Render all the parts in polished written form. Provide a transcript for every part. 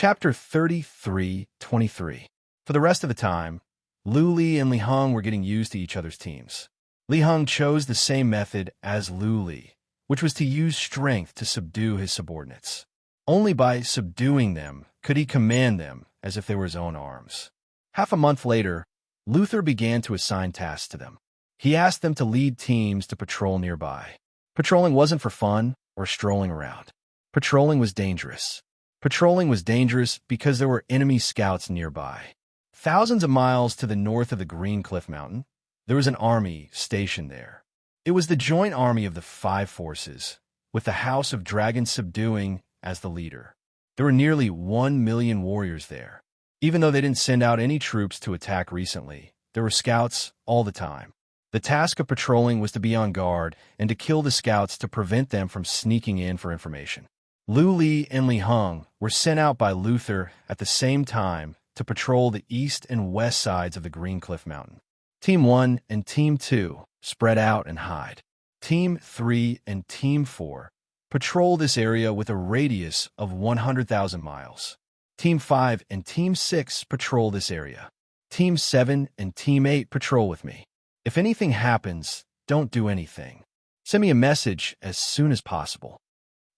Chapter 33:23. For the rest of the time, Lu Li and Li Heng were getting used to each other's teams. Li Heng chose the same method as Lu Li, which was to use strength to subdue his subordinates. Only by subduing them could he command them as if they were his own arms. Half a month later, Luther began to assign tasks to them. He asked them to lead teams to patrol nearby. Patrolling wasn't for fun or strolling around. Patrolling was dangerous. Patrolling was dangerous because there were enemy scouts nearby. Thousands of miles to the north of the Green Cliff Mountain, there was an army stationed there. It was the joint army of the Five Forces, with the House of Dragons subduing as the leader. There were nearly 1 million warriors there. Even though they didn't send out any troops to attack recently, there were scouts all the time. The task of patrolling was to be on guard and to kill the scouts to prevent them from sneaking in for information. Lu Li and Li Heng were sent out by Luther at the same time to patrol the east and west sides of the Green Cliff Mountain. Team 1 and Team 2 spread out and hide. Team 3 and Team 4 patrol this area with a radius of 100,000 miles. Team 5 and Team 6 patrol this area. Team 7 and Team 8 patrol with me. If anything happens, don't do anything. Send me a message as soon as possible.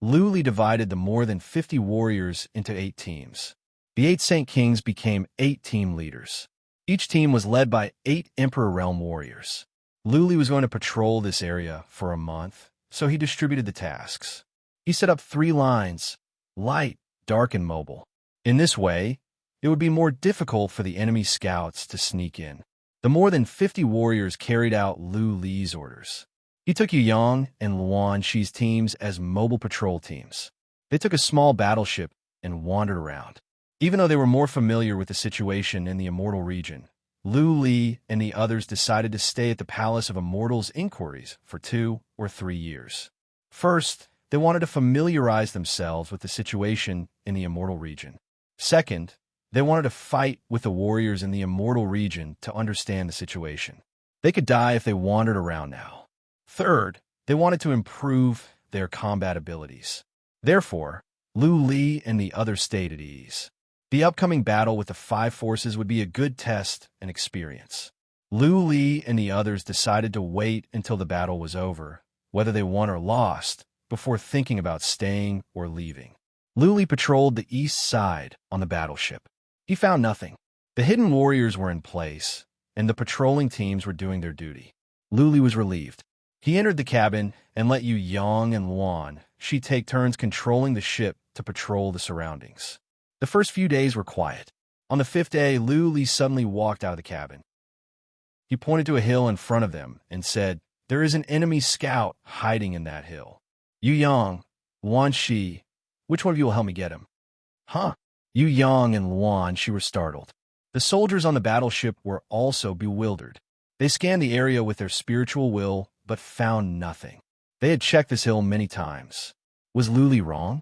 Lu Li divided the more than 50 warriors into 8 teams. The 8 Saint Kings became 8 team leaders. Each team was led by 8 Emperor Realm warriors. Lu Li was going to patrol this area for a month, so he distributed the tasks. He set up 3 lines: light, dark, and mobile. In this way, it would be more difficult for the enemy scouts to sneak in. The more than 50 warriors carried out Lu Li's orders. He took Yuyang and Luan Shi's teams as mobile patrol teams. They took a small battleship and wandered around. Even though they were more familiar with the situation in the Immortal region, Lu Li and the others decided to stay at the Palace of Immortals Inquiries for 2 or 3 years. First, they wanted to familiarize themselves with the situation in the Immortal region. Second, they wanted to fight with the warriors in the Immortal region to understand the situation. They could die if they wandered around now. Third, they wanted to improve their combat abilities. Therefore, Lu Li and the others stayed at ease. The upcoming battle with the Five Forces would be a good test and experience. Lu Li and the others decided to wait until the battle was over, whether they won or lost, before thinking about staying or leaving. Lu Li patrolled the east side on the battleship. He found nothing. The hidden warriors were in place, and the patrolling teams were doing their duty. Lu Li was relieved. He entered the cabin and let Yuyang and Luan Shi take turns controlling the ship to patrol the surroundings. The first few days were quiet. On the 5th day, Lu Li suddenly walked out of the cabin. He pointed to a hill in front of them and said, "There is an enemy scout hiding in that hill. Yuyang, Luan Shi, which one of you will help me get him?" "Huh?" Yuyang and Luan Shi were startled. The soldiers on the battleship were also bewildered. They scanned the area with their spiritual will, but found nothing. They had checked this hill many times. Was Lu Li wrong?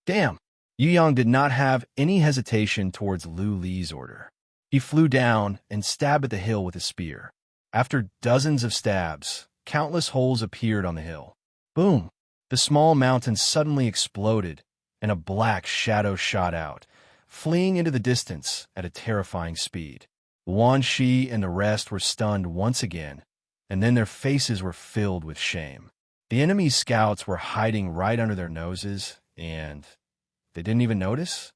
Damn! Yuyang did not have any hesitation towards Lu Li's order. He flew down and stabbed at the hill with his spear. After dozens of stabs, countless holes appeared on the hill. Boom! The small mountain suddenly exploded, and a black shadow shot out, fleeing into the distance at a terrifying speed. Luan Shi and the rest were stunned once again, and then their faces were filled with shame. The enemy scouts were hiding right under their noses, and they didn't even notice?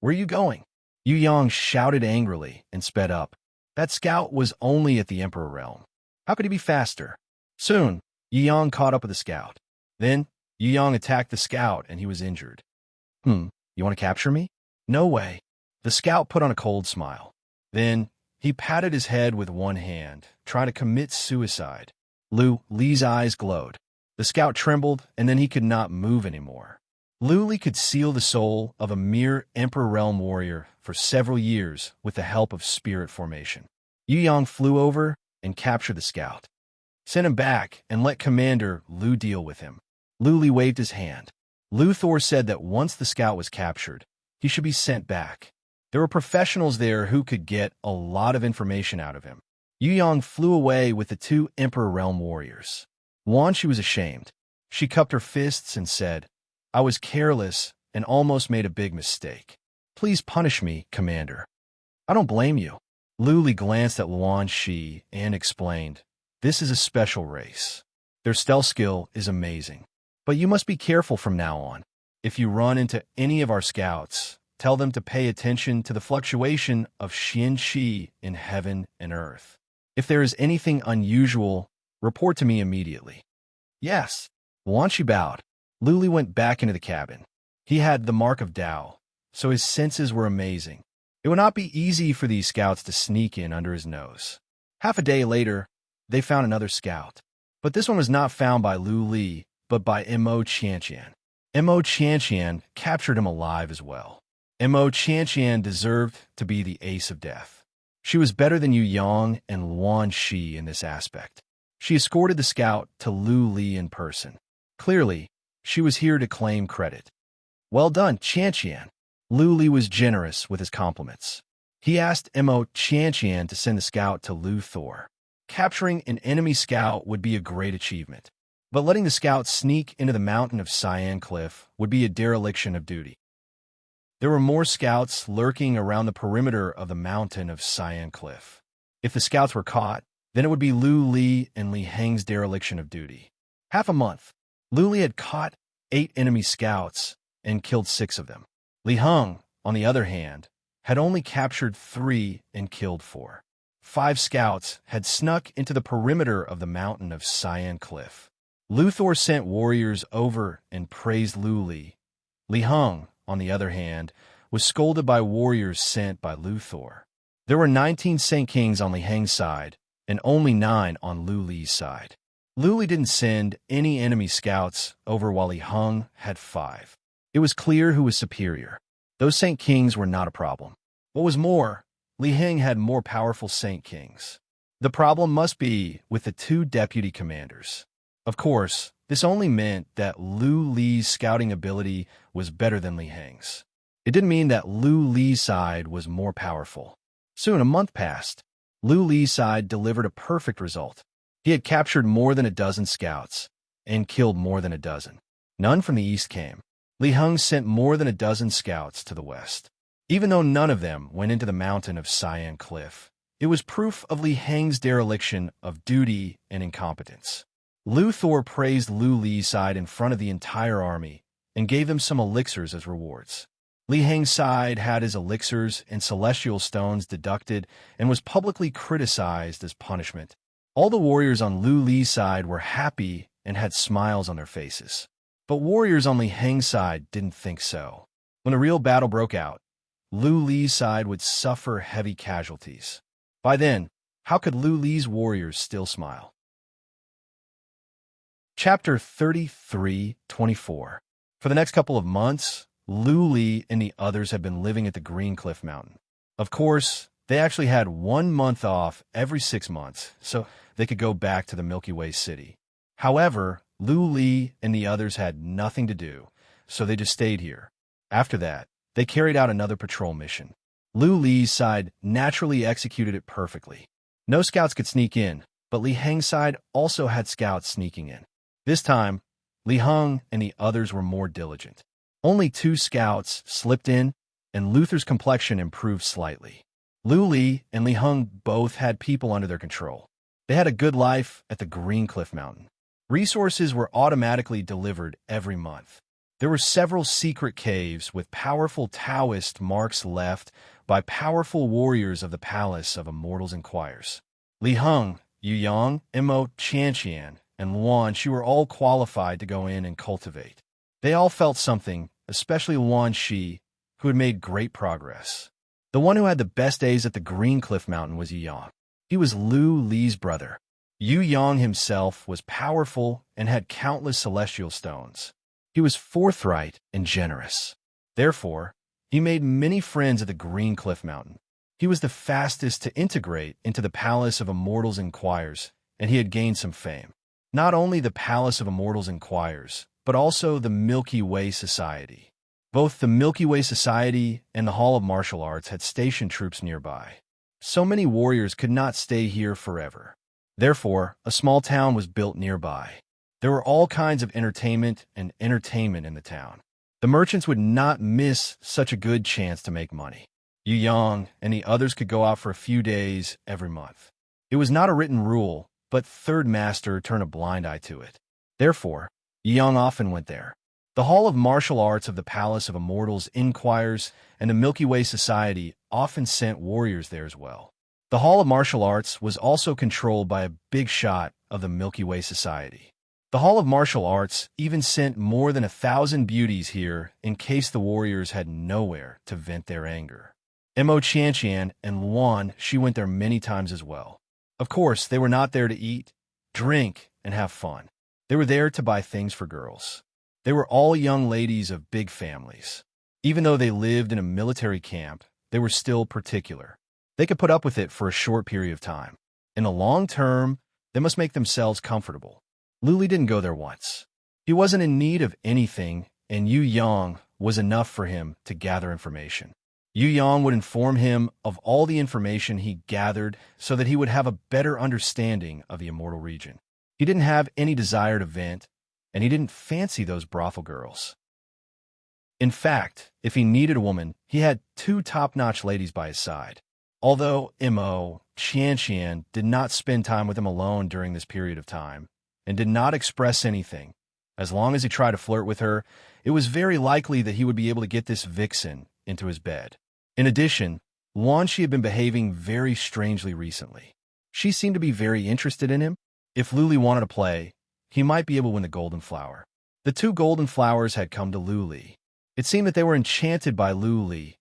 "Where are you going?" Yuyang shouted angrily and sped up. That scout was only at the Emperor realm. How could he be faster? Soon, Yuyang caught up with the scout. Then, Yuyang attacked the scout and he was injured. You want to capture me? No way. The scout put on a cold smile. Then, he patted his head with one hand, trying to commit suicide. Lu Li's eyes glowed. The scout trembled, and then he could not move anymore. Lu Li could seal the soul of a mere Emperor Realm warrior for several years with the help of spirit formation. Yuyang flew over and captured the scout. Send him back and let Commander Lu deal with him. Lu Li waved his hand. Luthor said that once the scout was captured, he should be sent back. There were professionals there who could get a lot of information out of him. Yuyang flew away with the 2 Emperor Realm warriors. Luan Shi was ashamed. She cupped her fists and said, "I was careless and almost made a big mistake." Please punish me, Commander. I don't blame you. Luli glanced at Luan Shi and explained, this is a special race. Their stealth skill is amazing. But you must be careful from now on. If you run into any of our scouts, tell them to pay attention to the fluctuation of Xian Qi in heaven and earth. If there is anything unusual, report to me immediately. Yes. Luan Shi bowed. Luli went back into the cabin. He had the mark of Tao, so his senses were amazing. It would not be easy for these scouts to sneak in under his nose. Half a day later, they found another scout. But this one was not found by Lu Li, but by Mo Qianqian. Mo Qianqian captured him alive as well. Mo Qianqian deserved to be the ace of death. She was better than Yu Yang and Luan Shi in this aspect. She escorted the scout to Lu Li in person. Clearly, she was here to claim credit. Well done, Qianqian. Lu Li was generous with his compliments. He asked Mo Qianqian to send the scout to Lu Thor. Capturing an enemy scout would be a great achievement, but letting the scout sneak into the mountain of Cyan Cliff would be a dereliction of duty. There were more scouts lurking around the perimeter of the mountain of Cyan Cliff. If the scouts were caught, then it would be Lu Li and Li Heng's dereliction of duty. Half a month, Lu Li had caught 8 enemy scouts and killed 6 of them. Li Heng, on the other hand, had only captured 3 and killed 4. 5 scouts had snuck into the perimeter of the mountain of Cyan Cliff. Lu Thor sent warriors over and praised Lu Li. Li Heng, on the other hand, was scolded by warriors sent by Lu Thor. There were 19 Saint Kings on Li Heng's side and only 9 on Lu Li's side. Lu Li didn't send any enemy scouts over while Li Heng had 5. It was clear who was superior. Those Saint Kings were not a problem. What was more, Li Heng had more powerful Saint Kings. The problem must be with the 2 deputy commanders. Of course, this only meant that Lu Li's scouting ability was better than Li Heng's. It didn't mean that Lu Li's side was more powerful. Soon a month passed. Lu Li's side delivered a perfect result. He had captured more than a dozen scouts and killed more than a dozen. None from the east came. Li Heng sent more than a dozen scouts to the west. Even though none of them went into the mountain of Cyan Cliff, it was proof of Li Heng's dereliction of duty and incompetence. Lu Thor praised Lu Li's side in front of the entire army and gave them some elixirs as rewards. Li Heng's side had his elixirs and celestial stones deducted and was publicly criticized as punishment. All the warriors on Lu Li's side were happy and had smiles on their faces. But warriors on Li Heng's side didn't think so. When a real battle broke out, Lu Li's side would suffer heavy casualties. By then, how could Lu Li's warriors still smile? Chapter 33-24. For the next couple of months, Lu Li and the others had been living at the Green Cliff Mountain. Of course, they actually had 1 month off every 6 months, so they could go back to the Milky Way city. However, Lu Li and the others had nothing to do, so they just stayed here. After that, they carried out another patrol mission. Lu Li's side naturally executed it perfectly. No scouts could sneak in, but Li Heng's side also had scouts sneaking in. This time, Li Heng and the others were more diligent. Only 2 scouts slipped in, and Luther's complexion improved slightly. Lu Li and Li Heng both had people under their control. They had a good life at the Green Cliff Mountain. Resources were automatically delivered every month. There were several secret caves with powerful Taoist marks left by powerful warriors of the Palace of Immortals and Choirs. Li Heng, Yu Yang, Mo Qianqian, and Luan Shi were all qualified to go in and cultivate. They all felt something, especially Luan Shi, who had made great progress. The one who had the best days at the Green Cliff Mountain was Yu Yang. He was Lu Li's brother. Yu Yang himself was powerful and had countless celestial stones. He was forthright and generous. Therefore, he made many friends at the Green Cliff Mountain. He was the fastest to integrate into the Palace of Immortals and Choirs, and he had gained some fame. Not only the Palace of Immortals and Choirs, but also the Milky Way Society. Both the Milky Way Society and the Hall of Martial Arts had stationed troops nearby. So many warriors could not stay here forever. Therefore, a small town was built nearby. There were all kinds of entertainment in the town. The merchants would not miss such a good chance to make money. Yu Yang and the others could go out for a few days every month. It was not a written rule, but Third Master turned a blind eye to it. Therefore, Yu Yang often went there. The Hall of Martial Arts of the Palace of Immortals Inquires, and the Milky Way Society often sent warriors there as well. The Hall of Martial Arts was also controlled by a big shot of the Milky Way Society. The Hall of Martial Arts even sent more than 1,000 beauties here in case the warriors had nowhere to vent their anger. Mo Qianqian and Luan, she went there many times as well. Of course, they were not there to eat, drink, and have fun. They were there to buy things for girls. They were all young ladies of big families. Even though they lived in a military camp, they were still particular. They could put up with it for a short period of time. In the long term, they must make themselves comfortable. Luli didn't go there once. He wasn't in need of anything, and Yu Yang was enough for him to gather information. Yu Yang would inform him of all the information he gathered so that he would have a better understanding of the immortal region. He didn't have any desire to vent, and he didn't fancy those brothel girls. In fact, if he needed a woman, he had 2 top-notch ladies by his side. Although Mo Qianqian did not spend time with him alone during this period of time, and did not express anything, as long as he tried to flirt with her, it was very likely that he would be able to get this vixen into his bed. In addition, Luan she had been behaving very strangely recently. She seemed to be very interested in him. If Luli wanted to play, he might be able to win the golden flower. The 2 golden flowers had come to Luli. It seemed that they were enchanted by Luli.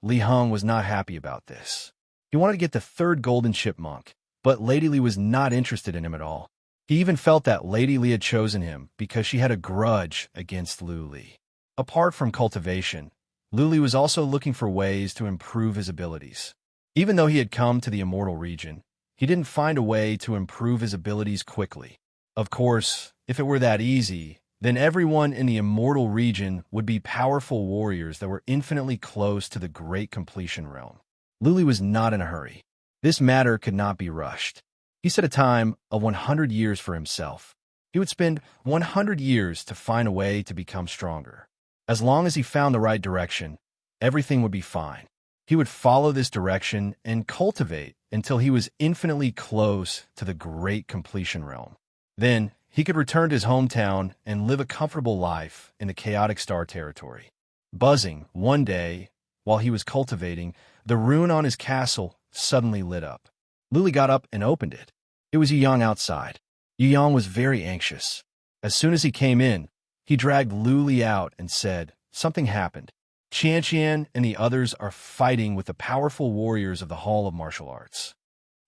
Li Heng was not happy about this. He wanted to get the 3rd golden chipmunk, but Lady Li was not interested in him at all. He even felt that Lady Li had chosen him because she had a grudge against Luli. Apart from cultivation, Luli was also looking for ways to improve his abilities. Even though he had come to the immortal region, he didn't find a way to improve his abilities quickly. Of course, if it were that easy, then everyone in the immortal region would be powerful warriors that were infinitely close to the great completion realm. Luli was not in a hurry. This matter could not be rushed. He set a time of 100 years for himself. He would spend 100 years to find a way to become stronger. As long as he found the right direction, everything would be fine. He would follow this direction and cultivate until he was infinitely close to the great completion realm. Then, he could return to his hometown and live a comfortable life in the chaotic star territory. Buzzing, one day, while he was cultivating, the rune on his castle suddenly lit up. Luli got up and opened it. It was Yu Yang outside. Yu Yang was very anxious. As soon as he came in, he dragged Luli out and said, "Something happened. Qianqian and the others are fighting with the powerful warriors of the Hall of Martial Arts."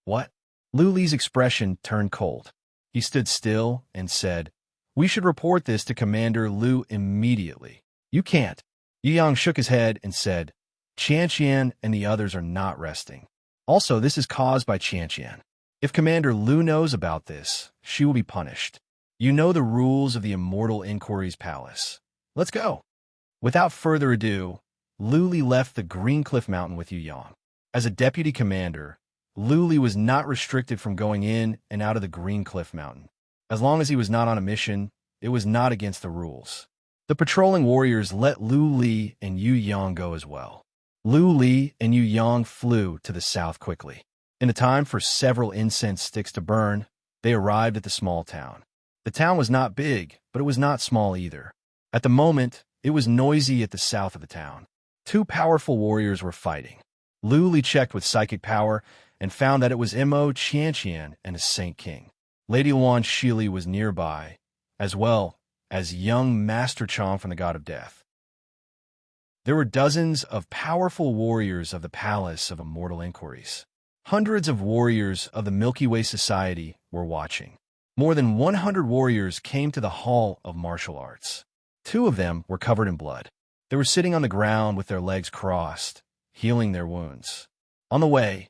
What? Luli's expression turned cold. He stood still and said, "We should report this to Commander Lu immediately." "You can't." Yu Yang shook his head and said, "Qianqian and the others are not resting. Also, this is caused by Qianqian. If Commander Lu knows about this, she will be punished. You know the rules of the Immortal Inquiry's Palace. Let's go." Without further ado, Luli left the Green Cliff Mountain with Yu Yang. As a deputy commander, Luli was not restricted from going in and out of the Green Cliff Mountain. As long as he was not on a mission, it was not against the rules. The patrolling warriors let Luli and Yu Yang go as well. Luli and Yu Yang flew to the south quickly. In the time for several incense sticks to burn, they arrived at the small town. The town was not big, but it was not small either. At the moment, it was noisy at the south of the town. 2 powerful warriors were fighting. Luli checked with psychic power and found that it was Mo Qianqian and his Saint King. Lady Luan Shili was nearby, as well as young Master Chong from the God of Death. There were dozens of powerful warriors of the Palace of Immortal Inquiries. Hundreds of warriors of the Milky Way Society were watching. More than 100 warriors came to the Hall of Martial Arts. 2 of them were covered in blood. They were sitting on the ground with their legs crossed, healing their wounds. On the way,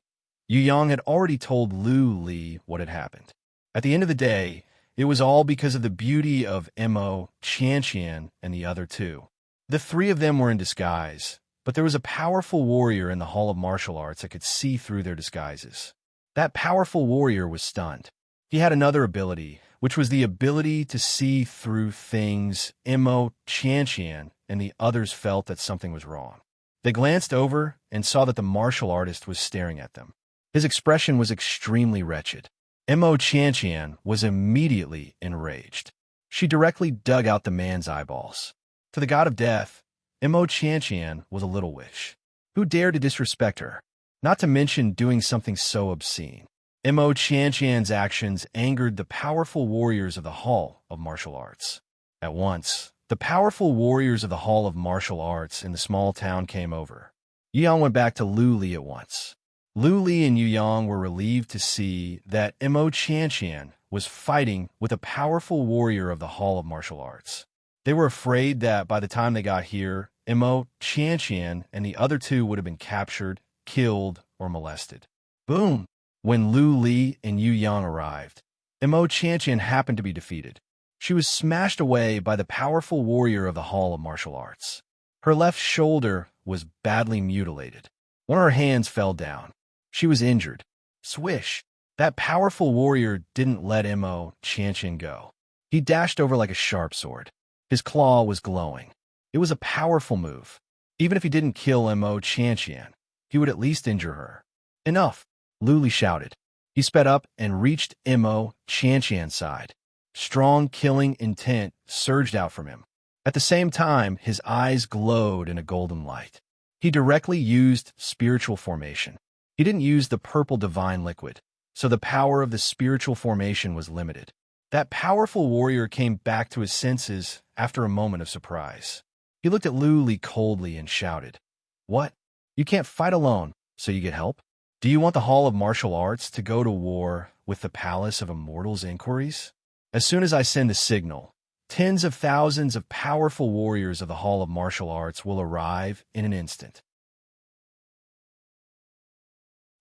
Yu Yang had already told Luli what had happened. At the end of the day, it was all because of the beauty of Mo Qianqian and the other 2. The 3 of them were in disguise, but there was a powerful warrior in the Hall of Martial Arts that could see through their disguises. That powerful warrior was stunned. He had another ability, which was the ability to see through things Mo Qianqian and the others felt that something was wrong. They glanced over and saw that the martial artist was staring at them. His expression was extremely wretched. Mo Qianqian was immediately enraged. She directly dug out the man's eyeballs. To the god of death, Mo Qianqian was a little witch. Who dared to disrespect her? Not to mention doing something so obscene. Mo Qianqian's actions angered the powerful warriors of the Hall of Martial Arts. At once, the powerful warriors of the Hall of Martial Arts in the small town came over. Yuyang went back to Lu Li at once. Lu Li and Yuyang were relieved to see that Mo Qianqian was fighting with a powerful warrior of the Hall of Martial Arts. They were afraid that by the time they got here, Mo Qianqian and the other two would have been captured, killed, or molested. Boom! When Lu Li and Yuyang arrived, Mo Qianqian happened to be defeated. She was smashed away by the powerful warrior of the Hall of Martial Arts. Her left shoulder was badly mutilated. One of her hands fell down. She was injured. Swish! That powerful warrior didn't let Mo Qianqian go. He dashed over like a sharp sword. His claw was glowing. It was a powerful move. Even if he didn't kill Mo Qianqian, he would at least injure her. Enough! Lu Li shouted. He sped up and reached Mo Qianqian's side. Strong killing intent surged out from him. At the same time, his eyes glowed in a golden light. He directly used spiritual formation. He didn't use the purple divine liquid, so the power of the spiritual formation was limited. That powerful warrior came back to his senses after a moment of surprise. He looked at Lu Li coldly and shouted, "What? You can't fight alone, so you get help? Do you want the Hall of Martial Arts to go to war with the Palace of Immortals' inquiries? As soon as I send the signal, tens of thousands of powerful warriors of the Hall of Martial Arts will arrive in an instant."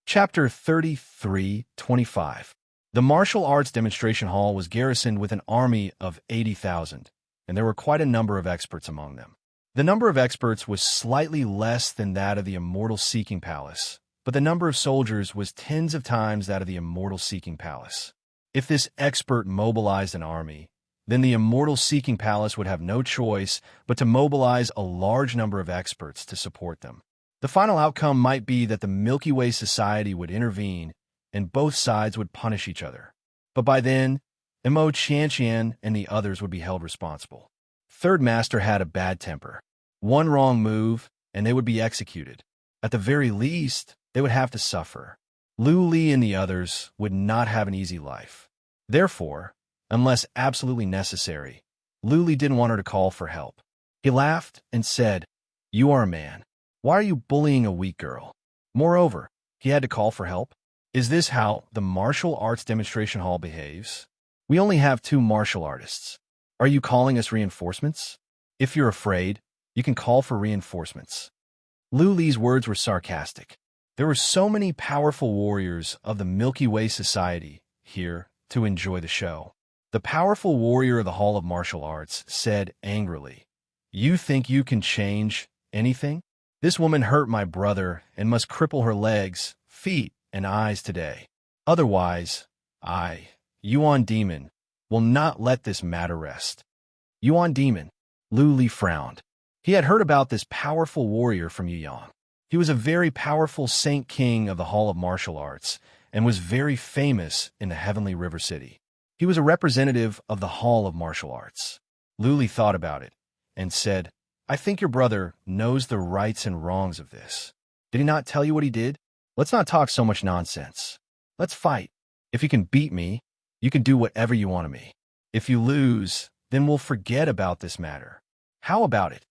Chapter 33-25. The Martial Arts Demonstration Hall was garrisoned with an army of 80,000, and there were quite a number of experts among them. The number of experts was slightly less than that of the Immortal Seeking Palace, but the number of soldiers was tens of times that of the Immortal Seeking Palace. If this expert mobilized an army, then the Immortal Seeking Palace would have no choice but to mobilize a large number of experts to support them. The final outcome might be that the Milky Way Society would intervene and both sides would punish each other. But by then, Mo Qianqian and the others would be held responsible. Third Master had a bad temper. One wrong move, and they would be executed. At the very least, they would have to suffer. Lu Li and the others would not have an easy life. Therefore, unless absolutely necessary, Lu Li didn't want her to call for help. He laughed and said, "You are a man. Why are you bullying a weak girl?" Moreover, he had to call for help. Is this how the Martial Arts Demonstration Hall behaves? We only have 2 martial artists. Are you calling us reinforcements? If you're afraid, you can call for reinforcements. Lu Li's words were sarcastic. There were so many powerful warriors of the Milky Way Society here to enjoy the show. The powerful warrior of the Hall of Martial Arts said angrily, "You think you can change anything? This woman hurt my brother and must cripple her legs, feet, and eyes today. Otherwise, I, Yuan Demon, will not let this matter rest." Yuan Demon. Lu Li frowned. He had heard about this powerful warrior from Yuyang. He was a very powerful Saint King of the Hall of Martial Arts and was very famous in the Heavenly River City. He was a representative of the Hall of Martial Arts. Lu Li thought about it and said, "I think your brother knows the rights and wrongs of this. Did he not tell you what he did? Let's not talk so much nonsense. Let's fight. If you can beat me, you can do whatever you want of me. If you lose, then we'll forget about this matter. How about it?"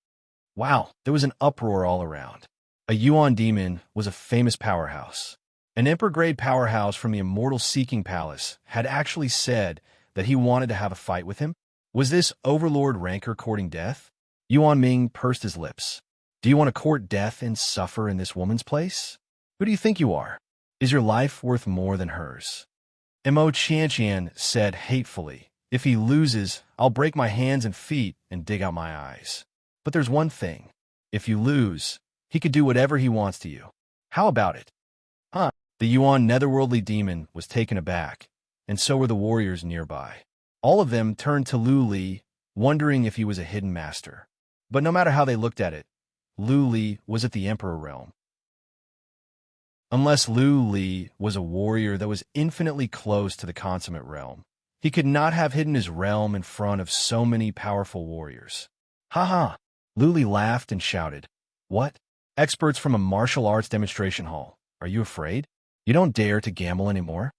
Wow, there was an uproar all around. A Yuan Demon was a famous powerhouse. An Emperor-grade powerhouse from the Immortal Seeking Palace had actually said that he wanted to have a fight with him. Was this Overlord Rancor courting death? Yuan Ming pursed his lips. Do you want to court death and suffer in this woman's place? Who do you think you are? Is your life worth more than hers? Mo Qianqian said hatefully, "If he loses, I'll break my hands and feet and dig out my eyes. But there's one thing. If you lose, he could do whatever he wants to you. How about it?" Huh? The Yuan Netherworldly Demon was taken aback, and so were the warriors nearby. All of them turned to Lu Li, wondering if he was a hidden master. But no matter how they looked at it, Lu Li was at the Emperor realm. Unless Lu Li was a warrior that was infinitely close to the consummate realm, he could not have hidden his realm in front of so many powerful warriors. Ha ha! Lu Li laughed and shouted. What? Experts from a martial arts demonstration hall. Are you afraid? You don't dare to gamble anymore?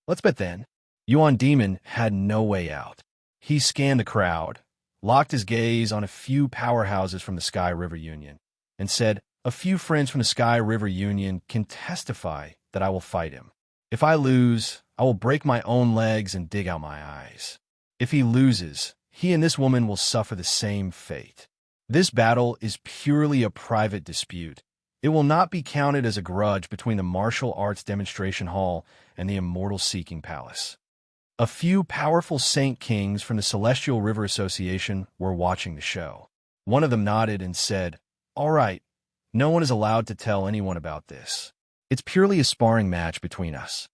Let's bet then. Yuan Demon had no way out. He scanned the crowd, locked his gaze on a few powerhouses from the Sky River Union, and said, a few friends from the Sky River Union can testify that I will fight him. If I lose, I will break my own legs and dig out my eyes. If he loses, he and this woman will suffer the same fate. This battle is purely a private dispute. It will not be counted as a grudge between the Martial Arts Demonstration Hall and the Immortal Seeking Palace. A few powerful Saint Kings from the Celestial River Association were watching the show. One of them nodded and said, all right, no one is allowed to tell anyone about this. It's purely a sparring match between us.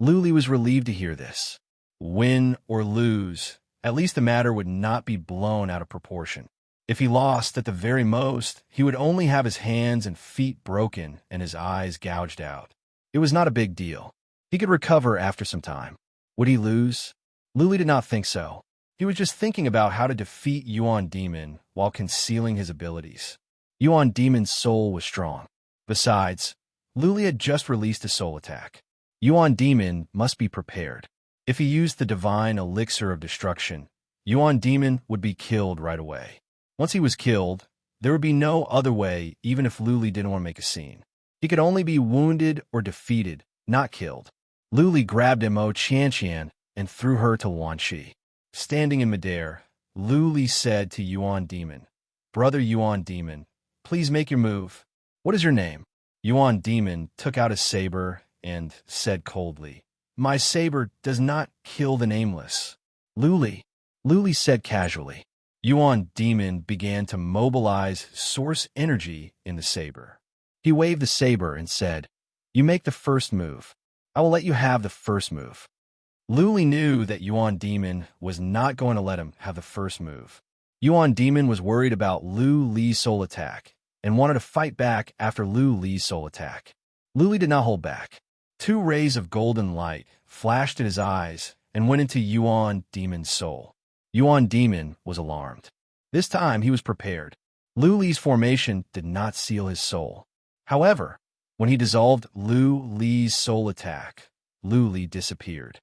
Lu Li was relieved to hear this. Win or lose, at least the matter would not be blown out of proportion. If he lost, at the very most, he would only have his hands and feet broken and his eyes gouged out. It was not a big deal. He could recover after some time. Would he lose? Lu Li did not think so. He was just thinking about how to defeat Yuan Demon while concealing his abilities. Yuan Demon's soul was strong. Besides, Lu Li had just released a soul attack. Yuan Demon must be prepared. If he used the divine elixir of destruction, Yuan Demon would be killed right away. Once he was killed, there would be no other way even if Lu Li didn't want to make a scene. He could only be wounded or defeated, not killed. Lu Li grabbed Mo Qianqian and threw her to Luan Shi. Standing in midair, Lu Li said to Yuan Demon, Brother Yuan Demon, please make your move. What is your name? Yuan Demon took out his saber and said coldly, My saber does not kill the nameless. Lu Li said casually. Yuan Demon began to mobilize source energy in the saber. He waved the saber and said, You make the first move. I will let you have the first move. Lu Li knew that Yuan Demon was not going to let him have the first move. Yuan Demon was worried about Lu Li's soul attack and wanted to fight back after Lu Li's soul attack. Lu Li did not hold back. 2 rays of golden light flashed in his eyes and went into Yuan Demon's soul. Yuan Demon was alarmed. This time he was prepared. Lu Li's formation did not seal his soul. However, when he dissolved Lu Li's soul attack, Lu Li disappeared.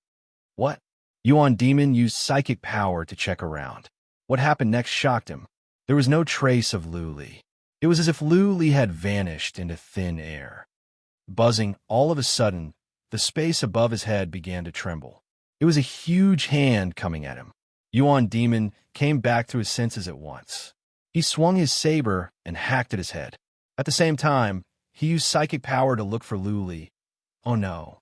What? Yuan Demon used psychic power to check around. What happened next shocked him. There was no trace of Lu Li. It was as if Lu Li had vanished into thin air. Buzzing, all of a sudden, the space above his head began to tremble. It was a huge hand coming at him. Yuan Demon came back to his senses at once. He swung his saber and hacked at his head. At the same time, he used psychic power to look for Lu Li. Oh no.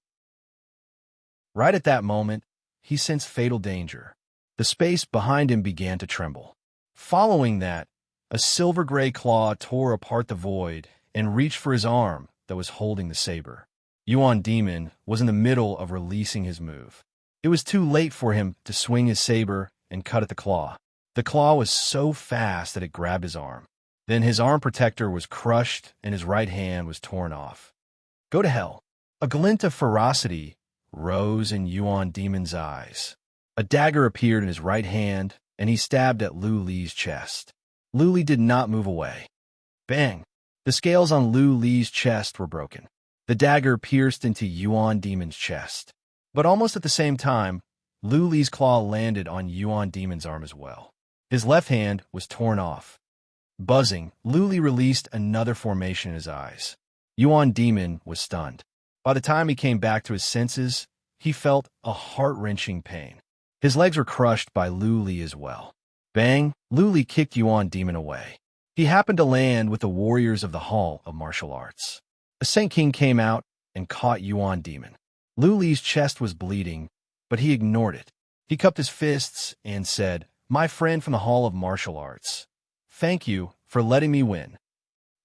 Right at that moment, he sensed fatal danger. The space behind him began to tremble. Following that, a silver-gray claw tore apart the void and reached for his arm that was holding the saber. Yuan Demon was in the middle of releasing his move. It was too late for him to swing his saber and cut at the claw. The claw was so fast that it grabbed his arm. Then his arm protector was crushed and his right hand was torn off. Go to hell. A glint of ferocity rose in Yuan Demon's eyes. A dagger appeared in his right hand and he stabbed at Lu Li's chest. Lu Li did not move away. Bang! The scales on Lu Li's chest were broken. The dagger pierced into Yuan Demon's chest. But almost at the same time, Lu Li's claw landed on Yuan Demon's arm as well. His left hand was torn off. Buzzing, Lu Li released another formation in his eyes. Yuan Demon was stunned. By the time he came back to his senses, he felt a heart-wrenching pain. His legs were crushed by Lu Li as well. Bang! Lu Li kicked Yuan Demon away. He happened to land with the warriors of the Hall of Martial Arts. A Saint King came out and caught Yuan Demon. Lu Li's chest was bleeding, but he ignored it. He cupped his fists and said, My friend from the Hall of Martial Arts, thank you for letting me win.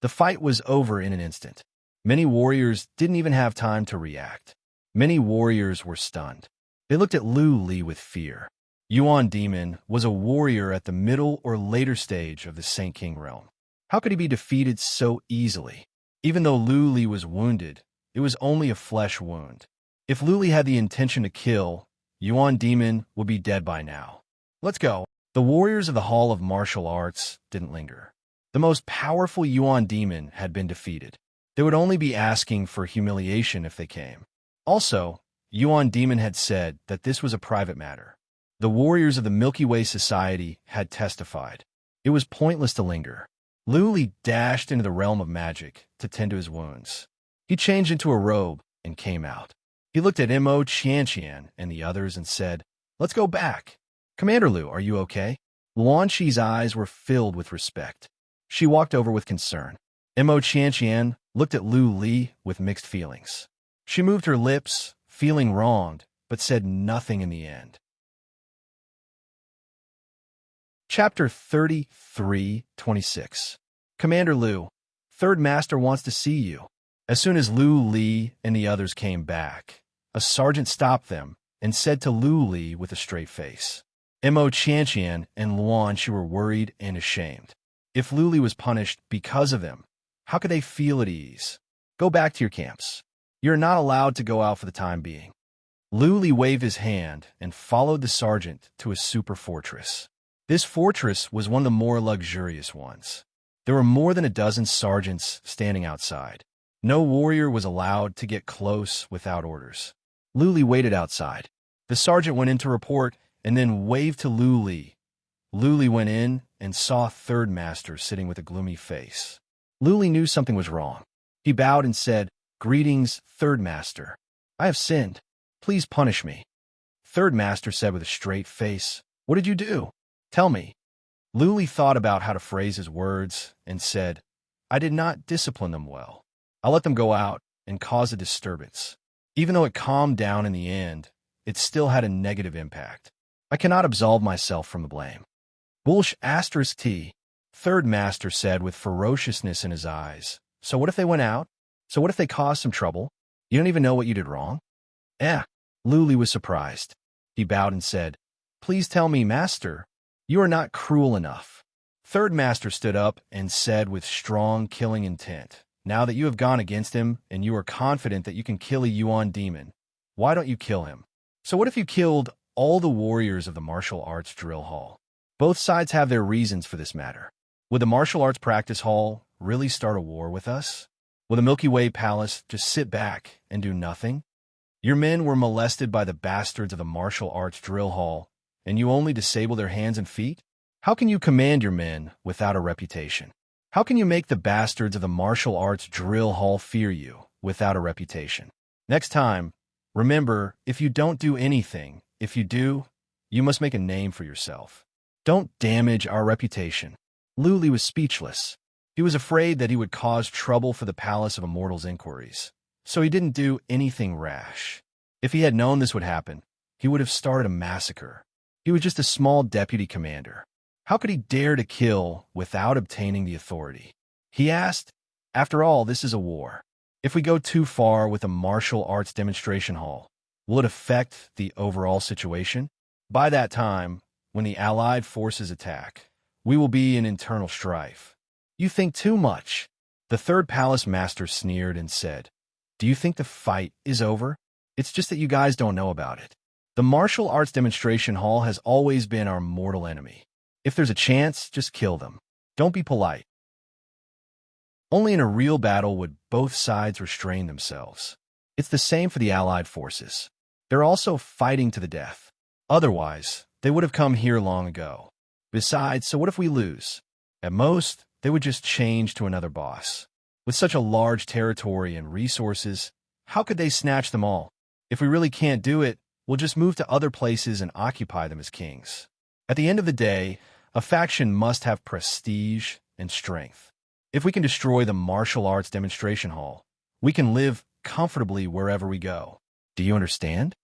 The fight was over in an instant. Many warriors didn't even have time to react. Many warriors were stunned. They looked at Lu Li with fear. Yuan Demon was a warrior at the middle or later stage of the Saint King realm. How could he be defeated so easily? Even though Lu Li was wounded, it was only a flesh wound. If Lu Li had the intention to kill, Yuan Demon would be dead by now. Let's go. The warriors of the Hall of Martial Arts didn't linger. The most powerful Yuan Demon had been defeated. They would only be asking for humiliation if they came. Also, Yuan Demon had said that this was a private matter. The warriors of the Milky Way Society had testified. It was pointless to linger. Lu Li dashed into the realm of magic to tend to his wounds. He changed into a robe and came out. He looked at Mo Qianqian and the others and said, "Let's go back. Commander Lu, are you okay?" Luan Shi's eyes were filled with respect. She walked over with concern. Mo Qianqian looked at Lu Li with mixed feelings. She moved her lips, feeling wronged, but said nothing in the end. Chapter 33:26. Commander Lu, Third Master wants to see you. As soon as Lu Li and the others came back, a sergeant stopped them and said to Lu Li with a straight face. Mo Qianqian and Luan Shi were worried and ashamed. If Lu Li was punished because of them, how could they feel at ease? Go back to your camps. You're not allowed to go out for the time being. Lu Li waved his hand and followed the sergeant to a super fortress. This fortress was one of the more luxurious ones. There were more than a dozen sergeants standing outside. No warrior was allowed to get close without orders. Lu Li waited outside. The sergeant went in to report and then waved to Lu Li. Lu Li went in and saw Third Master sitting with a gloomy face. Lu Li knew something was wrong. He bowed and said, "Greetings, Third Master. I have sinned. Please punish me." Third Master said with a straight face, "What did you do? Tell me." Lu Li thought about how to phrase his words and said, "I did not discipline them well. I let them go out and cause a disturbance. Even though it calmed down in the end, it still had a negative impact. I cannot absolve myself from the blame." Bullsh asterisk T. Third Master said with ferociousness in his eyes, "So what if they went out? So what if they caused some trouble? You don't even know what you did wrong?" Lu Li was surprised. He bowed and said, "Please tell me, Master. You are not cruel enough." Third Master stood up and said with strong killing intent, "Now that you have gone against him and you are confident that you can kill a Yuan Demon, why don't you kill him? So what if you killed all the warriors of the martial arts drill hall? Both sides have their reasons for this matter. Would the martial arts practice hall really start a war with us? Will the Milky Way Palace just sit back and do nothing? Your men were molested by the bastards of the martial arts drill hall, and you only disable their hands and feet? How can you command your men without a reputation? How can you make the bastards of the martial arts drill hall fear you without a reputation? Next time, remember, if you don't do anything, if you do, you must make a name for yourself. Don't damage our reputation." Lu Li was speechless. He was afraid that he would cause trouble for the Palace of Immortals' inquiries, so he didn't do anything rash. If he had known this would happen, he would have started a massacre. He was just a small deputy commander. How could he dare to kill without obtaining the authority? He asked, "After all, this is a war. If we go too far with a martial arts demonstration hall, will it affect the overall situation? By that time, when the Allied forces attack, we will be in internal strife." "You think too much." The Third Palace Master sneered and said, "Do you think the fight is over? It's just that you guys don't know about it. The martial arts demonstration hall has always been our mortal enemy. If there's a chance, just kill them. Don't be polite." Only in a real battle would both sides restrain themselves. It's the same for the Allied forces. They're also fighting to the death. Otherwise, they would have come here long ago. Besides, so what if we lose? At most, they would just change to another boss. With such a large territory and resources, how could they snatch them all? If we really can't do it, we'll just move to other places and occupy them as kings. At the end of the day, a faction must have prestige and strength. If we can destroy the martial arts demonstration hall, we can live comfortably wherever we go. Do you understand?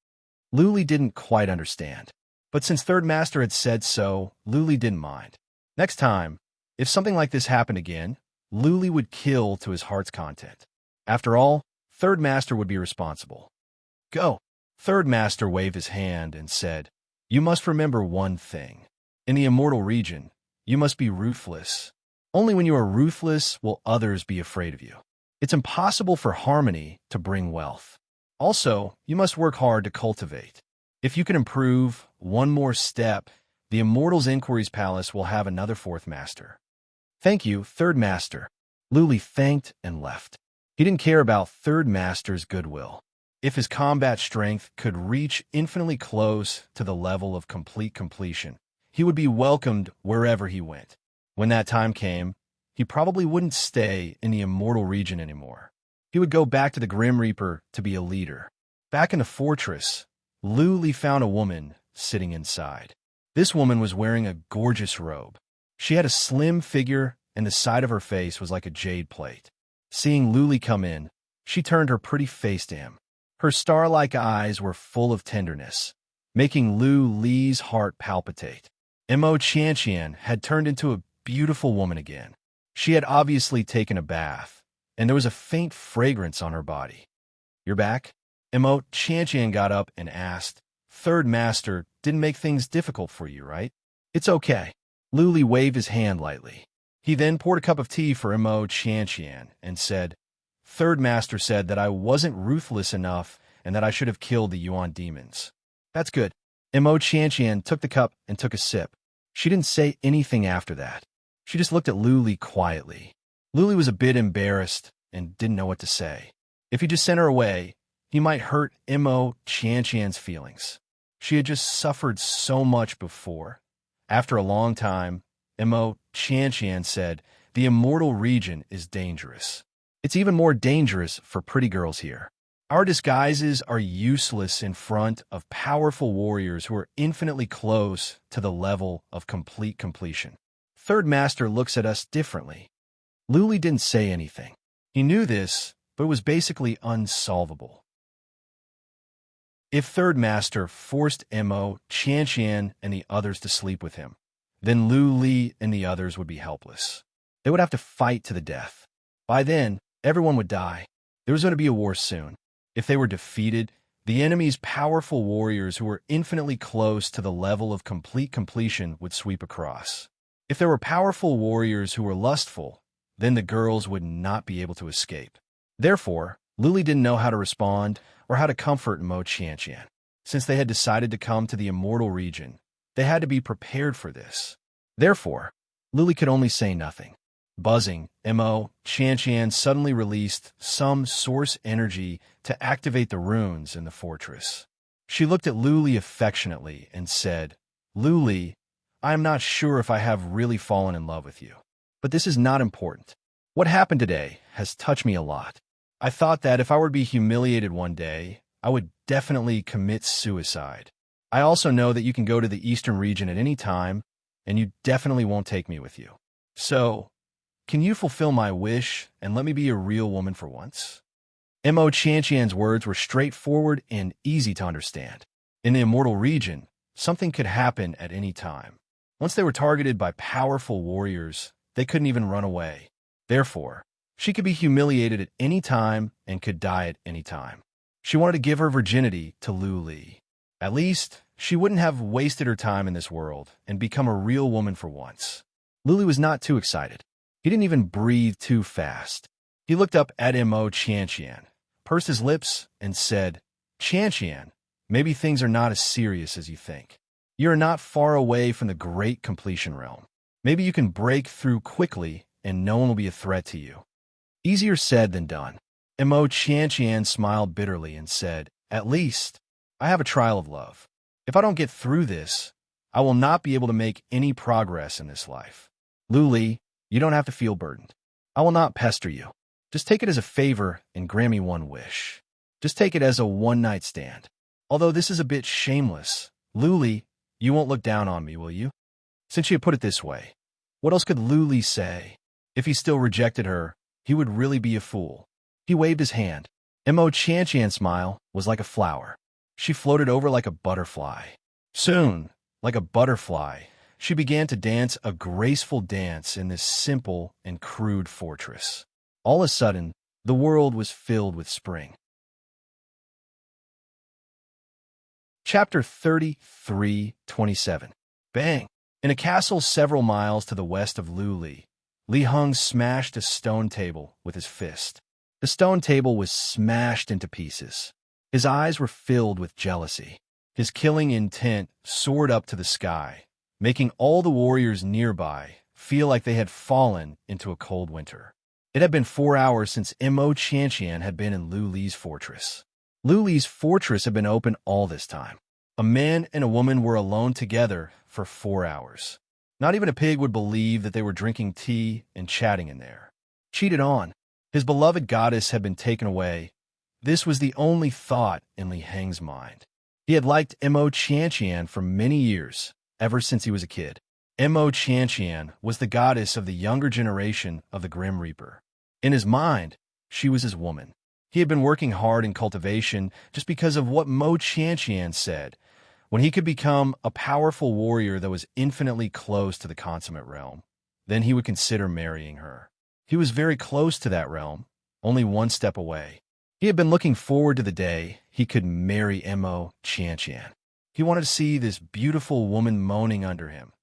Lu Li didn't quite understand. But since Third Master had said so, Lu Li didn't mind. Next time, if something like this happened again, Lu Li would kill to his heart's content. After all, Third Master would be responsible. "Go." Third Master waved his hand and said, You must remember one thing. In the immortal region, you must be ruthless. Only when you are ruthless will others be afraid of you. It's impossible for harmony to bring wealth. Also, you must work hard to cultivate. If you can improve one more step, the Immortal's Inquiries Palace will have another fourth master. Thank you, third master. Luli thanked and left. He didn't care about third master's goodwill. If his combat strength could reach infinitely close to the level of complete completion, he would be welcomed wherever he went. When that time came, he probably wouldn't stay in the immortal region anymore. He would go back to the Grim Reaper to be a leader. Back in the fortress, Luli found a woman sitting inside. This woman was wearing a gorgeous robe. She had a slim figure, and the side of her face was like a jade plate. Seeing Luli come in, she turned her pretty face to him. Her star-like eyes were full of tenderness, making Luli's heart palpitate. Mo Qianqian had turned into a beautiful woman again. She had obviously taken a bath, and there was a faint fragrance on her body. "You're back?" Mo Qianqian got up and asked. "Third master didn't make things difficult for you, right?" "It's okay." Luli waved his hand lightly. He then poured a cup of tea for Mo Qianqian and said, "Third master said that I wasn't ruthless enough and that I should have killed the Yuan demons." "That's good." Mo Qianqian took the cup and took a sip. She didn't say anything after that. She just looked at Luli quietly. Luli was a bit embarrassed and didn't know what to say. If he just sent her away, he might hurt Mo Qianqian's feelings. She had just suffered so much before. After a long time, Mo Qianqian said, "The immortal region is dangerous. It's even more dangerous for pretty girls here. Our disguises are useless in front of powerful warriors who are infinitely close to the level of complete completion. Third master looks at us differently." Luli didn't say anything. He knew this, but it was basically unsolvable. If third master forced Mo Qianqian and the others to sleep with him, then Luli and the others would be helpless. They would have to fight to the death. By then, everyone would die. There was going to be a war soon. If they were defeated, the enemy's powerful warriors who were infinitely close to the level of complete completion would sweep across. If there were powerful warriors who were lustful, then the girls would not be able to escape. Therefore, Luli didn't know how to respond or how to comfort Mo Qianqian. Since they had decided to come to the immortal region, they had to be prepared for this. Therefore, Luli could only say nothing. Buzzing, Mo Qianqian suddenly released some source energy to activate the runes in the fortress. She looked at Luli affectionately and said, "Luli, I am not sure if I have really fallen in love with you. But this is not important. What happened today has touched me a lot. I thought that if I were to be humiliated one day, I would definitely commit suicide. I also know that you can go to the eastern region at any time, and you definitely won't take me with you. So, can you fulfill my wish and let me be a real woman for once?" Mo Qianqian's words were straightforward and easy to understand. In the immortal region, something could happen at any time. Once they were targeted by powerful warriors, they couldn't even run away. Therefore, she could be humiliated at any time and could die at any time. She wanted to give her virginity to Luli. At least, she wouldn't have wasted her time in this world and become a real woman for once. Luli was not too excited. He didn't even breathe too fast. He looked up at Mo Qianqian, pursed his lips, and said, "Qianqian, maybe things are not as serious as you think. You are not far away from the great completion realm. Maybe you can break through quickly and no one will be a threat to you." Easier said than done. Mo Qianqian smiled bitterly and said, "At least, I have a trial of love. If I don't get through this, I will not be able to make any progress in this life. Luli, you don't have to feel burdened. I will not pester you. Just take it as a favor and grant me one wish. Just take it as a one-night stand. Although this is a bit shameless, Luli, you won't look down on me, will you?" Since she had put it this way, what else could Luli say? If he still rejected her, he would really be a fool. He waved his hand. Mo Qianqian's smile was like a flower. She floated over like a butterfly. Soon, like a butterfly, she began to dance a graceful dance in this simple and crude fortress. All of a sudden, the world was filled with spring. Chapter 33:27. Bang! In a castle several miles to the west of Lu, Li Hung smashed a stone table with his fist. The stone table was smashed into pieces. His eyes were filled with jealousy. His killing intent soared up to the sky, making all the warriors nearby feel like they had fallen into a cold winter. It had been 4 hours since Mo Chantian had been in Lu Li's fortress. Lu Li's fortress had been open all this time. A man and a woman were alone together for 4 hours. Not even a pig would believe that they were drinking tea and chatting in there. Cheated on. His beloved goddess had been taken away. This was the only thought in Li Hang's mind. He had liked Mo Chantian for many years, ever since he was a kid. Mo Chantian was the goddess of the younger generation of the Grim Reaper. In his mind, she was his woman. He had been working hard in cultivation just because of what Mo Chantian said. When he could become a powerful warrior that was infinitely close to the consummate realm, then he would consider marrying her. He was very close to that realm, only one step away. He had been looking forward to the day he could marry Mo Chantian. He wanted to see this beautiful woman moaning under him.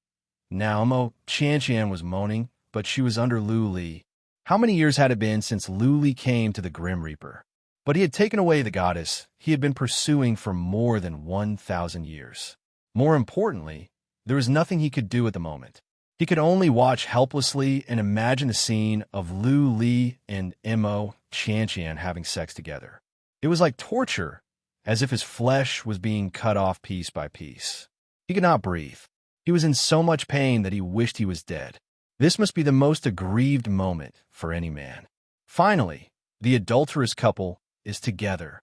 Now Mo Chantian was moaning, but she was under Lu Li. How many years had it been since Lu Li came to the Grim Reaper? But he had taken away the goddess he had been pursuing for more than 1,000 years. More importantly, there was nothing he could do at the moment. He could only watch helplessly and imagine the scene of Lu Li and Mo Chantian having sex together. It was like torture, as if his flesh was being cut off piece by piece. He could not breathe. He was in so much pain that he wished he was dead. This must be the most aggrieved moment for any man. Finally, the adulterous couple is together.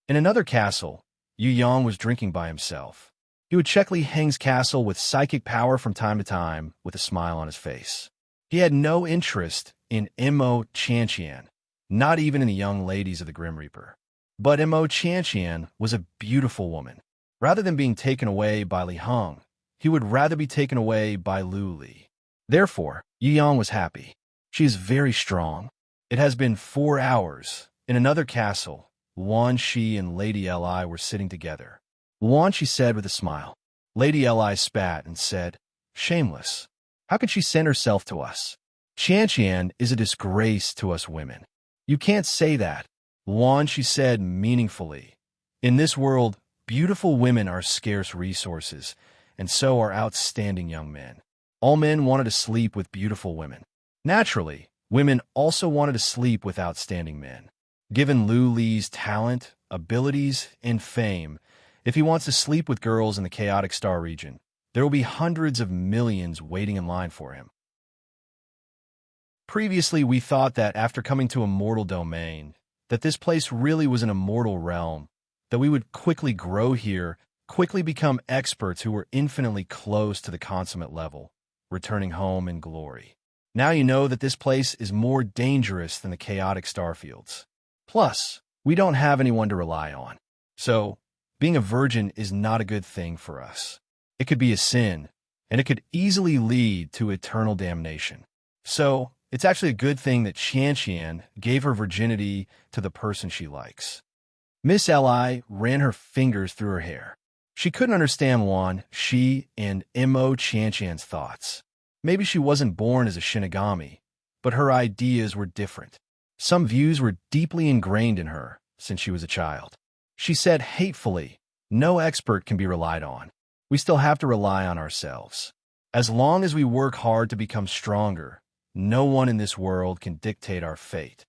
In another castle, Yu Yang was drinking by himself. He would check Li Hang's castle with psychic power from time to time with a smile on his face. He had no interest in Mo Chantian, not even in the young ladies of the Grim Reaper. But Mo Chantian was a beautiful woman. Rather than being taken away by Li Hang, he would rather be taken away by Lu Li. Therefore, Yu Yang was happy. She is very strong. It has been 4 hours. In another castle, Wan Shi and Lady Li were sitting together. Wan Shi said with a smile. Lady Li spat and said, "Shameless. How could she send herself to us? Chantian is a disgrace to us women." "You can't say that," Wan Shi said meaningfully. "In this world, beautiful women are scarce resources, and so are outstanding young men. All men wanted to sleep with beautiful women. Naturally, women also wanted to sleep with outstanding men. Given Lu Li's talent, abilities, and fame, if he wants to sleep with girls in the Chaotic Star region, there will be hundreds of millions waiting in line for him." Previously, we thought that after coming to a mortal domain, that this place really was an immortal realm, that we would quickly grow here, quickly become experts who were infinitely close to the consummate level, returning home in glory. Now you know that this place is more dangerous than the chaotic starfields. Plus, we don't have anyone to rely on. So, being a virgin is not a good thing for us. It could be a sin, and it could easily lead to eternal damnation. So, it's actually a good thing that Chantian gave her virginity to the person she likes. Miss Li ran her fingers through her hair. She couldn't understand Wan Shi and Mo Chantian's thoughts. Maybe she wasn't born as a Shinigami, but her ideas were different. Some views were deeply ingrained in her since she was a child. She said hatefully, "No expert can be relied on. We still have to rely on ourselves. As long as we work hard to become stronger, no one in this world can dictate our fate."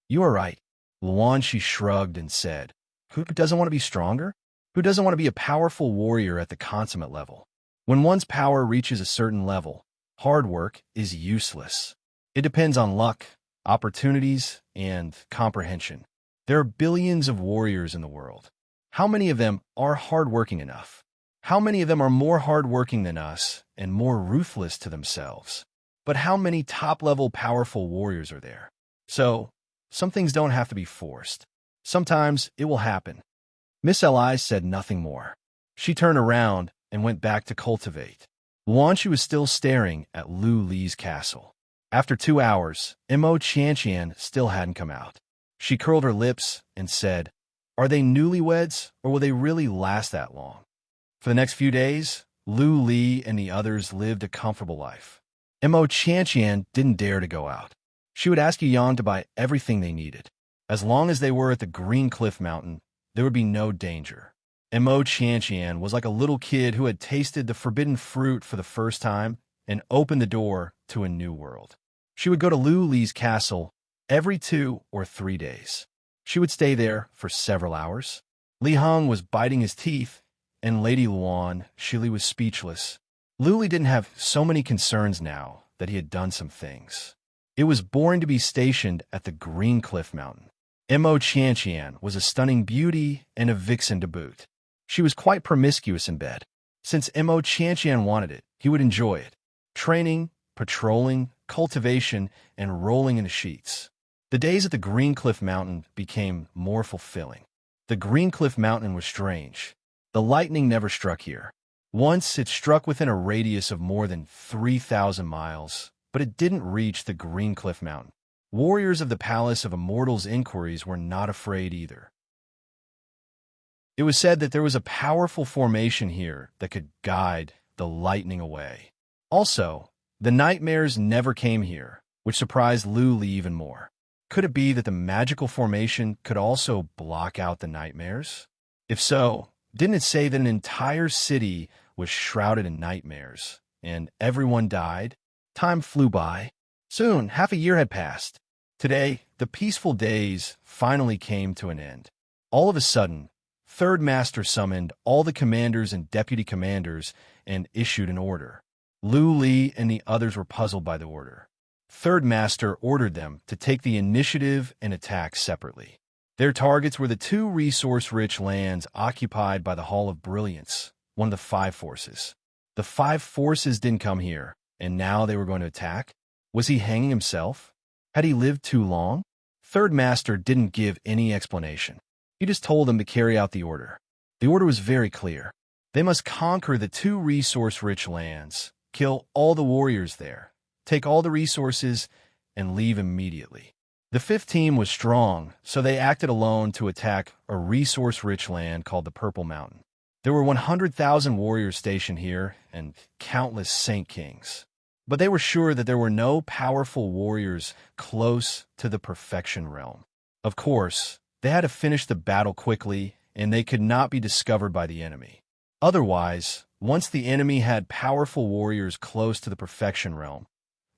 "You are right." Wan Shi shrugged and said, "Who doesn't want to be stronger? Who doesn't want to be a powerful warrior at the consummate level? When one's power reaches a certain level, hard work is useless. It depends on luck, opportunities, and comprehension. There are billions of warriors in the world. How many of them are hardworking enough? How many of them are more hardworking than us and more ruthless to themselves? But how many top-level powerful warriors are there? So, some things don't have to be forced. Sometimes it will happen." Miss Li said nothing more. She turned around and went back to cultivate. Wan Shi was still staring at Lu Li's castle. After 2 hours, Mo Chantian still hadn't come out. She curled her lips and said, "Are they newlyweds, or will they really last that long?" For the next few days, Lu Li and the others lived a comfortable life. Mo Qianqian didn't dare to go out. She would ask Yang to buy everything they needed. As long as they were at the Green Cliff Mountain, there would be no danger. Mo Qianqian was like a little kid who had tasted the forbidden fruit for the first time and opened the door to a new world. She would go to Lu Li's castle every 2 or 3 days. She would stay there for several hours. Li Heng was biting his teeth, and Lady Luan, Shili was speechless. Lu Li didn't have so many concerns now that he had done some things. It was boring to be stationed at the Green Cliff Mountain. Mo Qianqian was a stunning beauty and a vixen to boot. She was quite promiscuous in bed. Since Mo Qianqian wanted it, he would enjoy it. Training, patrolling, cultivation, and rolling in the sheets. The days at the Green Cliff Mountain became more fulfilling. The Green Cliff Mountain was strange. The lightning never struck here. Once it struck within a radius of more than 3,000 miles, but it didn't reach the Green Cliff Mountain. Warriors of the Palace of Immortals' Inquiries were not afraid either. It was said that there was a powerful formation here that could guide the lightning away. Also, the nightmares never came here, which surprised Lu Li even more. Could it be that the magical formation could also block out the nightmares? If so, didn't it say that an entire city was shrouded in nightmares, and everyone died? Time flew by. Soon, half a year had passed. Today, the peaceful days finally came to an end. All of a sudden, Third Master summoned all the commanders and deputy commanders and issued an order. Lu Li and the others were puzzled by the order. Third Master ordered them to take the initiative and attack separately. Their targets were the 2 resource-rich lands occupied by the Hall of Brilliance, one of the 5 forces. The 5 forces didn't come here, and now they were going to attack? Was he hanging himself? Had he lived too long? Third Master didn't give any explanation. He just told them to carry out the order. The order was very clear. They must conquer the 2 resource-rich lands, kill all the warriors there, take all the resources, and leave immediately. The 5th team was strong, so they acted alone to attack a resource-rich land called the Purple Mountain. There were 100,000 warriors stationed here and countless Saint Kings. But they were sure that there were no powerful warriors close to the Perfection Realm. Of course, they had to finish the battle quickly, and they could not be discovered by the enemy. Otherwise, once the enemy had powerful warriors close to the Perfection Realm,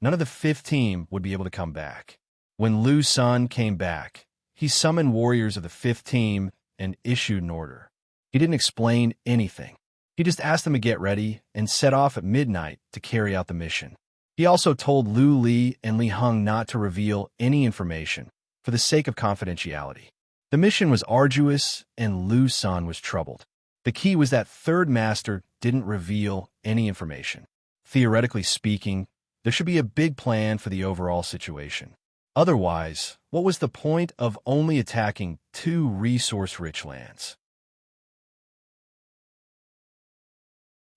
none of the 5th team would be able to come back. When Lu Sun came back, he summoned warriors of the 5th team and issued an order. He didn't explain anything. He just asked them to get ready and set off at midnight to carry out the mission. He also told Lu Li and Li Heng not to reveal any information for the sake of confidentiality. The mission was arduous and Lu Sun was troubled. The key was that Third Master didn't reveal any information. Theoretically speaking, there should be a big plan for the overall situation. Otherwise, what was the point of only attacking 2 resource-rich lands?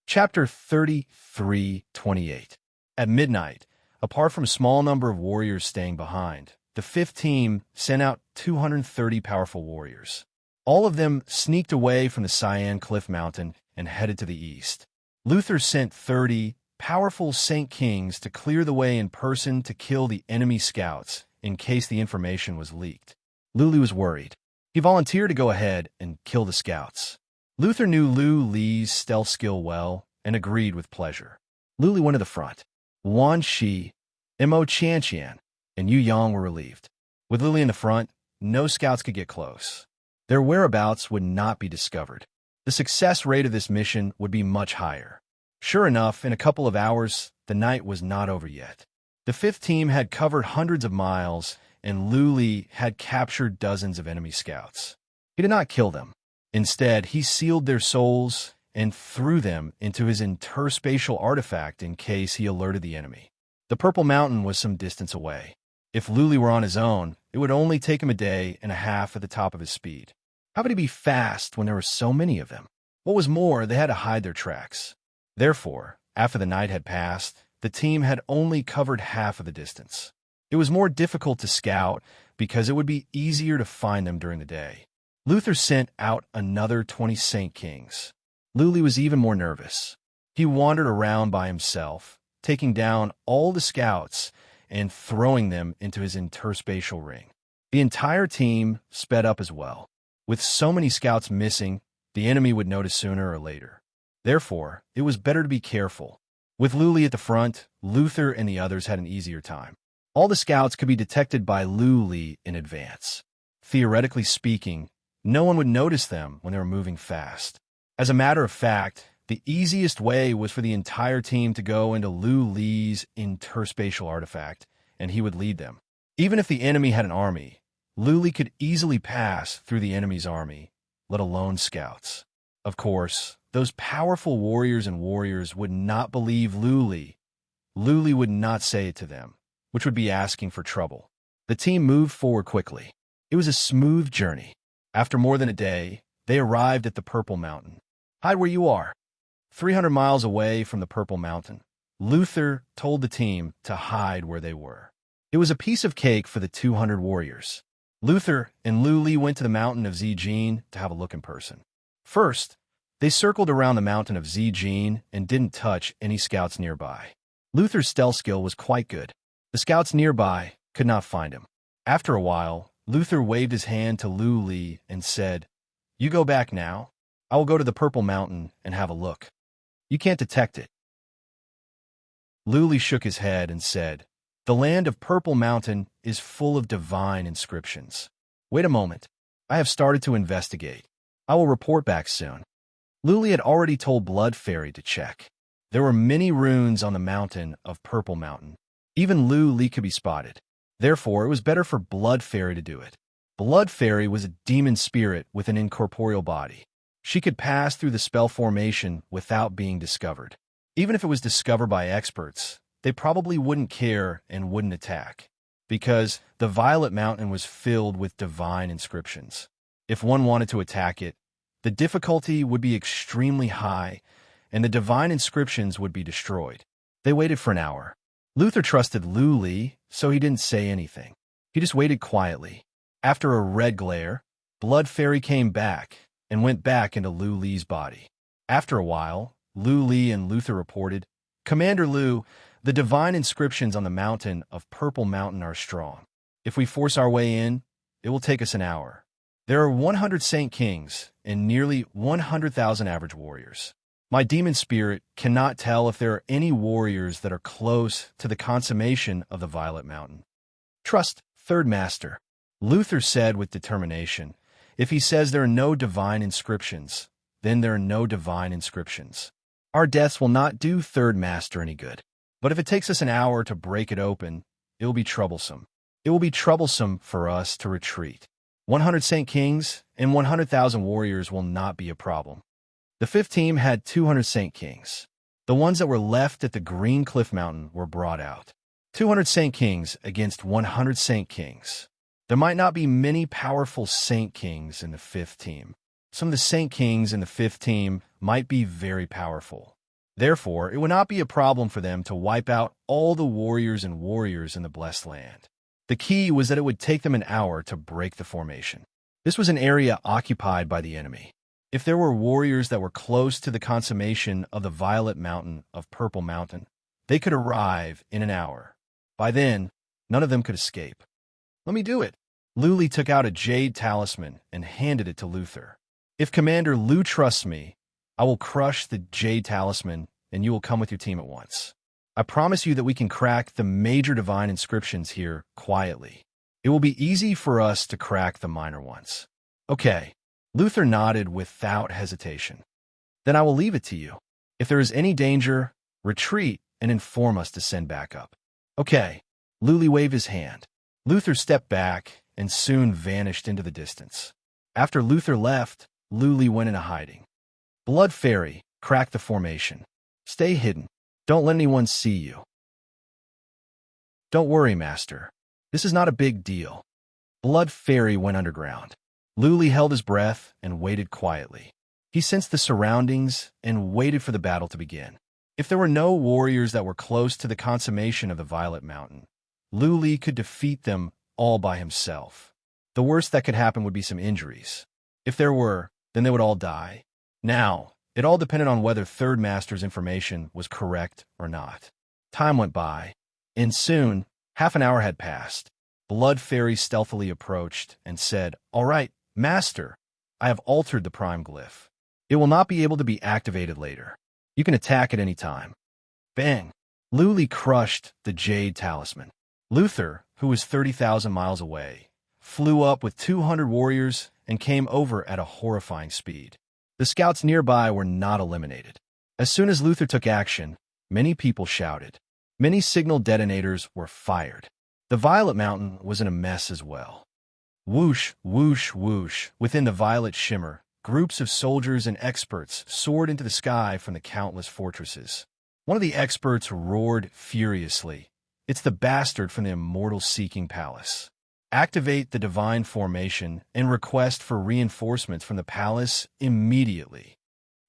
Chapter 33:28. At midnight, apart from a small number of warriors staying behind, the 5th team sent out 230 powerful warriors. All of them sneaked away from the Cyan Cliff Mountain and headed to the east. Luther sent 30 powerful Saint Kings to clear the way in person to kill the enemy scouts in case the information was leaked. Lu Li was worried. He volunteered to go ahead and kill the scouts. Luther knew Lu Li's stealth skill well and agreed with pleasure. Lu Li went to the front. Wan Shi, Mo Qianqian, and Yu Yang were relieved. With Lu Li in the front, no scouts could get close. Their whereabouts would not be discovered. The success rate of this mission would be much higher. Sure enough, in a couple of hours, the night was not over yet. The 5th team had covered hundreds of miles, and Lu Li had captured dozens of enemy scouts. He did not kill them. Instead, he sealed their souls and threw them into his interspatial artifact in case he alerted the enemy. The Purple Mountain was some distance away. If Lu Li were on his own, it would only take him a day and a half at the top of his speed. How could he be fast when there were so many of them? What was more, they had to hide their tracks. Therefore, after the night had passed, the team had only covered half of the distance. It was more difficult to scout because it would be easier to find them during the day. Luther sent out another 20 Saint Kings. Luli was even more nervous. He wandered around by himself, taking down all the scouts and throwing them into his interspatial ring. The entire team sped up as well. With so many scouts missing, the enemy would notice sooner or later. Therefore, it was better to be careful. With Luli at the front, Luther and the others had an easier time. All the scouts could be detected by Luli in advance. Theoretically speaking, no one would notice them when they were moving fast. As a matter of fact, the easiest way was for the entire team to go into Luli's interspatial artifact, and he would lead them. Even if the enemy had an army, Luli could easily pass through the enemy's army, let alone scouts. Of course, those powerful warriors and warriors would not believe Luli. Luli would not say it to them, which would be asking for trouble. The team moved forward quickly. It was a smooth journey. After more than a day, they arrived at the Purple Mountain. Hide where you are. 300 miles away from the Purple Mountain, Luther told the team to hide where they were. It was a piece of cake for the 200 warriors. Luther and Luli went to the mountain of Zijin to have a look in person. First, they circled around the mountain of Zijin and didn't touch any scouts nearby. Luther's stealth skill was quite good. The scouts nearby could not find him. After a while, Luther waved his hand to Luli and said, "You go back now. I will go to the Purple Mountain and have a look. You can't detect it." Luli shook his head and said, "The land of Purple Mountain is full of divine inscriptions. Wait a moment. I have started to investigate. I will report back soon." Luli had already told Blood Fairy to check. There were many runes on the mountain of Purple Mountain. Even Luli could be spotted. Therefore, it was better for Blood Fairy to do it. Blood Fairy was a demon spirit with an incorporeal body. She could pass through the spell formation without being discovered. Even if it was discovered by experts, they probably wouldn't care and wouldn't attack, because the Violet Mountain was filled with divine inscriptions. If one wanted to attack it, the difficulty would be extremely high, and the divine inscriptions would be destroyed. They waited for an hour. Luther trusted Luli, so he didn't say anything. He just waited quietly. After a red glare, Blood Fairy came back and went back into Luli's body. After a while, Luli and Luther reported, "Commander Lu, the divine inscriptions on the mountain of Purple Mountain are strong. If we force our way in, it will take us an hour. There are 100 Saint Kings and nearly 100,000 average warriors. My demon spirit cannot tell if there are any warriors that are close to the consummation of the Violet Mountain. Trust Third Master," Luther said with determination. "If he says there are no divine inscriptions, then there are no divine inscriptions. Our deaths will not do Third Master any good. But if it takes us an hour to break it open, it will be troublesome. It will be troublesome for us to retreat. 100 Saint Kings and 100,000 warriors will not be a problem." The fifth team had 200 Saint Kings. The ones that were left at the Green Cliff Mountain were brought out. 200 Saint Kings against 100 Saint Kings. There might not be many powerful Saint Kings in the fifth team. Some of the Saint Kings in the fifth team might be very powerful. Therefore, it would not be a problem for them to wipe out all the warriors and warriors in the Blessed Land. The key was that it would take them an hour to break the formation. This was an area occupied by the enemy. If there were warriors that were close to the consummation of the Violet Mountain of Purple Mountain, they could arrive in an hour. By then, none of them could escape. "Let me do it." Luli took out a jade talisman and handed it to Luther. "If Commander Lu trusts me, I will crush the jade talisman and you will come with your team at once. I promise you that we can crack the major divine inscriptions here quietly. It will be easy for us to crack the minor ones." "Okay." Luther nodded without hesitation. "Then I will leave it to you. If there is any danger, retreat and inform us to send backup." "Okay." Luli waved his hand. Luther stepped back and soon vanished into the distance. After Luther left, Luli went into hiding. Blood Fairy cracked the formation. "Stay hidden. Don't let anyone see you." "Don't worry, Master. This is not a big deal." Blood Fairy went underground. Luli held his breath and waited quietly. He sensed the surroundings and waited for the battle to begin. If there were no warriors that were close to the consummation of the Violet Mountain, Luli could defeat them all by himself. The worst that could happen would be some injuries. If there were, then they would all die. Now, It all depended on whether Third Master's information was correct or not. Time went by, and soon, half an hour had passed. Blood Fairy stealthily approached and said, "All right, Master, I have altered the Prime Glyph. It will not be able to be activated later. You can attack at any time." Bang! Luli crushed the Jade Talisman. Luther, who was 30,000 miles away, flew up with 200 warriors and came over at a horrifying speed. The scouts nearby were not eliminated. As soon as Luther took action, many people shouted. Many signal detonators were fired. The Violet Mountain was in a mess as well. Whoosh, whoosh, whoosh. Within the violet shimmer, groups of soldiers and experts soared into the sky from the countless fortresses. One of the experts roared furiously. "It's the bastard from the Immortal-Seeking Palace. Activate the Divine Formation and request for reinforcements from the palace immediately."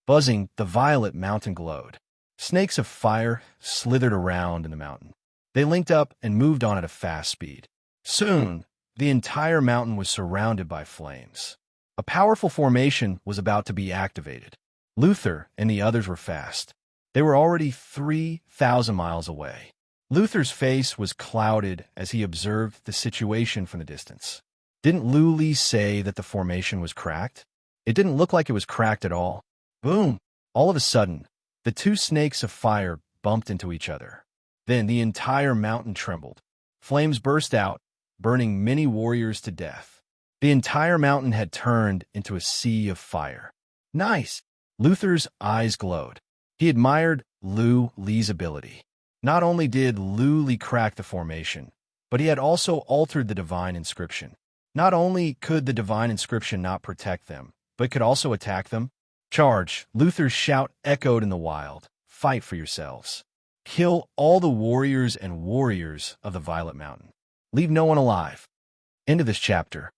Buzzing, the Violet Mountain glowed. Snakes of fire slithered around in the mountain. They linked up and moved on at a fast speed. Soon, the entire mountain was surrounded by flames. A powerful formation was about to be activated. Luther and the others were fast. They were already 3,000 miles away. Luther's face was clouded as he observed the situation from the distance. Didn't Luli say that the formation was cracked? It didn't look like it was cracked at all. Boom! All of a sudden, the two snakes of fire bumped into each other. Then the entire mountain trembled. Flames burst out, burning many warriors to death. The entire mountain had turned into a sea of fire. Nice! Luther's eyes glowed. He admired Lu Li's ability. Not only did Lu Li crack the formation, but he had also altered the divine inscription. Not only could the divine inscription not protect them, but could also attack them. Charge! Luther's shout echoed in the wild. Fight for yourselves. Kill all the warriors and warriors of the Violet Mountain. Leave no one alive. End of this chapter.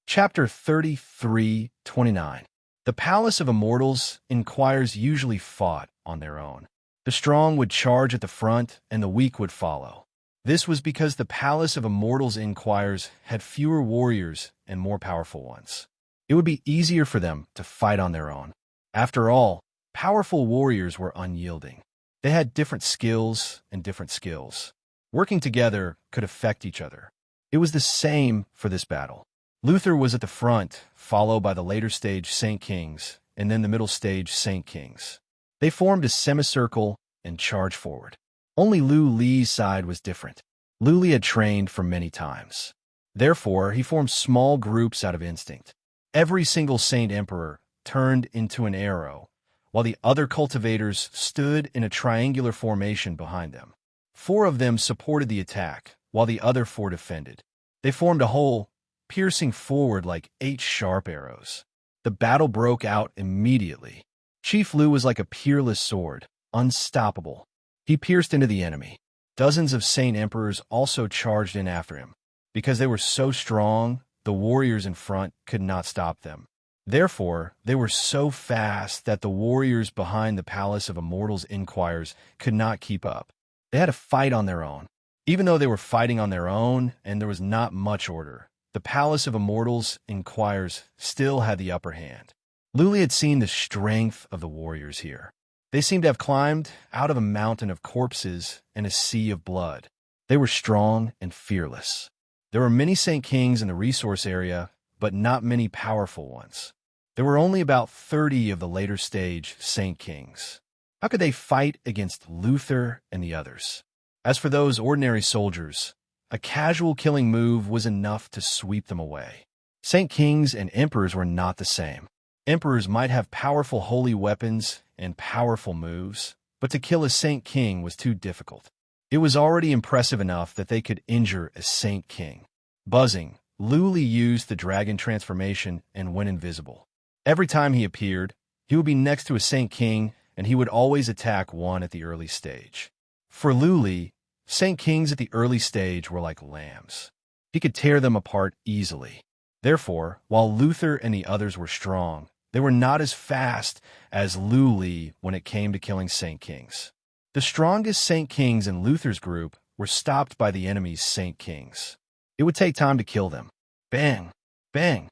Chapter 33:29. The Palace of Immortals inquires usually fought on their own. The strong would charge at the front, and the weak would follow. This was because the Palace of Immortals inquires had fewer warriors and more powerful ones. It would be easier for them to fight on their own. After all, powerful warriors were unyielding. They had different skills and different skills. Working together could affect each other. It was the same for this battle. Luther was at the front, followed by the later stage Saint Kings, and then the middle stage Saint Kings. They formed a semicircle and charged forward. Only Lu Li's side was different. Lu Li had trained for many times. Therefore, he formed small groups out of instinct. Every single Saint Emperor turned into an arrow, while the other cultivators stood in a triangular formation behind them. 4 of them supported the attack, while the other 4 defended. They formed a hole, piercing forward like 8 sharp arrows. The battle broke out immediately. Chief Lu was like a peerless sword, unstoppable. He pierced into the enemy. Dozens of Saint Emperors also charged in after him. Because they were so strong, the warriors in front could not stop them. Therefore, they were so fast that the warriors behind the Palace of Immortals Inquires could not keep up. They had to fight on their own. Even though they were fighting on their own and there was not much order, the Palace of Immortals Inquires still had the upper hand. Luli had seen the strength of the warriors here. They seemed to have climbed out of a mountain of corpses and a sea of blood. They were strong and fearless. There were many Saint Kings in the resource area, but not many powerful ones. There were only about 30 of the later stage Saint Kings. How could they fight against Luther and the others? As for those ordinary soldiers, a casual killing move was enough to sweep them away. Saint Kings and Emperors were not the same. Emperors might have powerful holy weapons and powerful moves, but to kill a Saint King was too difficult. It was already impressive enough that they could injure a Saint King. Buzzing, Lu Li used the dragon transformation and went invisible. Every time he appeared, he would be next to a Saint King, and he would always attack one at the early stage. For Lu Li, Saint Kings at the early stage were like lambs. He could tear them apart easily. Therefore, while Luther and the others were strong, they were not as fast as Lu Li when it came to killing Saint Kings. The strongest Saint Kings in Luther's group were stopped by the enemy's Saint Kings. It would take time to kill them. Bang! Bang!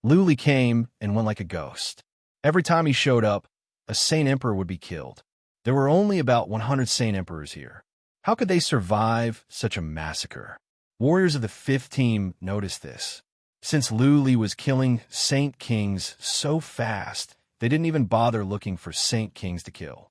Lu Li came and went like a ghost. Every time he showed up, a Saint Emperor would be killed. There were only about 100 Saint Emperors here. How could they survive such a massacre? Warriors of the 5th team noticed this. Since Lu Li was killing Saint Kings so fast, they didn't even bother looking for Saint Kings to kill.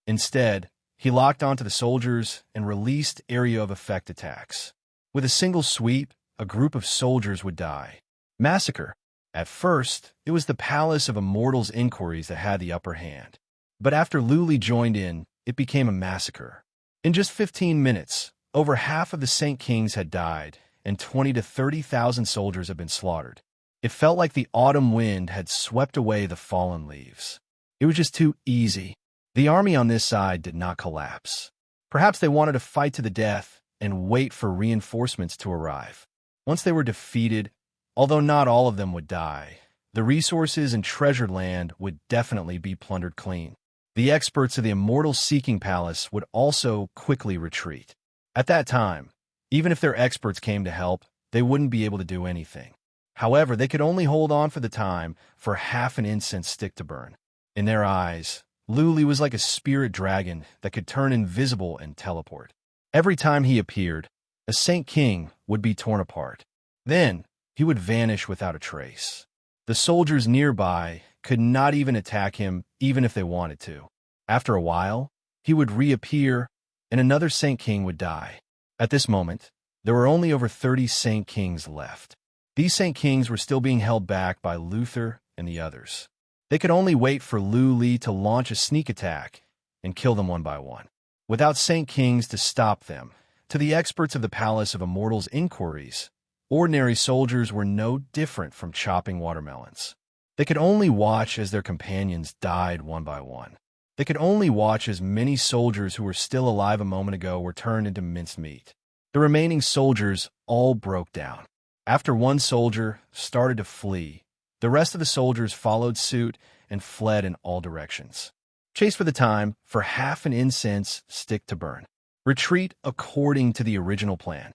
Instead, he locked onto the soldiers and released area of effect attacks. With a single sweep, a group of soldiers would die. Massacre. At first, it was the Palace of Immortals' inquiries that had the upper hand. But after Lu Li joined in, it became a massacre. In just 15 minutes, over half of the Saint Kings had died, and 20 to 30,000 soldiers had been slaughtered. It felt like the autumn wind had swept away the fallen leaves. It was just too easy. The army on this side did not collapse. Perhaps they wanted to fight to the death and wait for reinforcements to arrive. Once they were defeated, although not all of them would die, the resources and treasured land would definitely be plundered clean. The experts of the Immortal Seeking Palace would also quickly retreat. At that time, even if their experts came to help, they wouldn't be able to do anything. However, they could only hold on for the time for half an incense stick to burn. In their eyes, Lu Li was like a spirit dragon that could turn invisible and teleport. Every time he appeared, a Saint King would be torn apart. Then, he would vanish without a trace. The soldiers nearby could not even attack him even if they wanted to. After a while, he would reappear, and another Saint King would die. At this moment, there were only over 30 Saint Kings left. These Saint Kings were still being held back by Luther and the others. They could only wait for Lu Li to launch a sneak attack and kill them one by one. Without Saint Kings to stop them, to the experts of the Palace of Immortals' inquiries, ordinary soldiers were no different from chopping watermelons. They could only watch as their companions died one by one. They could only watch as many soldiers who were still alive a moment ago were turned into minced meat. The remaining soldiers all broke down. After one soldier started to flee, the rest of the soldiers followed suit and fled in all directions. Chase for the time for half an incense stick to burn. Retreat according to the original plan.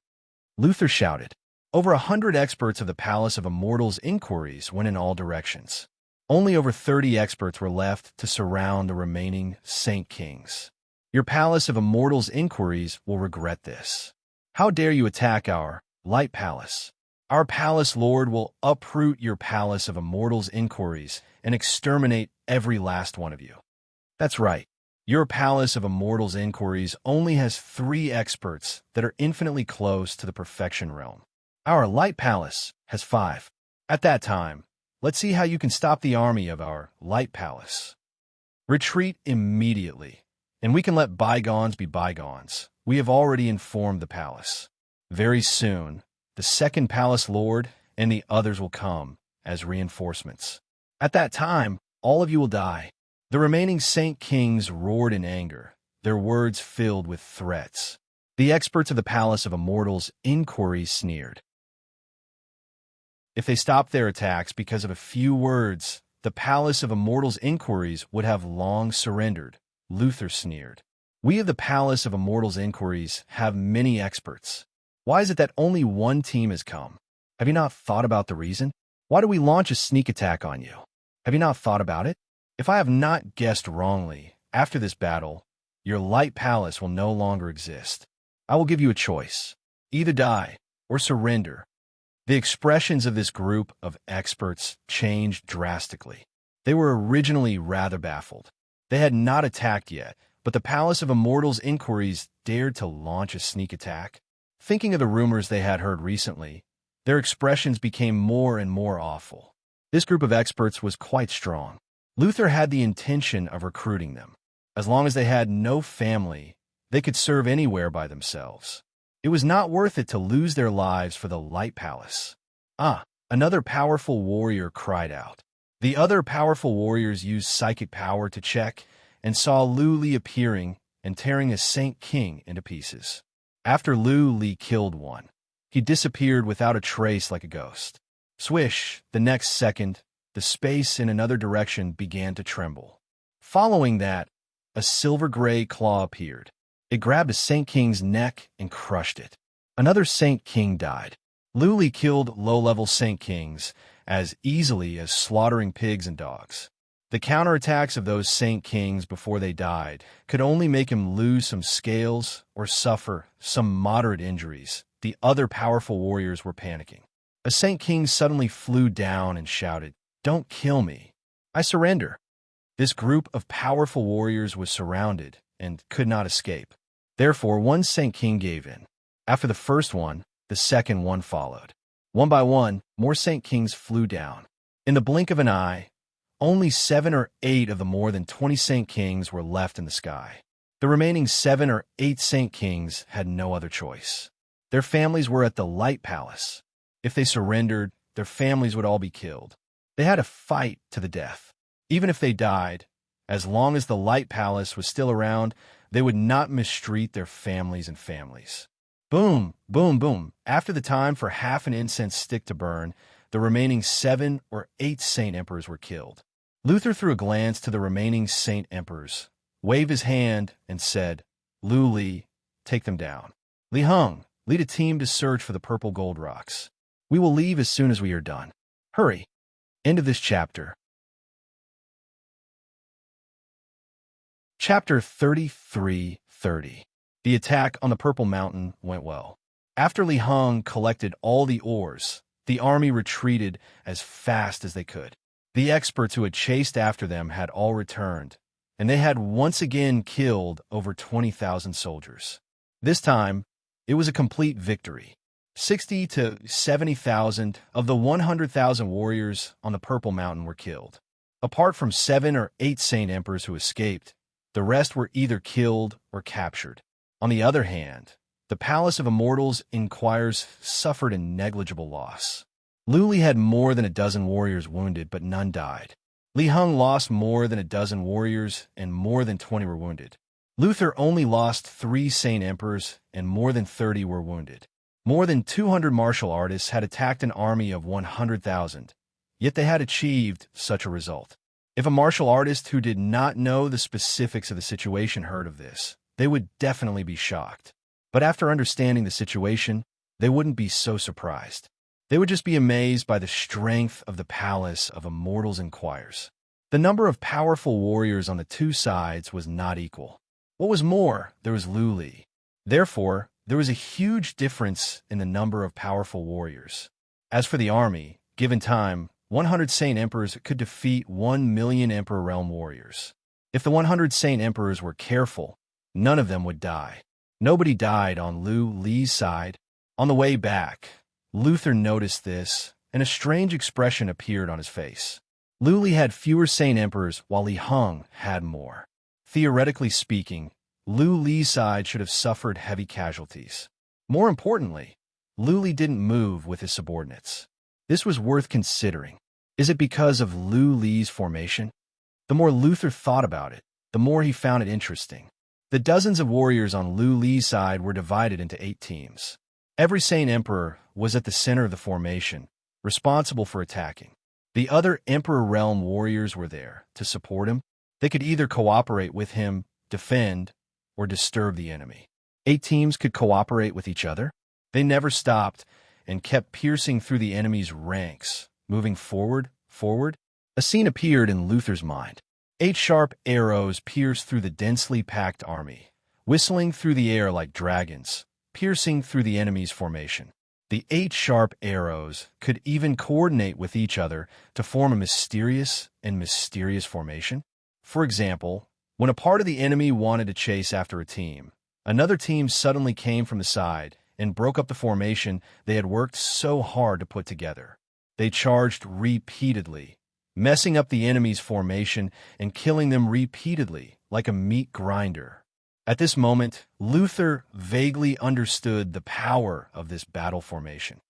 Luther shouted. Over 100 experts of the Palace of Immortals' inquiries went in all directions. Only over 30 experts were left to surround the remaining Saint Kings. Your Palace of Immortals' inquiries will regret this. How dare you attack our Light Palace? Our Palace Lord will uproot your Palace of Immortals' inquiries and exterminate every last one of you. That's right. Your Palace of Immortals' inquiries only has 3 experts that are infinitely close to the perfection realm. Our Light Palace has 5. At that time, let's see how you can stop the army of our Light Palace. Retreat immediately, and we can let bygones be bygones. We have already informed the palace. Very soon, the second Palace Lord and the others will come as reinforcements. At that time, all of you will die. The remaining Saint Kings roared in anger, their words filled with threats. The experts of the Palace of Immortals' inquiries sneered. If they stopped their attacks because of a few words, the Palace of Immortals' inquiries would have long surrendered, Luther sneered. We of the Palace of Immortals' inquiries have many experts. Why is it that only one team has come? Have you not thought about the reason? Why do we launch a sneak attack on you? Have you not thought about it? If I have not guessed wrongly, after this battle, your Light Palace will no longer exist. I will give you a choice. Either die or surrender. The expressions of this group of experts changed drastically. They were originally rather baffled. They had not attacked yet, but the Palace of Immortals' inquiries dared to launch a sneak attack. Thinking of the rumors they had heard recently, their expressions became more and more awful. This group of experts was quite strong. Luther had the intention of recruiting them. As long as they had no family, they could serve anywhere by themselves. It was not worth it to lose their lives for the Light Palace. Another powerful warrior cried out. The other powerful warriors used psychic power to check and saw Lu Li appearing and tearing a Saint King into pieces. After Lu Li killed one, he disappeared without a trace like a ghost. Swish, the next second, the space in another direction began to tremble. Following that, a silver-gray claw appeared. It grabbed a Saint King's neck and crushed it. Another Saint King died. Luli killed low-level Saint Kings as easily as slaughtering pigs and dogs. The counterattacks of those Saint Kings before they died could only make him lose some scales or suffer some moderate injuries. The other powerful warriors were panicking. A Saint King suddenly flew down and shouted, "Don't kill me. I surrender." This group of powerful warriors was surrounded and could not escape. Therefore, one Saint King gave in. After the first one, the second one followed. One by one, more Saint Kings flew down. In the blink of an eye, only 7 or 8 of the more than 20 Saint Kings were left in the sky. The remaining 7 or 8 Saint Kings had no other choice. Their families were at the Light Palace. If they surrendered, their families would all be killed. They had to fight to the death. Even if they died, as long as the Light Palace was still around, they would not mistreat their families and families. Boom, boom, boom. After the time for half an incense stick to burn, the remaining 7 or 8 Saint Emperors were killed. Luther threw a glance to the remaining Saint Emperors, waved his hand, and said, "Lu Li, take them down. Li Heng, lead a team to search for the purple gold rocks. We will leave as soon as we are done. Hurry." End of this chapter. Chapter 33:30. The attack on the Purple Mountain went well. After Li Heng collected all the ores, the army retreated as fast as they could. The experts who had chased after them had all returned, and they had once again killed over 20,000 soldiers. This time, it was a complete victory. 60 to 70,000 of the 100,000 warriors on the Purple Mountain were killed. Apart from 7 or 8 Saint Emperors who escaped, the rest were either killed or captured. On the other hand, the Palace of Immortals Inquires suffered a negligible loss. Luli had more than a dozen warriors wounded, but none died. Li Heng lost more than a dozen warriors, and more than 20 were wounded. Luther only lost 3 Saint Emperors, and more than 30 were wounded. More than 200 martial artists had attacked an army of 100,000, yet they had achieved such a result. If a martial artist who did not know the specifics of the situation heard of this, they would definitely be shocked. But after understanding the situation, they wouldn't be so surprised. They would just be amazed by the strength of the Palace of Immortals Inquires. The number of powerful warriors on the two sides was not equal. What was more, there was Lu Li. Therefore, there was a huge difference in the number of powerful warriors. As for the army, given time, 100 Saint Emperors could defeat 1 million Emperor Realm warriors. If the 100 Saint Emperors were careful, none of them would die. Nobody died on Lu Li's side. On the way back, Luther noticed this, and a strange expression appeared on his face. Lu Li had fewer Saint Emperors, while Li Heng had more. Theoretically speaking, Lu Li's side should have suffered heavy casualties. More importantly, Lu Li didn't move with his subordinates. This was worth considering. Is it because of Lu Li's formation? The more Luther thought about it, the more he found it interesting. The dozens of warriors on Lu Li's side were divided into 8 teams. Every Saint Emperor was at the center of the formation, responsible for attacking. The other Emperor Realm warriors were there to support him. They could either cooperate with him, defend, or disturb the enemy. 8 teams could cooperate with each other. They never stopped and kept piercing through the enemy's ranks, moving forward. A scene appeared in Luther's mind. 8 sharp arrows pierced through the densely packed army, whistling through the air like dragons, piercing through the enemy's formation. The 8 sharp arrows could even coordinate with each other to form a mysterious formation. For example, when a part of the enemy wanted to chase after a team, another team suddenly came from the side and broke up the formation they had worked so hard to put together. They charged repeatedly, messing up the enemy's formation and killing them repeatedly like a meat grinder. At this moment, Luther vaguely understood the power of this battle formation.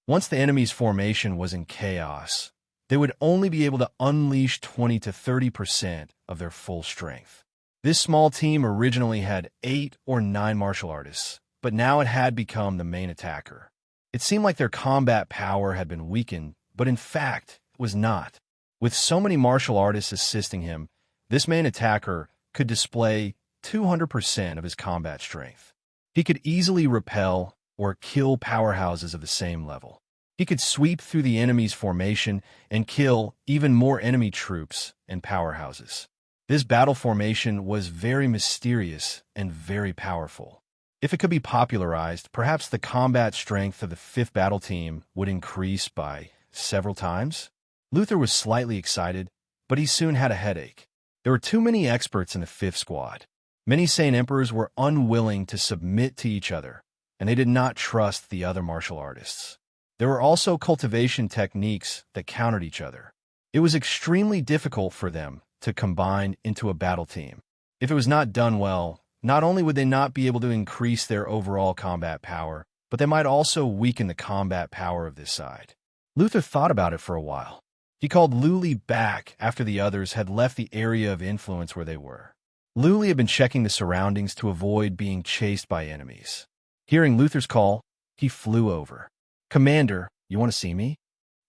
Once the enemy's formation was in chaos, they would only be able to unleash 20 to 30% of their full strength. This small team originally had 8 or 9 martial artists, but now it had become the main attacker. It seemed like their combat power had been weakened, but in fact, it was not. With so many martial artists assisting him, this main attacker could display 200% of his combat strength. He could easily repel or kill powerhouses of the same level. He could sweep through the enemy's formation and kill even more enemy troops and powerhouses. This battle formation was very mysterious and very powerful. If it could be popularized, perhaps the combat strength of the 5th battle team would increase by several times. Luther was slightly excited, but he soon had a headache. There were too many experts in the 5th squad. Many Saint Emperors were unwilling to submit to each other, and they did not trust the other martial artists. There were also cultivation techniques that countered each other. It was extremely difficult for them to combine into a battle team. If it was not done well, not only would they not be able to increase their overall combat power, but they might also weaken the combat power of this side. Luther thought about it for a while. He called Luli back after the others had left the area of influence where they were. Luli had been checking the surroundings to avoid being chased by enemies. Hearing Luther's call, he flew over. "Commander, you want to see me?"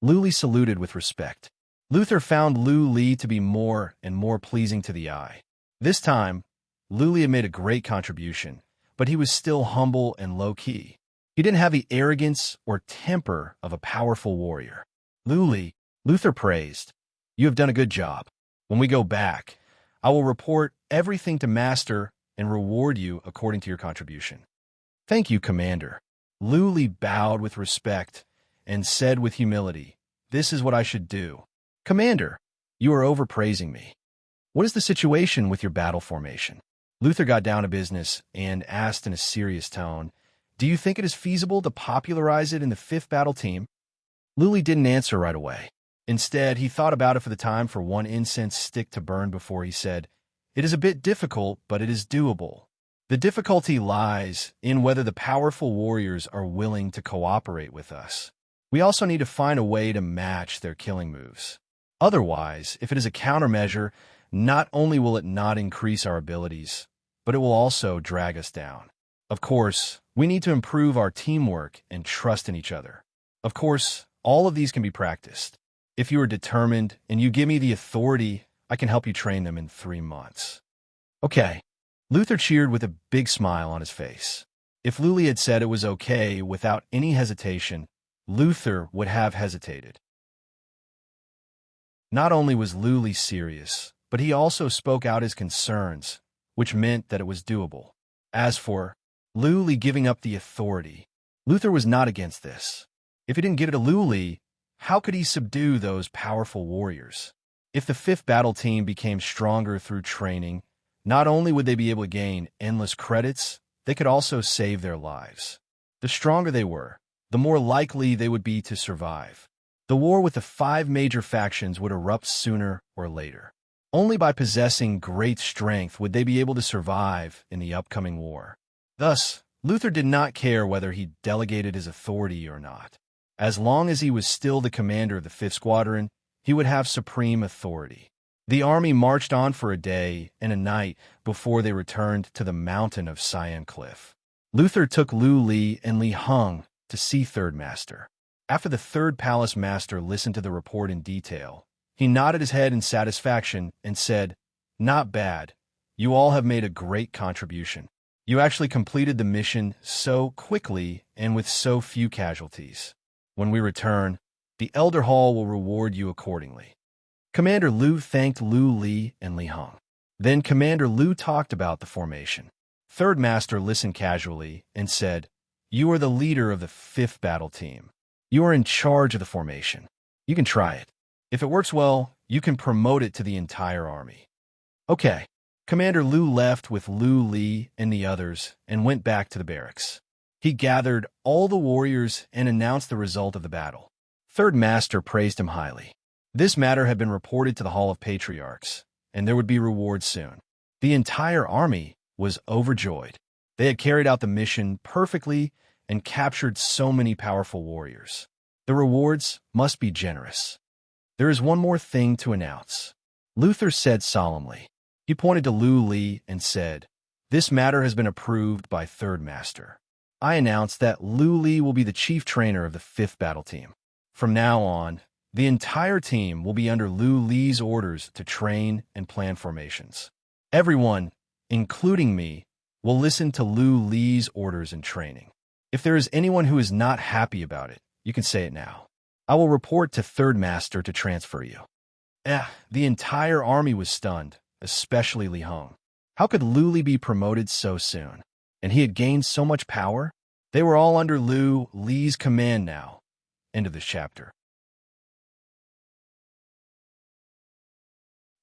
Luli saluted with respect. Luther found Luli to be more and more pleasing to the eye. This time, Luli had made a great contribution, but he was still humble and low-key. He didn't have the arrogance or temper of a powerful warrior. "Luli," Luther praised, "you have done a good job. When we go back, I will report everything to Master and reward you according to your contribution." "Thank you, Commander." Luli bowed with respect and said with humility, "This is what I should do." "Commander, you are overpraising me. What is the situation with your battle formation?" Luther got down to business and asked in a serious tone, "Do you think it is feasible to popularize it in the 5th battle team?" Luli didn't answer right away. Instead, he thought about it for the time for one incense stick to burn before he said, "It is a bit difficult, but it is doable. The difficulty lies in whether the powerful warriors are willing to cooperate with us. We also need to find a way to match their killing moves. Otherwise, if it is a countermeasure, not only will it not increase our abilities, but it will also drag us down. Of course, we need to improve our teamwork and trust in each other. Of course, all of these can be practiced. If you are determined and you give me the authority, I can help you train them in 3 months." "Okay." Luther cheered with a big smile on his face. If Luli had said it was okay without any hesitation, Luther would have hesitated. Not only was Luli serious, but he also spoke out his concerns, which meant that it was doable. As for Luli giving up the authority, Luther was not against this. If he didn't give it to Luli, how could he subdue those powerful warriors? If the 5th battle team became stronger through training, not only would they be able to gain endless credits, they could also save their lives. The stronger they were, the more likely they would be to survive. The war with the 5 major factions would erupt sooner or later. Only by possessing great strength would they be able to survive in the upcoming war. Thus, Luther did not care whether he delegated his authority or not. As long as he was still the commander of the 5th Squadron, he would have supreme authority. The army marched on for a day and a night before they returned to the mountain of Cyan Cliff. Luther took Lu Li and Li Heng to see Third Master. After the Third Palace Master listened to the report in detail, he nodded his head in satisfaction and said, "Not bad. You all have made a great contribution. You actually completed the mission so quickly and with so few casualties. When we return, the Elder Hall will reward you accordingly." Commander Lu thanked Lu Li and Li Heng. Then Commander Lu talked about the formation. Third Master listened casually and said, "You are the leader of the 5th battle team. You are in charge of the formation. You can try it. If it works well, you can promote it to the entire army." Okay. Commander Lu left with Lu Li and the others and went back to the barracks. He gathered all the warriors and announced the result of the battle. Third Master praised him highly. This matter had been reported to the Hall of Patriarchs, and there would be rewards soon. The entire army was overjoyed. They had carried out the mission perfectly and captured so many powerful warriors. The rewards must be generous. There is one more thing to announce, Luther said solemnly. He pointed to Lu Li and said, "This matter has been approved by Third Master. I announce that Lu Li will be the chief trainer of the 5th battle team. From now on, the entire team will be under Lu Li's orders to train and plan formations. Everyone, including me, will listen to Lu Li's orders and training. If there is anyone who is not happy about it, you can say it now. I will report to Third Master to transfer you. The entire army was stunned, especially Li Hong. How could Lu Li be promoted so soon? And he had gained so much power? They were all under Lu Li's command now. End of this chapter.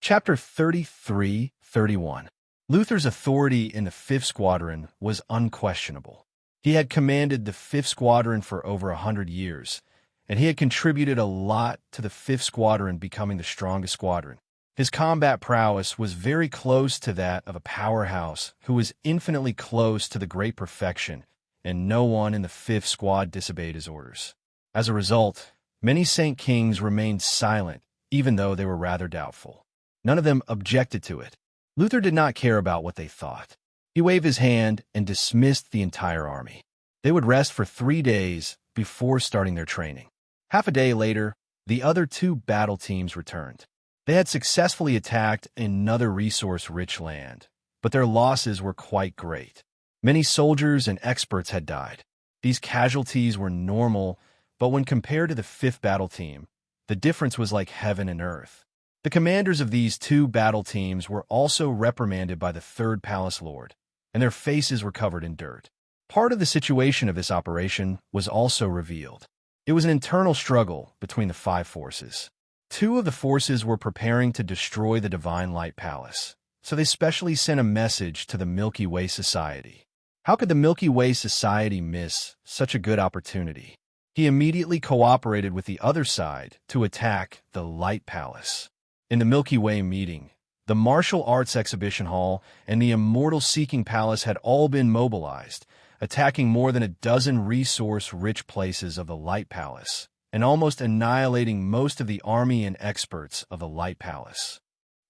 Chapter 33-31. Luther's authority in the 5th Squadron was unquestionable. He had commanded the 5th Squadron for over 100 years, and he had contributed a lot to the 5th Squadron becoming the strongest squadron. His combat prowess was very close to that of a powerhouse who was infinitely close to the great perfection, and no one in the 5th Squad disobeyed his orders. As a result, many Saint Kings remained silent, even though they were rather doubtful. None of them objected to it. Luther did not care about what they thought. He waved his hand and dismissed the entire army. They would rest for 3 days before starting their training. Half a day later, the other 2 battle teams returned. They had successfully attacked another resource-rich land, but their losses were quite great. Many soldiers and experts had died. These casualties were normal, but when compared to the 5th battle team, the difference was like heaven and earth. The commanders of these 2 battle teams were also reprimanded by the 3rd Palace Lord, and their faces were covered in dirt. Part of the situation of this operation was also revealed. It was an internal struggle between the 5 forces. 2 of the forces were preparing to destroy the Divine Light Palace, so they specially sent a message to the Milky Way Society. How could the Milky Way Society miss such a good opportunity? He immediately cooperated with the other side to attack the Light Palace. In the Milky Way meeting, the Martial Arts Exhibition Hall and the Immortal Seeking Palace had all been mobilized, attacking more than a dozen resource-rich places of the Light Palace, and almost annihilating most of the army and experts of the Light Palace.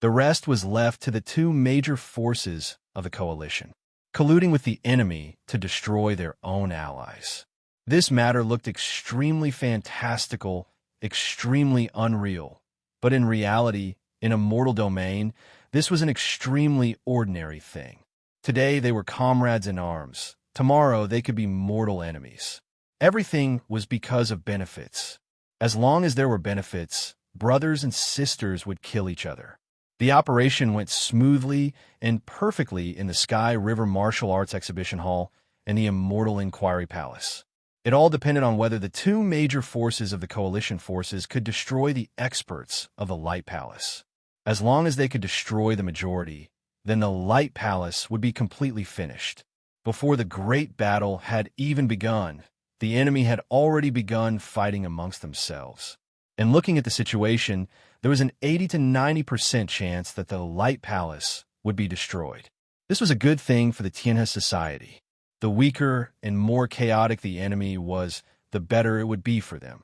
The rest was left to the 2 major forces of the coalition, colluding with the enemy to destroy their own allies. This matter looked extremely fantastical, extremely unreal, but in reality, in a mortal domain, this was an extremely ordinary thing. Today they were comrades in arms. Tomorrow they could be mortal enemies. Everything was because of benefits. As long as there were benefits, brothers and sisters would kill each other. The operation went smoothly and perfectly in the Sky River Martial Arts Exhibition Hall and the Immortal Inquiry Palace. It all depended on whether the 2 major forces of the coalition forces could destroy the experts of the Light Palace. As long as they could destroy the majority, then the Light Palace would be completely finished. Before the great battle had even begun, the enemy had already begun fighting amongst themselves. And looking at the situation, there was an 80 to 90% chance that the Light Palace would be destroyed. This was a good thing for the Tianhe Society. The weaker and more chaotic the enemy was, the better it would be for them.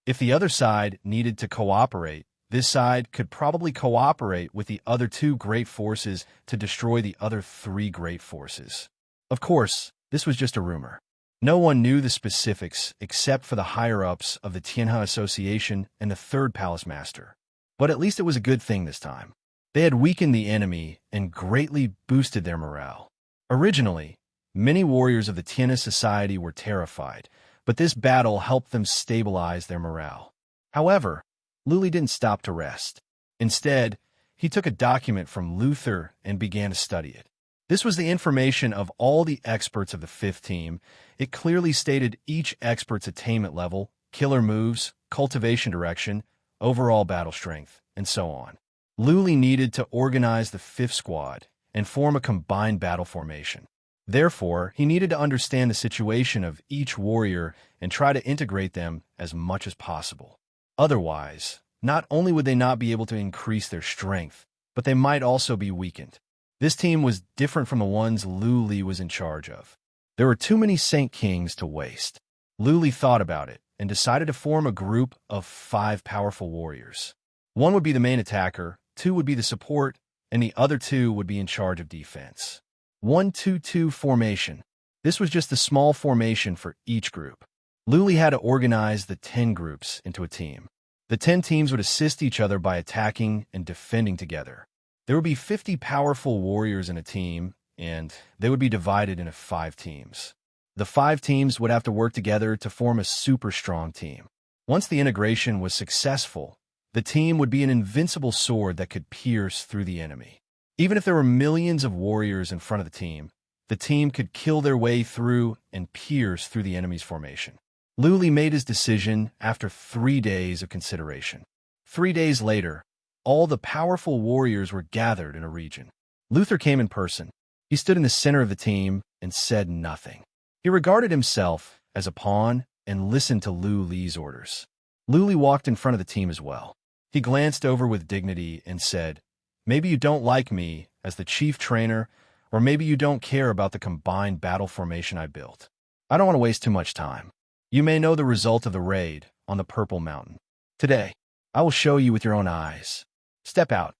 If the other side needed to cooperate, this side could probably cooperate with the other 2 great forces to destroy the other 3 great forces. Of course, this was just a rumor. No one knew the specifics except for the higher-ups of the Tianhe Association and the 3rd Palace Master. But at least it was a good thing this time. They had weakened the enemy and greatly boosted their morale. Originally, many warriors of the Tianhe Society were terrified, but this battle helped them stabilize their morale. However, Lu Li didn't stop to rest. Instead, he took a document from Luther and began to study it. This was the information of all the experts of the 5th team. It clearly stated each expert's attainment level, killer moves, cultivation direction, overall battle strength, and so on. Lu Li needed to organize the 5th squad and form a combined battle formation. Therefore, he needed to understand the situation of each warrior and try to integrate them as much as possible. Otherwise, not only would they not be able to increase their strength, but they might also be weakened. This team was different from the ones Lu Li was in charge of. There were too many Saint Kings to waste. Lu Li thought about it and decided to form a group of 5 powerful warriors. 1 would be the main attacker, 2 would be the support, and the other 2 would be in charge of defense. 1-2-2 formation. This was just a small formation for each group. Lu Li had to organize the 10 groups into a team. The 10 teams would assist each other by attacking and defending together. There would be 50 powerful warriors in a team, and they would be divided into 5 teams. The 5 teams would have to work together to form a super strong team. Once the integration was successful, the team would be an invincible sword that could pierce through the enemy. Even if there were millions of warriors in front of the team could kill their way through and pierce through the enemy's formation. Luli made his decision after 3 days of consideration. 3 days later, all the powerful warriors were gathered in a region. Luther came in person. He stood in the center of the team and said nothing. He regarded himself as a pawn and listened to Luli's orders. Luli walked in front of the team as well. He glanced over with dignity and said, "Maybe you don't like me as the chief trainer, or maybe you don't care about the combined battle formation I built. I don't want to waste too much time. You may know the result of the raid on the Purple Mountain. Today, I will show you with your own eyes. Step out."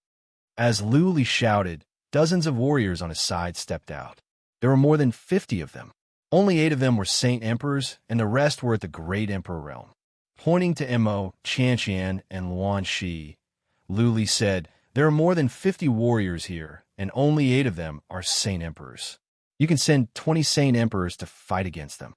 As Luli shouted, dozens of warriors on his side stepped out. There were more than 50 of them. Only 8 of them were Saint Emperors, and the rest were at the Great Emperor realm. Pointing to Mo, Chanqian, and Luan Shi, Luli said, "There are more than 50 warriors here, and only 8 of them are Saint Emperors. You can send 20 Saint Emperors to fight against them."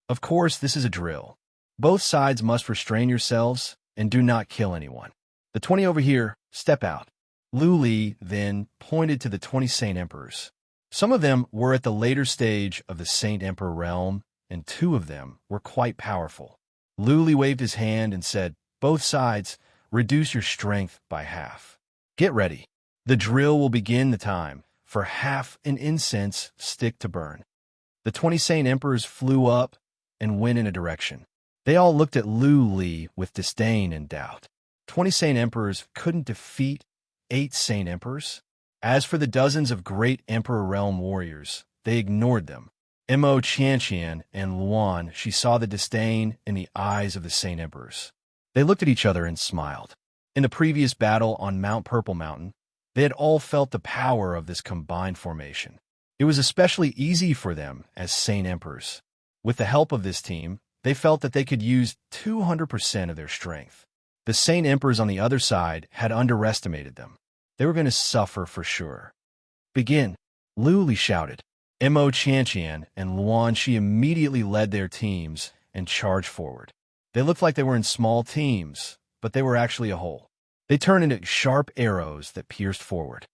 Of course, this is a drill. Both sides must restrain yourselves and do not kill anyone. The 20 over here, step out. Luli then pointed to the 20 Saint Emperors. Some of them were at the later stage of the Saint Emperor realm, and 2 of them were quite powerful. Luli waved his hand and said, "Both sides, reduce your strength by half. Get ready. The drill will begin the time for half an incense stick to burn." The 20 Saint Emperors flew up and went in a direction. They all looked at Luli with disdain and doubt. 20 Saint Emperors couldn't defeat 8 Saint Emperors. As for the dozens of Great Emperor Realm warriors, they ignored them. Mo, Chanqian, and Luan, she saw the disdain in the eyes of the Saint Emperors. They looked at each other and smiled. In the previous battle on Mount Purple Mountain, they had all felt the power of this combined formation. It was especially easy for them as Saint Emperors. With the help of this team, they felt that they could use 200% of their strength. The Saint Emperors on the other side had underestimated them. They were going to suffer for sure. "Begin," Luli shouted. Mo, Chanqian, and Luan Shi immediately led their teams and charged forward. They looked like they were in small teams, but they were actually a whole. They turned into sharp arrows that pierced forward.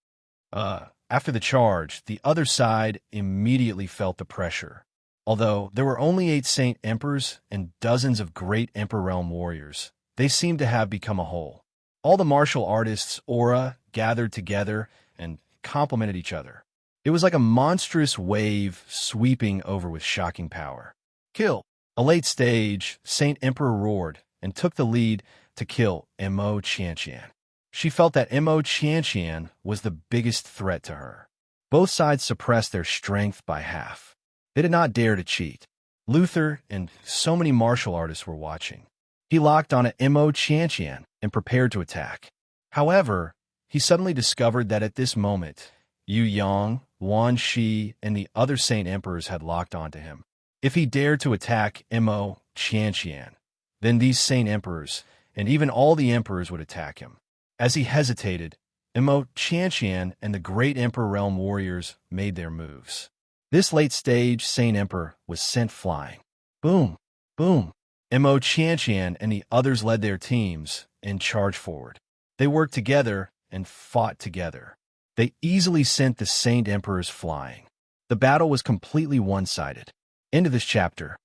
After the charge, the other side immediately felt the pressure. Although there were only 8 Saint Emperors and dozens of Great Emperor Realm warriors, they seemed to have become a whole. All the martial artists' aura gathered together and complemented each other. It was like a monstrous wave sweeping over with shocking power. "Kill!" A late stage, Saint Emperor roared and took the lead to kill Mo, Chanqian. She felt that Mo, Chanqian was the biggest threat to her. Both sides suppressed their strength by half. They did not dare to cheat. Luther and so many martial artists were watching. He locked on a Mo, Chanqian and prepared to attack. However, he suddenly discovered that at this moment, Yu Yang, Luan Shi, and the other Saint Emperors had locked onto him. If he dared to attack Mo, Chanqian, then these Saint Emperors, and even all the Emperors would attack him. As he hesitated, Mo, Chanqian, and the Great Emperor Realm warriors made their moves. This late-stage Saint Emperor was sent flying. Boom! Boom! Mo, Chanqian, and the others led their teams and charged forward. They worked together and fought together. They easily sent the Saint Emperors flying. The battle was completely one-sided. End of this chapter.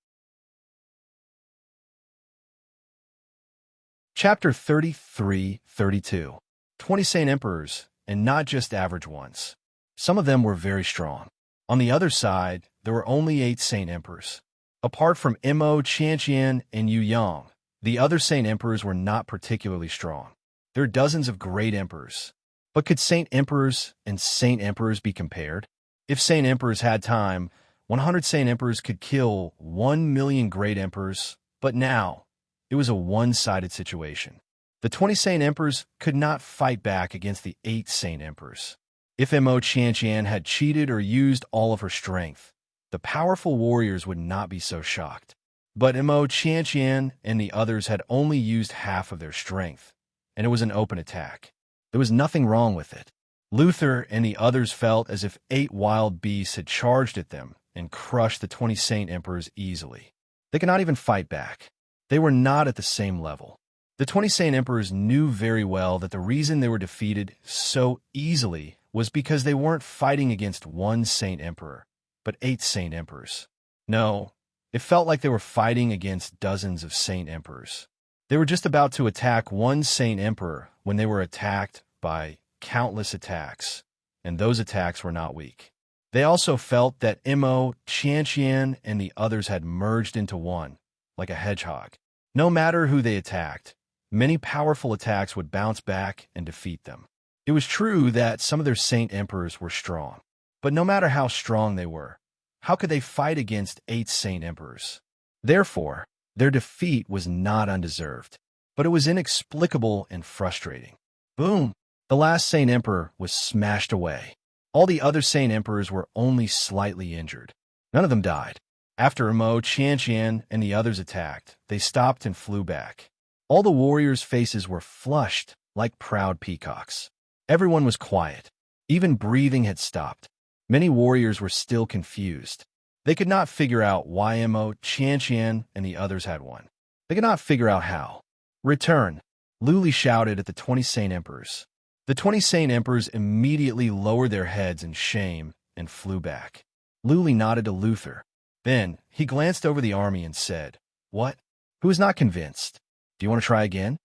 Chapter 33-32. 20 Saint Emperors, and not just average ones. Some of them were very strong. On the other side, there were only 8 Saint Emperors. Apart from Mo, Chanqian, and Yu Yang, the other Saint Emperors were not particularly strong. There are dozens of Great Emperors. But could Saint Emperors and Saint Emperors be compared? If Saint Emperors had time, 100 Saint Emperors could kill 1 million Great Emperors, but now, it was a one-sided situation. The 20 Saint Emperors could not fight back against the 8 Saint Emperors. If Mo, Chanqian had cheated or used all of her strength, the powerful warriors would not be so shocked. But Mo, Chanqian, and the others had only used half of their strength, and it was an open attack. There was nothing wrong with it. Luther and the others felt as if 8 wild beasts had charged at them and crushed the 20 Saint Emperors easily. They could not even fight back. They were not at the same level. The 20 Saint Emperors knew very well that the reason they were defeated so easily was because they weren't fighting against one Saint Emperor, but 8 Saint Emperors. No, it felt like they were fighting against dozens of Saint Emperors. They were just about to attack one Saint Emperor when they were attacked by countless attacks, and those attacks were not weak. They also felt that Mo, Qianqian, and the others had merged into one, like a hedgehog. No matter who they attacked, many powerful attacks would bounce back and defeat them. It was true that some of their Saint Emperors were strong, but no matter how strong they were, how could they fight against 8 Saint Emperors? Therefore, their defeat was not undeserved, but it was inexplicable and frustrating. Boom! The last Saint Emperor was smashed away. All the other Saint Emperors were only slightly injured. None of them died. After Mo, Qianqian, and the others attacked, they stopped and flew back. All the warriors' faces were flushed like proud peacocks. Everyone was quiet. Even breathing had stopped. Many warriors were still confused. They could not figure out why Mo, Qianqian, and the others had won. They could not figure out how. Return, Luli shouted at the 20 Saint Emperors. The 20 Saint Emperors immediately lowered their heads in shame and flew back. Luli nodded to Luther. Then he glanced over the army and said, "What? Who is not convinced? Do you want to try again?"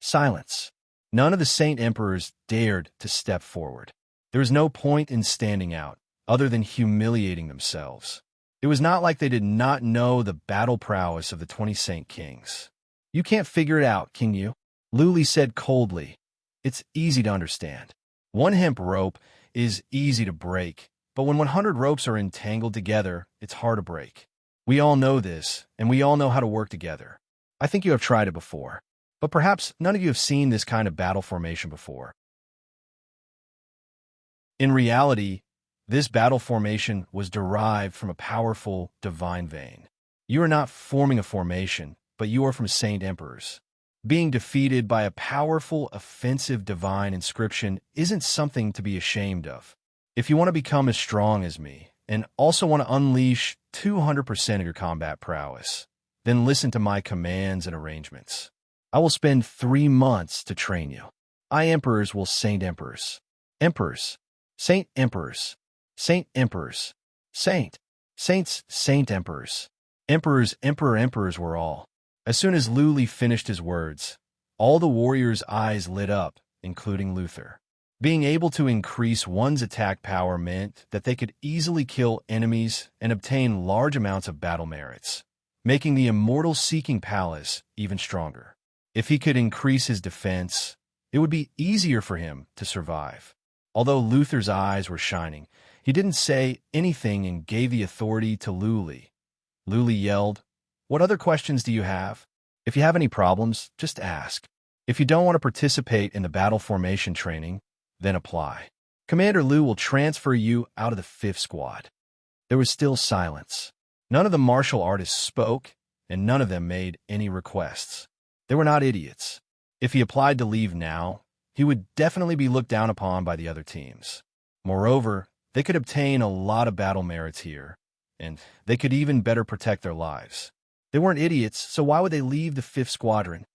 Silence. None of the Saint Emperors dared to step forward. There was no point in standing out, other than humiliating themselves. It was not like they did not know the battle prowess of the 20 Saint Kings. "You can't figure it out, King Yu," Luli said coldly. "It's easy to understand. One hemp rope is easy to break, but when 100 ropes are entangled together, it's hard to break. We all know this, and we all know how to work together. I think you have tried it before, but perhaps none of you have seen this kind of battle formation before." In reality, this battle formation was derived from a powerful divine vein. You are not forming a formation, but you are from Saint Emperors. Being defeated by a powerful, offensive divine inscription isn't something to be ashamed of. If you want to become as strong as me, and also want to unleash 200% of your combat prowess, then listen to my commands and arrangements. I will spend 3 months to train you. Emperors will Saint Emperors. Emperors. Saint Emperors. Saint Emperors. Saints, Saint Emperors. Emperors, Emperors were all. As soon as Luli finished his words, all the warriors' eyes lit up, including Luther. Being able to increase one's attack power meant that they could easily kill enemies and obtain large amounts of battle merits, making the immortal Seeking Palace even stronger. If he could increase his defense, it would be easier for him to survive. Although Luther's eyes were shining, he didn't say anything and gave the authority to Luli. Luli yelled, "What other questions do you have? If you have any problems, just ask. If you don't want to participate in the battle formation training, then apply. Commander Lu will transfer you out of the 5th squad." There was still silence. None of the martial artists spoke, and none of them made any requests. They were not idiots. If he applied to leave now, he would definitely be looked down upon by the other teams. Moreover, they could obtain a lot of battle merits here, and they could even better protect their lives. They weren't idiots, so why would they leave the 5th Squadron?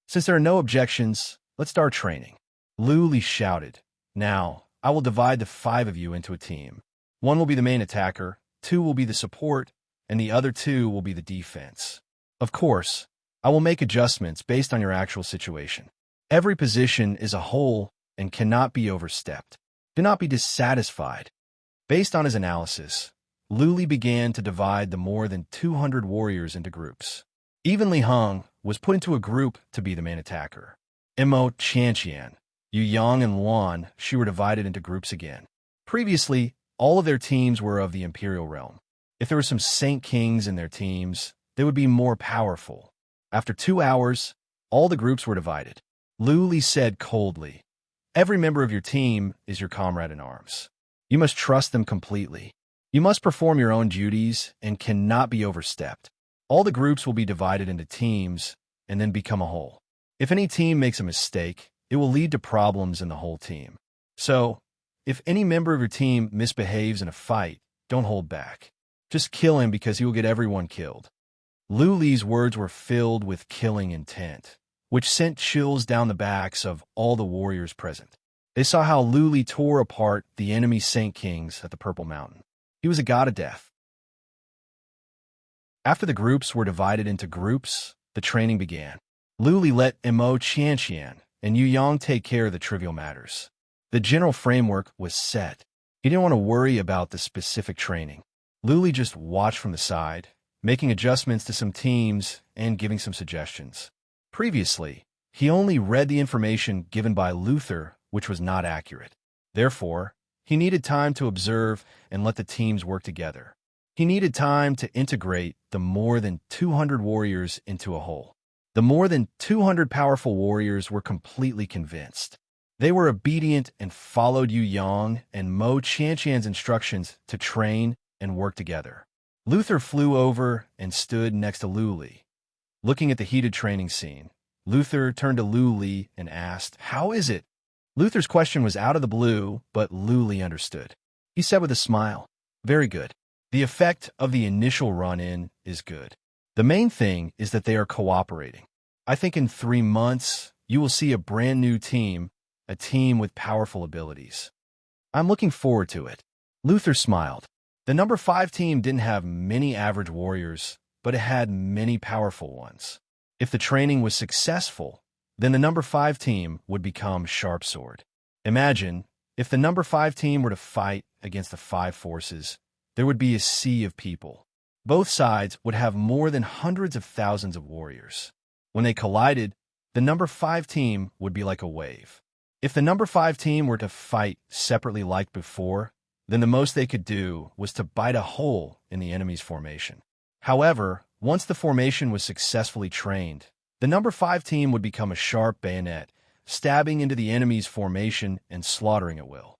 Since there are no objections, let's start training. Luli shouted. "Now, I will divide the 5 of you into a team. 1 will be the main attacker, 2 will be the support, and the other 2 will be the defense. Of course, I will make adjustments based on your actual situation. Every position is a whole and cannot be overstepped. Do not be dissatisfied." Based on his analysis, Luli began to divide the more than 200 warriors into groups. Even Li Heng was put into a group to be the main attacker. Mo, Qianqian, Yu Yang, and Luan, she were divided into groups again. Previously, all of their teams were of the Imperial realm. If there were some Saint Kings in their teams, they would be more powerful. After 2 hours, all the groups were divided. Luli said coldly, "Every member of your team is your comrade in arms. You must trust them completely. You must perform your own duties and cannot be overstepped. All the groups will be divided into teams and then become a whole. If any team makes a mistake, it will lead to problems in the whole team. So, If any member of your team misbehaves in a fight, don't hold back. Just kill him because he will get everyone killed. Lu Li's words were filled with killing intent, which sent chills down the backs of all the warriors present. They saw how Lu Li tore apart the enemy Saint Kings at the Purple Mountain. He was a god of death. After the groups were divided into groups, the training began. Lu Li let Mo Qianqian and Yu Yang take care of the trivial matters. The general framework was set. He didn't want to worry about the specific training. Lu Li just watched from the side, making adjustments to some teams and giving some suggestions. Previously, he only read the information given by Luther, which was not accurate. Therefore, he needed time to observe and let the teams work together. He needed time to integrate the more than 200 warriors into a whole. The more than 200 powerful warriors were completely convinced. They were obedient and followed Yu Yang and Mo Qianqian's instructions to train and work together. Luther flew over and stood next to Lu Li. Looking at the heated training scene, Luther turned to Lu Li and asked, "How is it?" Luther's question was out of the blue, but Lu Li understood. He said with a smile, "Very good. The effect of the initial run-in is good. The main thing is that they are cooperating. I think in 3 months, you will see a brand new team, a team with powerful abilities. I'm looking forward to it." Luther smiled. The number 5 team didn't have many average warriors, but it had many powerful ones. If the training was successful, then the number 5 team would become Sharp Sword. Imagine, if the number 5 team were to fight against the 5 forces, there would be a sea of people. Both sides would have more than hundreds of thousands of warriors. When they collided, the number 5 team would be like a wave. If the number 5 team were to fight separately like before, then the most they could do was to bite a hole in the enemy's formation. However, once the formation was successfully trained, the number 5 team would become a sharp bayonet, stabbing into the enemy's formation and slaughtering at will.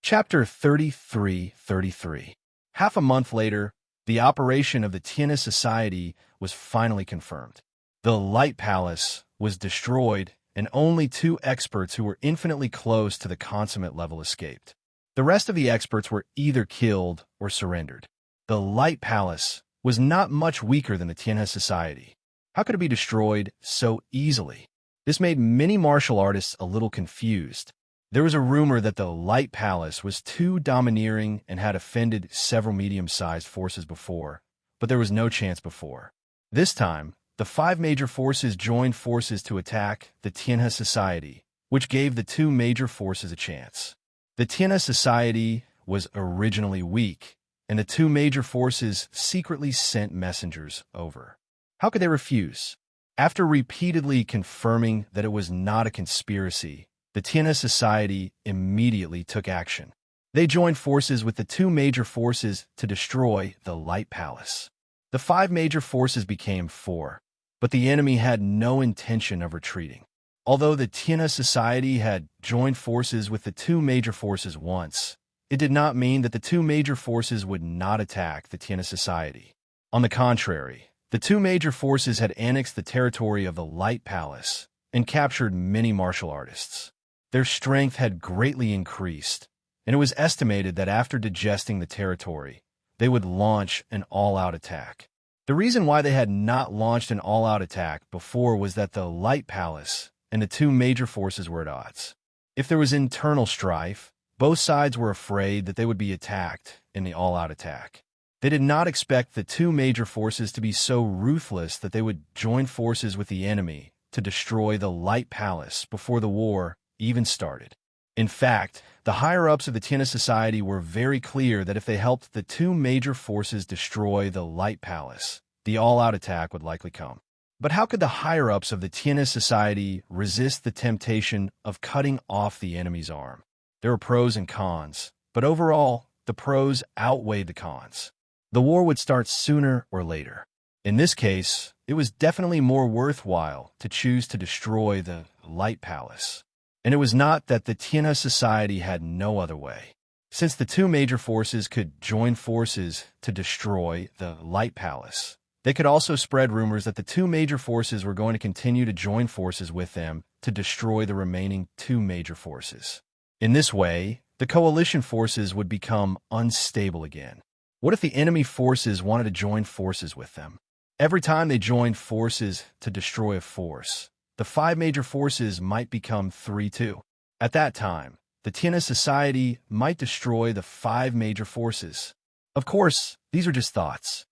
Chapter 33. Half a month later, the operation of the Tiana Society was finally confirmed. The Light Palace was destroyed, and only 2 experts who were infinitely close to the consummate level escaped. The rest of the experts were either killed or surrendered. The Light Palace was not much weaker than the Tiana Society. How could it be destroyed so easily? This made many martial artists a little confused. There was a rumor that the Light Palace was too domineering and had offended several medium-sized forces before, but there was no chance before. This time, the 5 major forces joined forces to attack the Tiana Society, which gave the 2 major forces a chance. The Tiana Society was originally weak, and the 2 major forces secretly sent messengers over. How could they refuse? After repeatedly confirming that it was not a conspiracy, the Tiana Society immediately took action. They joined forces with the 2 major forces to destroy the Light Palace. The 5 major forces became 4, but the enemy had no intention of retreating. Although the Tiana Society had joined forces with the 2 major forces once, it did not mean that the 2 major forces would not attack the Tiana Society. On the contrary, the 2 major forces had annexed the territory of the Light Palace and captured many martial artists. Their strength had greatly increased, and it was estimated that after digesting the territory, they would launch an all-out attack. The reason why they had not launched an all-out attack before was that the Light Palace and the 2 major forces were at odds. If there was internal strife, both sides were afraid that they would be attacked in the all-out attack. They did not expect the 2 major forces to be so ruthless that they would join forces with the enemy to destroy the Light Palace before the war even started. In fact, the higher-ups of the Tiana Society were very clear that if they helped the 2 major forces destroy the Light Palace, the all-out attack would likely come. But how could the higher-ups of the Tiana Society resist the temptation of cutting off the enemy's arm? There were pros and cons, but overall, the pros outweighed the cons. The war would start sooner or later. In this case, it was definitely more worthwhile to choose to destroy the Light Palace. And it was not that the Tiana Society had no other way. Since the 2 major forces could join forces to destroy the Light Palace, they could also spread rumors that the 2 major forces were going to continue to join forces with them to destroy the remaining two major forces. In this way, the coalition forces would become unstable again. What if the enemy forces wanted to join forces with them? Every time they joined forces to destroy a force, the five major forces might become 3 too. At that time, the Tiana society might destroy the five major forces. Of course, these are just thoughts.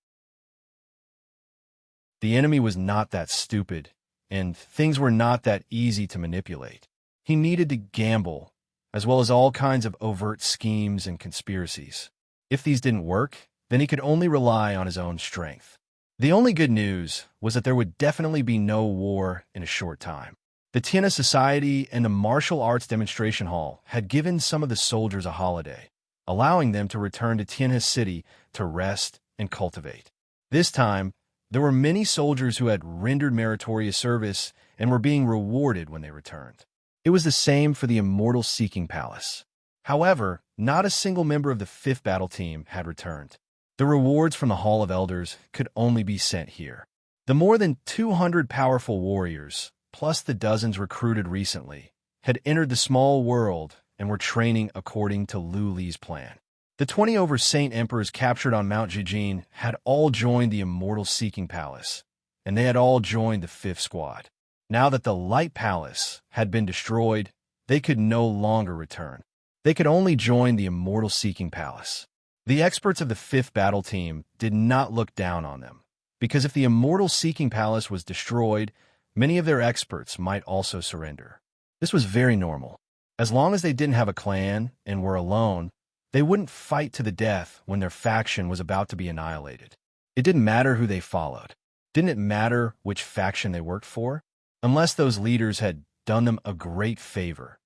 The enemy was not that stupid, and things were not that easy to manipulate. He needed to gamble, as well as all kinds of overt schemes and conspiracies. If these didn't work, then he could only rely on his own strength. The only good news was that there would definitely be no war in a short time. The Tiana Society and the Martial Arts Demonstration Hall had given some of the soldiers a holiday, allowing them to return to Tiana City to rest and cultivate. This time, there were many soldiers who had rendered meritorious service and were being rewarded when they returned. It was the same for the Immortal Seeking Palace. However, not a single member of the 5th Battle Team had returned. The rewards from the Hall of Elders could only be sent here. The more than 200 powerful warriors, plus the dozens recruited recently, had entered the small world and were training according to Lu Li's plan. The 20 over Saint Emperors captured on Mount Jijin had all joined the Immortal Seeking Palace, and they had all joined the 5th Squad. Now that the Light Palace had been destroyed, they could no longer return. They could only join the Immortal Seeking Palace. The experts of the 5th Battle Team did not look down on them, because if the Immortal Seeking Palace was destroyed, many of their experts might also surrender. This was very normal. As long as they didn't have a clan and were alone, they wouldn't fight to the death when their faction was about to be annihilated. It didn't matter who they followed. Didn't it matter which faction they worked for? Unless those leaders had done them a great favor.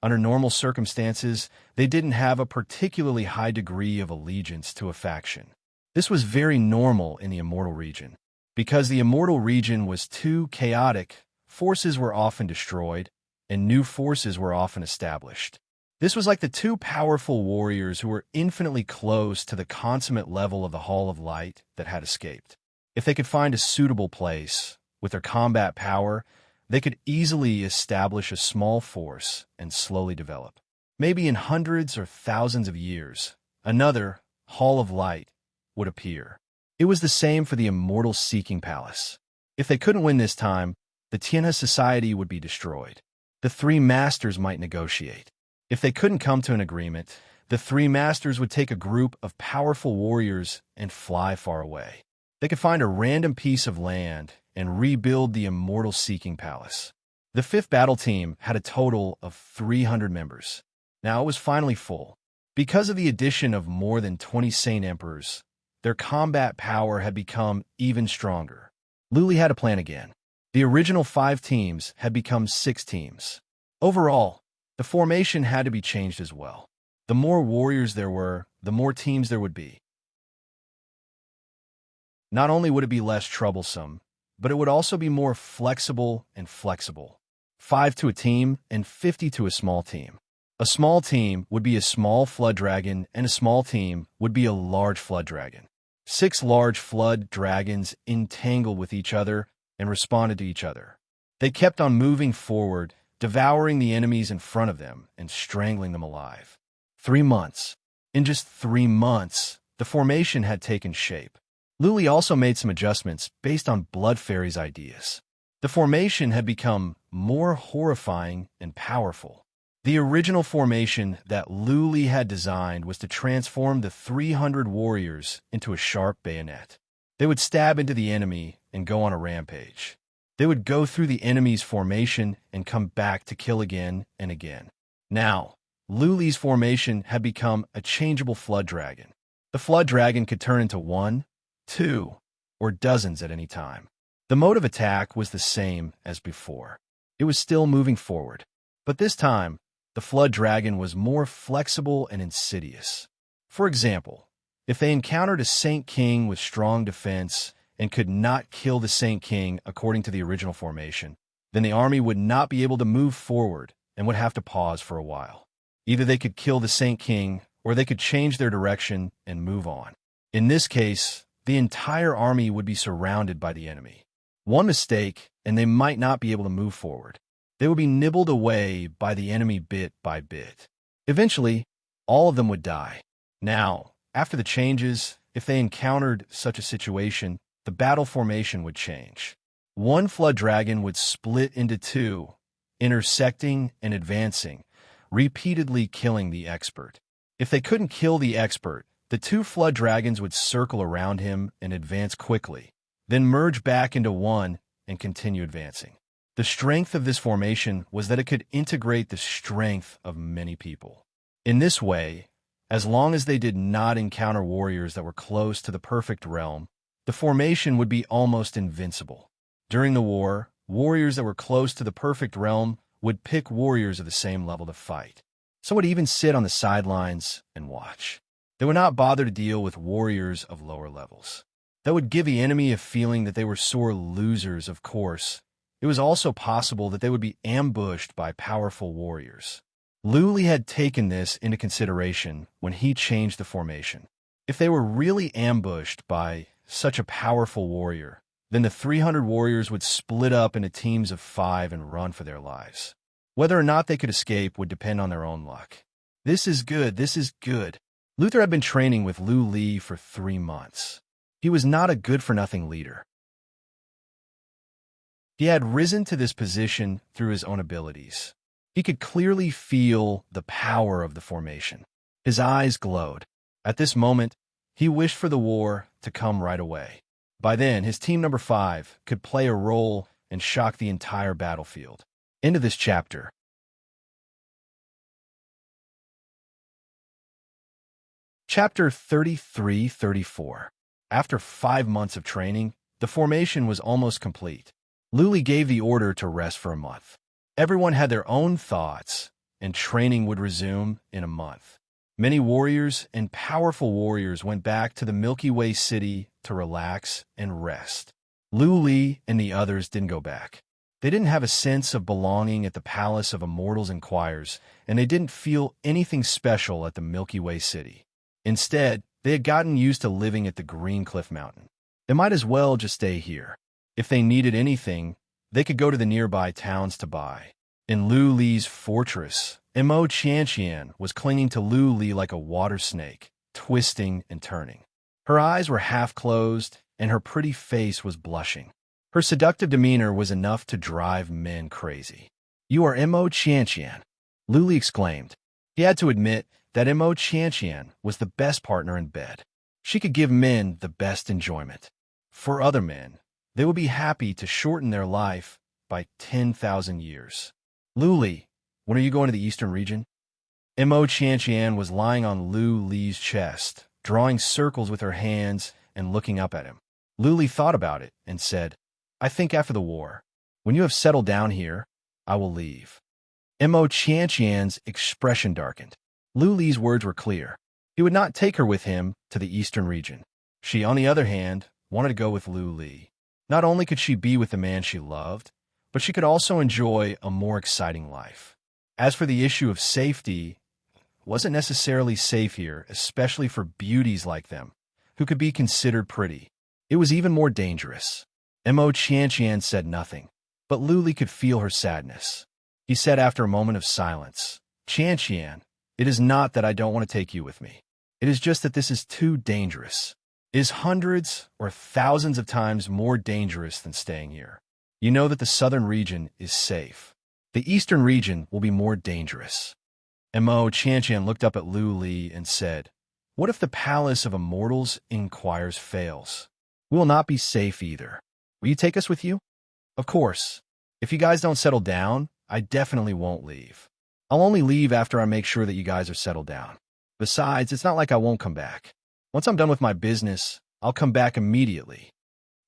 Under normal circumstances, they didn't have a particularly high degree of allegiance to a faction. This was very normal in the Immortal region. Because the Immortal region was too chaotic, forces were often destroyed, and new forces were often established. This was like the two powerful warriors who were infinitely close to the consummate level of the Hall of Light that had escaped. If they could find a suitable place, with their combat power, they could easily establish a small force and slowly develop. Maybe in hundreds or thousands of years, another Hall of Light would appear. It was the same for the Immortal Seeking Palace. If they couldn't win this time, the Tiana Society would be destroyed. The three masters might negotiate. If they couldn't come to an agreement, the three masters would take a group of powerful warriors and fly far away. They could find a random piece of land and rebuild the Immortal Seeking Palace. The 5th Battle Team had a total of 300 members. Now it was finally full. Because of the addition of more than 20 Saint Emperors, their combat power had become even stronger. Lu Li had a plan again. The original 5 teams had become 6 teams. Overall, the formation had to be changed as well. The more warriors there were, the more teams there would be. Not only would it be less troublesome, but it would also be more flexible and flexible. 5 to a team and 50 to a small team. A small team would be a small flood dragon, and a small team would be a large flood dragon. 6 large flood dragons entangled with each other and responded to each other. They kept on moving forward, devouring the enemies in front of them and strangling them alive. 3 months. In just 3 months, the formation had taken shape. Lu Li also made some adjustments based on Blood Fairy's ideas. The formation had become more horrifying and powerful. The original formation that Lu Li had designed was to transform the 300 warriors into a sharp bayonet. They would stab into the enemy and go on a rampage. They would go through the enemy's formation and come back to kill again and again. Now, Lu Li's formation had become a changeable flood dragon. The flood dragon could turn into 1, 2, or dozens at any time. The mode of attack was the same as before. It was still moving forward. But this time, the flood dragon was more flexible and insidious. For example, if they encountered a Saint King with strong defense and could not kill the Saint King according to the original formation, then the army would not be able to move forward and would have to pause for a while. Either they could kill the Saint King, or they could change their direction and move on. In this case, the entire army would be surrounded by the enemy. One mistake, and they might not be able to move forward. They would be nibbled away by the enemy bit by bit. Eventually, all of them would die. Now, after the changes, if they encountered such a situation, the battle formation would change. One flood dragon would split into two, intersecting and advancing, repeatedly killing the expert. If they couldn't kill the expert, the two flood dragons would circle around him and advance quickly, then merge back into one and continue advancing. The strength of this formation was that it could integrate the strength of many people. In this way, as long as they did not encounter warriors that were close to the perfect realm, the formation would be almost invincible. During the war, warriors that were close to the perfect realm would pick warriors of the same level to fight. Some would even sit on the sidelines and watch. They would not bother to deal with warriors of lower levels. That would give the enemy a feeling that they were sore losers, of course. It was also possible that they would be ambushed by powerful warriors. Luli had taken this into consideration when he changed the formation. If they were really ambushed by such a powerful warrior, then the 300 warriors would split up into teams of 5 and run for their lives. Whether or not they could escape would depend on their own luck. This is good, this is good. Luther had been training with Lu Li for 3 months. He was not a good-for-nothing leader. He had risen to this position through his own abilities. He could clearly feel the power of the formation. His eyes glowed. At this moment, he wished for the war to come right away. By then, his team number 5 could play a role and shock the entire battlefield. End of this chapter. Chapter 33-34. After 5 months of training, the formation was almost complete. Luli gave the order to rest for a month. Everyone had their own thoughts, and training would resume in a month. Many warriors and powerful warriors went back to the Milky Way city to relax and rest. Luli and the others didn't go back. They didn't have a sense of belonging at the Palace of Immortals and Choirs, and they didn't feel anything special at the Milky Way city. Instead, they had gotten used to living at the Green Cliff Mountain. They might as well just stay here. If they needed anything, they could go to the nearby towns to buy. In Lu Li's fortress, Mo Qianqian was clinging to Lu Li like a water snake, twisting and turning. Her eyes were half closed, and her pretty face was blushing. Her seductive demeanor was enough to drive men crazy. "You are Mo Qianqian," Lu Li exclaimed. He had to admit that Mo Qianqian was the best partner in bed. She could give men the best enjoyment. For other men, they would be happy to shorten their life by 10,000 years. "Lu Li, when are you going to the eastern region?" Mo Qianqian was lying on Lu Li's chest, drawing circles with her hands and looking up at him. Lu Li thought about it and said, "I think after the war. When you have settled down here, I will leave." Mo Qianqian's expression darkened. Lu Li's words were clear. He would not take her with him to the eastern region. She, on the other hand, wanted to go with Lu Li. Not only could she be with the man she loved, but she could also enjoy a more exciting life. As for the issue of safety, it wasn't necessarily safe here, especially for beauties like them, who could be considered pretty. It was even more dangerous. Mo Qianqian said nothing, but Lu Li could feel her sadness. He said after a moment of silence, "Qianqian, it is not that I don't want to take you with me. It is just that this is too dangerous. It is hundreds or thousands of times more dangerous than staying here. You know that the southern region is safe. The eastern region will be more dangerous." Mo Qianqian looked up at Lu Li and said, "What if the Palace of Immortals and Choirs fails? We will not be safe either. Will you take us with you?" "Of course. If you guys don't settle down, I definitely won't leave. I'll only leave after I make sure that you guys are settled down. Besides, it's not like I won't come back. Once I'm done with my business, I'll come back immediately."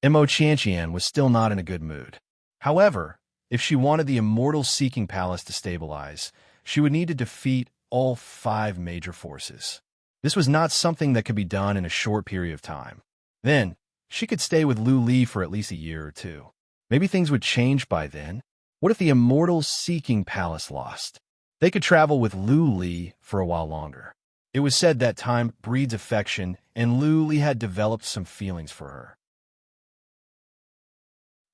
Mo Qianqian was still not in a good mood. However, if she wanted the Immortal-seeking palace to stabilize, she would need to defeat all 5 major forces. This was not something that could be done in a short period of time. Then, she could stay with Lu Li for at least a year or 2. Maybe things would change by then. What if the Immortal-seeking palace lost? They could travel with Lu Li for a while longer. It was said that time breeds affection, and Lu Li had developed some feelings for her.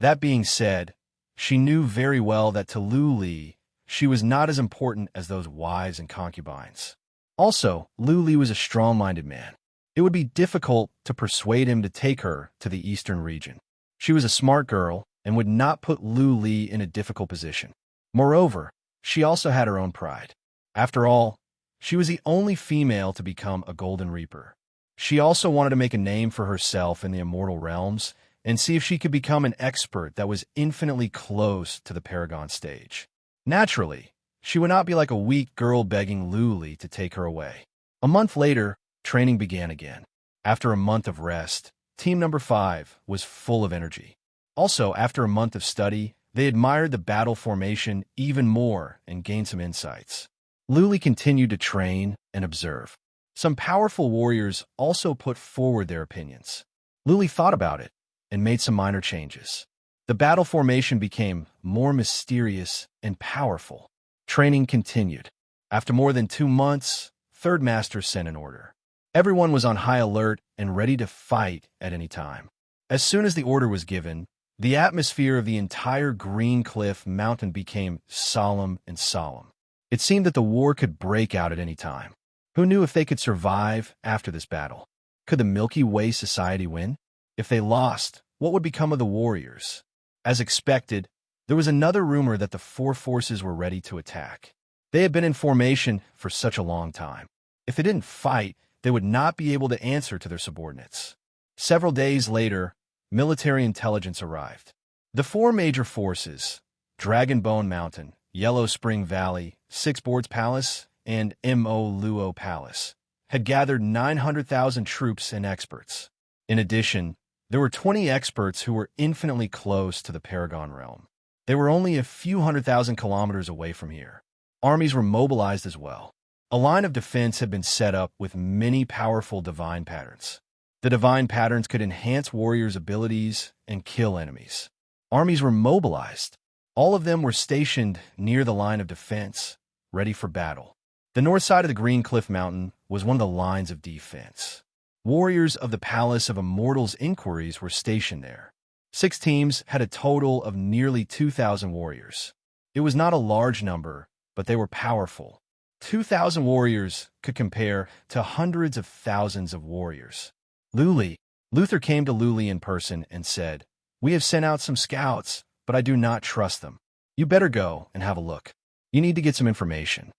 That being said, She knew very well that to Lu Li, she was not as important as those wives and concubines. Also, Lu Li was a strong-minded man. It would be difficult to persuade him to take her to the eastern region. She was a smart girl and would not put Lu Li in a difficult position. Moreover, she also had her own pride. After all, she was the only female to become a Golden Reaper. She also wanted to make a name for herself in the immortal realms and see if she could become an expert that was infinitely close to the Paragon stage. Naturally, she would not be like a weak girl begging Lu Li to take her away. A month later, training began again. After a month of rest, Team Number 5 was full of energy. Also, after a month of study, they admired the battle formation even more and gained some insights. Lu Li continued to train and observe. Some powerful warriors also put forward their opinions. Lu Li thought about it and made some minor changes. The battle formation became more mysterious and powerful. Training continued. After more than 2 months, Third Master sent an order. Everyone was on high alert and ready to fight at any time. As soon as the order was given, the atmosphere of the entire Green Cliff Mountain became solemn and solemn. It seemed that the war could break out at any time. Who knew if they could survive after this battle? Could the Milky Way Society win? If they lost, what would become of the warriors? As expected, there was another rumor that the 4 forces were ready to attack. They had been in formation for such a long time. If they didn't fight, they would not be able to answer to their subordinates. Several days later, military intelligence arrived. The 4 major forces, Dragonbone Mountain, Yellow Spring Valley, Six Boards Palace, and Mo Luo Palace, had gathered 900,000 troops and experts. In addition, there were 20 experts who were infinitely close to the Paragon realm. They were only a few 100,000 kilometers away from here. Armies were mobilized as well. A line of defense had been set up with many powerful divine patterns. The divine patterns could enhance warriors' abilities and kill enemies. Armies were mobilized. All of them were stationed near the line of defense, ready for battle. The north side of the Green Cliff Mountain was one of the lines of defense. Warriors of the Palace of Immortals' Inquiries were stationed there. 6 teams had a total of nearly 2,000 warriors. It was not a large number, but they were powerful. 2,000 warriors could compare to hundreds of thousands of warriors. Luther came to Lu Li in person and said, "We have sent out some scouts, but I do not trust them. You better go and have a look. You need to get some information."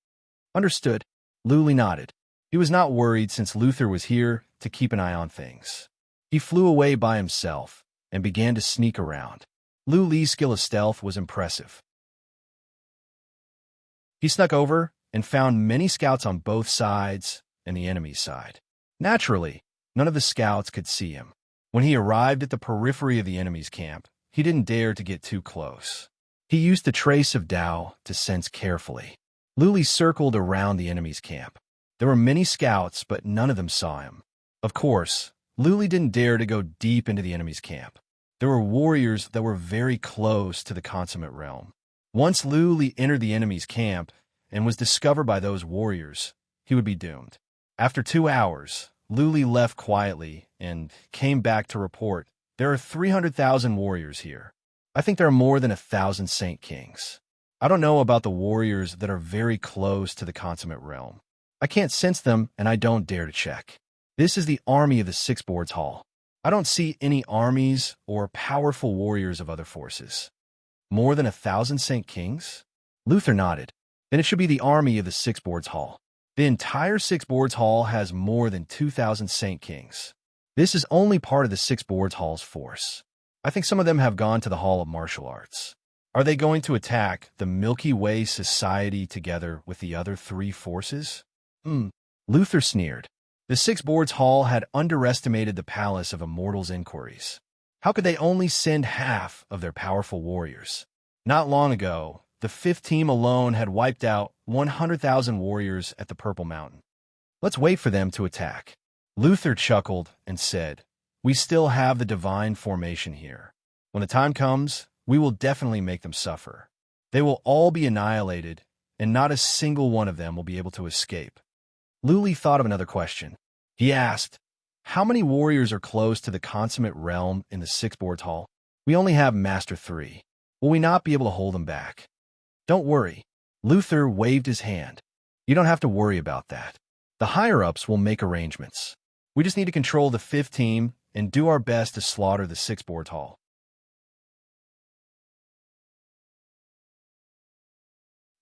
Understood. Lu Li nodded. He was not worried since Luther was here to keep an eye on things. He flew away by himself and began to sneak around. Lu Li's skill of stealth was impressive. He snuck over and found many scouts on both sides and the enemy's side. Naturally, none of the scouts could see him. When he arrived at the periphery of the enemy's camp, he didn't dare to get too close. He used the trace of Tao to sense carefully. Lu Li circled around the enemy's camp. There were many scouts, but none of them saw him. Of course, Lu Li didn't dare to go deep into the enemy's camp. There were warriors that were very close to the consummate realm. Once Lu Li entered the enemy's camp and was discovered by those warriors, he would be doomed. After 2 hours, Lu Li left quietly and came back to report, "There are 300,000 warriors here. I think there are more than 1,000 Saint Kings. I don't know about the warriors that are very close to the consummate realm. I can't sense them, and I don't dare to check. This is the army of the Six Boards Hall. I don't see any armies or powerful warriors of other forces." More than 1,000 Saint Kings? Luther nodded. Then it should be the army of the Six Boards Hall. The entire Six Boards Hall has more than 2,000 Saint Kings. This is only part of the Six Boards Hall's force. I think some of them have gone to the Hall of Martial Arts. Are they going to attack the Milky Way Society together with the other 3 forces? Luther sneered. The Six Boards Hall had underestimated the Palace of Immortals' Inquiries. How could they only send half of their powerful warriors? Not long ago, the 5th team alone had wiped out 100,000 warriors at the Purple Mountain. Let's wait for them to attack. Luther chuckled and said, "We still have the divine formation here. When the time comes, we will definitely make them suffer. They will all be annihilated, and not a single one of them will be able to escape." Lu Li thought of another question. He asked, "How many warriors are close to the consummate realm in the Six Boards Hall?" "We only have Master 3. Will we not be able to hold them back? Don't worry. Luther waved his hand. You don't have to worry about that. The higher-ups will make arrangements. We just need to control the fifth team and do our best to slaughter the six-board hall.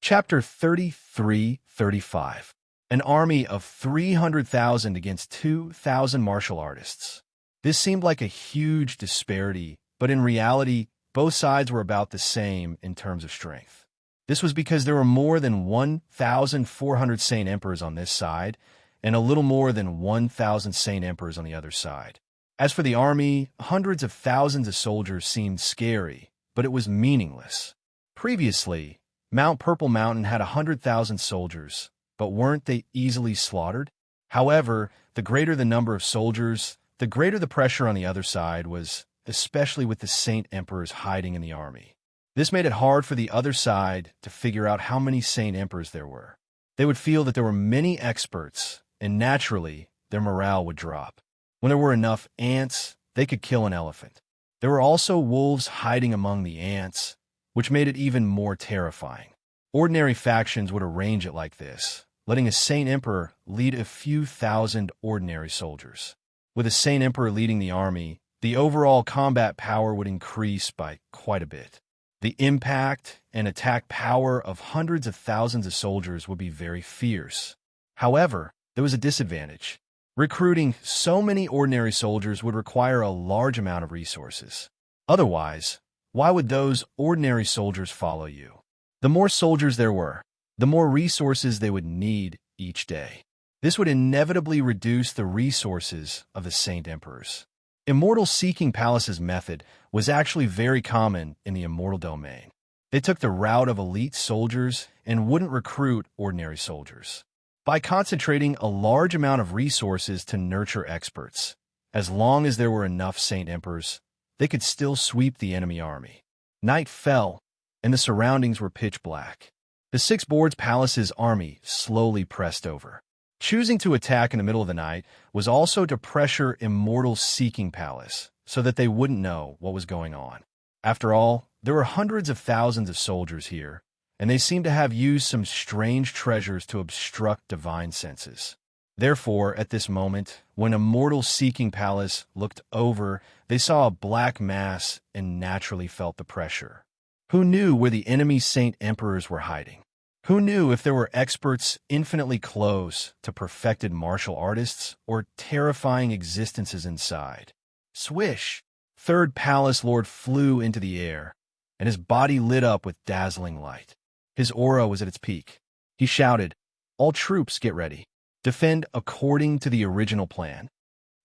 Chapter 33-35. An army of 300,000 against 2,000 martial artists. This seemed like a huge disparity, but in reality, both sides were about the same in terms of strength. This was because there were more than 1,400 Saint Emperors on this side, and a little more than 1,000 Saint Emperors on the other side. As for the army, hundreds of thousands of soldiers seemed scary, but it was meaningless. Previously, Mount Purple Mountain had 100,000 soldiers, but weren't they easily slaughtered? However, the greater the number of soldiers, the greater the pressure on the other side was, especially with the Saint Emperors hiding in the army. This made it hard for the other side to figure out how many Saint Emperors there were. They would feel that there were many experts, and naturally, their morale would drop. When there were enough ants, they could kill an elephant. There were also wolves hiding among the ants, which made it even more terrifying. Ordinary factions would arrange it like this, letting a Saint Emperor lead a few thousand ordinary soldiers. With a Saint Emperor leading the army, the overall combat power would increase by quite a bit. The impact and attack power of hundreds of thousands of soldiers would be very fierce. However, there was a disadvantage. Recruiting so many ordinary soldiers would require a large amount of resources. Otherwise, why would those ordinary soldiers follow you? The more soldiers there were, the more resources they would need each day. This would inevitably reduce the resources of the Saint Emperors. Immortal Seeking Palace's method was actually very common in the Immortal Domain. They took the route of elite soldiers and wouldn't recruit ordinary soldiers. By concentrating a large amount of resources to nurture experts, as long as there were enough Saint Emperors, they could still sweep the enemy army. Night fell, and the surroundings were pitch black. The Six Boards Palace's army slowly pressed over. Choosing to attack in the middle of the night was also to pressure Immortal Seeking Palace so that they wouldn't know what was going on. After all, there were hundreds of thousands of soldiers here, and they seemed to have used some strange treasures to obstruct divine senses. Therefore, at this moment, when Immortal Seeking Palace looked over, they saw a black mass and naturally felt the pressure. Who knew where the enemy Saint Emperors were hiding? Who knew if there were experts infinitely close to perfected martial artists or terrifying existences inside? Swish! Third Palace Lord flew into the air, and his body lit up with dazzling light. His aura was at its peak. He shouted, "All troops, get ready. Defend according to the original plan."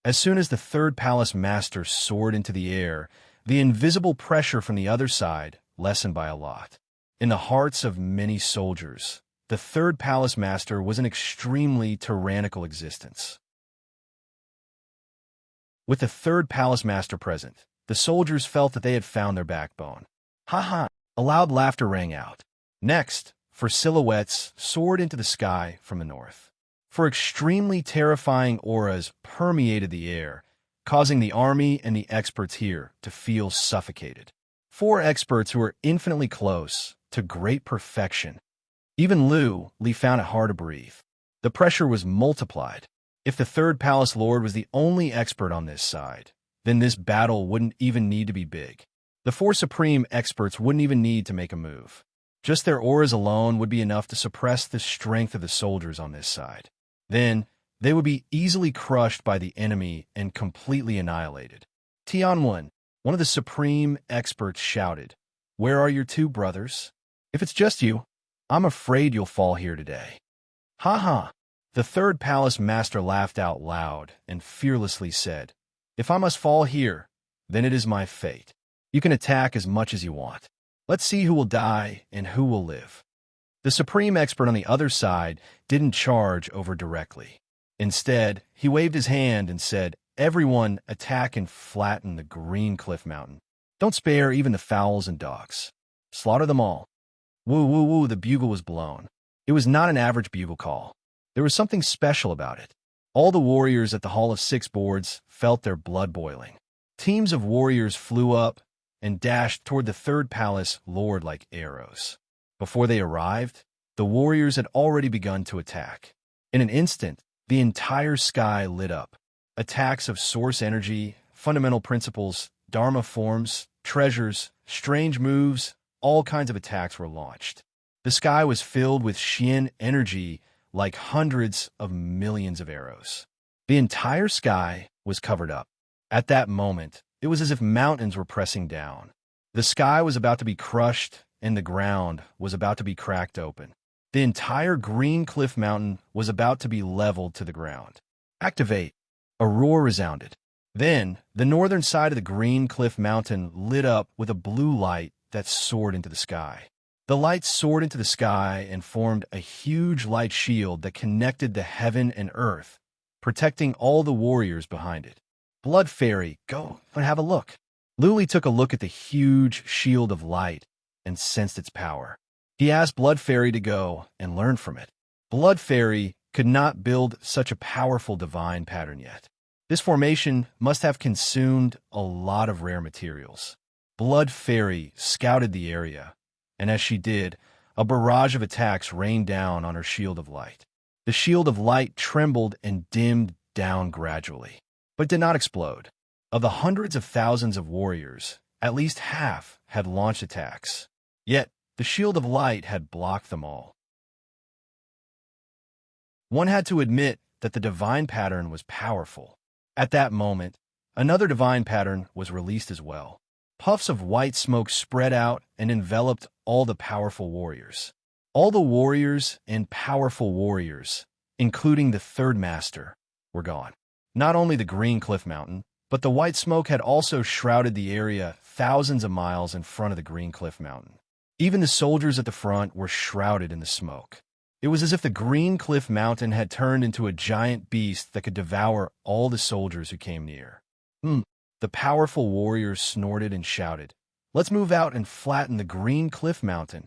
As soon as the Third Palace Master soared into the air, the invisible pressure from the other side lessened by a lot. In the hearts of many soldiers, the Third Palace Master was an extremely tyrannical existence. With the Third Palace Master present, the soldiers felt that they had found their backbone. Ha ha! A loud laughter rang out. Next, for silhouettes soared into the sky from the north. For extremely terrifying auras permeated the air, causing the army and the experts here to feel suffocated. 4 experts who were infinitely close to great perfection. Even Li found it hard to breathe. The pressure was multiplied. If the Third Palace Lord was the only expert on this side, then this battle wouldn't even need to be big. The 4 supreme experts wouldn't even need to make a move. Just their auras alone would be enough to suppress the strength of the soldiers on this side. Then, they would be easily crushed by the enemy and completely annihilated. Tianwen, one of the supreme experts, shouted, "Where are your 2 brothers? If it's just you, I'm afraid you'll fall here today." Ha ha! The Third Palace Master laughed out loud and fearlessly said, "If I must fall here, then it is my fate. You can attack as much as you want. Let's see who will die and who will live." The supreme expert on the other side didn't charge over directly. Instead, he waved his hand and said, "Everyone attack and flatten the green cliff mountain. Don't spare even the fowls and dogs. Slaughter them all." Woo woo woo, the bugle was blown. It was not an average bugle call. There was something special about it. All the warriors at the Hall of Six Boards felt their blood boiling. Teams of warriors flew up, and dashed toward the third palace lord like arrows. Before they arrived, the warriors had already begun to attack. In an instant, the entire sky lit up. Attacks of source energy, fundamental principles, dharma forms, treasures, strange moves, all kinds of attacks were launched. The sky was filled with Xian energy like hundreds of millions of arrows. The entire sky was covered up. At that moment, it was as if mountains were pressing down. The sky was about to be crushed, and the ground was about to be cracked open. The entire green cliff mountain was about to be leveled to the ground. Activate! A roar resounded. Then, the northern side of the green cliff mountain lit up with a blue light that soared into the sky. The light soared into the sky and formed a huge light shield that connected the heaven and earth, protecting all the warriors behind it. Blood Fairy, go and have a look. Luli took a look at the huge shield of light and sensed its power. He asked Blood Fairy to go and learn from it. Blood Fairy could not build such a powerful divine pattern yet. This formation must have consumed a lot of rare materials. Blood Fairy scouted the area, and as she did, a barrage of attacks rained down on her shield of light. The shield of light trembled and dimmed down gradually, but did not explode. Of the hundreds of thousands of warriors, at least half had launched attacks. Yet, the shield of light had blocked them all. One had to admit that the divine pattern was powerful. At that moment, another divine pattern was released as well. Puffs of white smoke spread out and enveloped all the powerful warriors. All the warriors and powerful warriors, including the third master, were gone. Not only the green cliff mountain, but the white smoke had also shrouded the area thousands of miles in front of the green cliff mountain. Even the soldiers at the front were shrouded in the smoke. It was as if the green cliff mountain had turned into a giant beast that could devour all the soldiers who came near. The powerful warriors snorted and shouted, "Let's move out and flatten the green cliff mountain."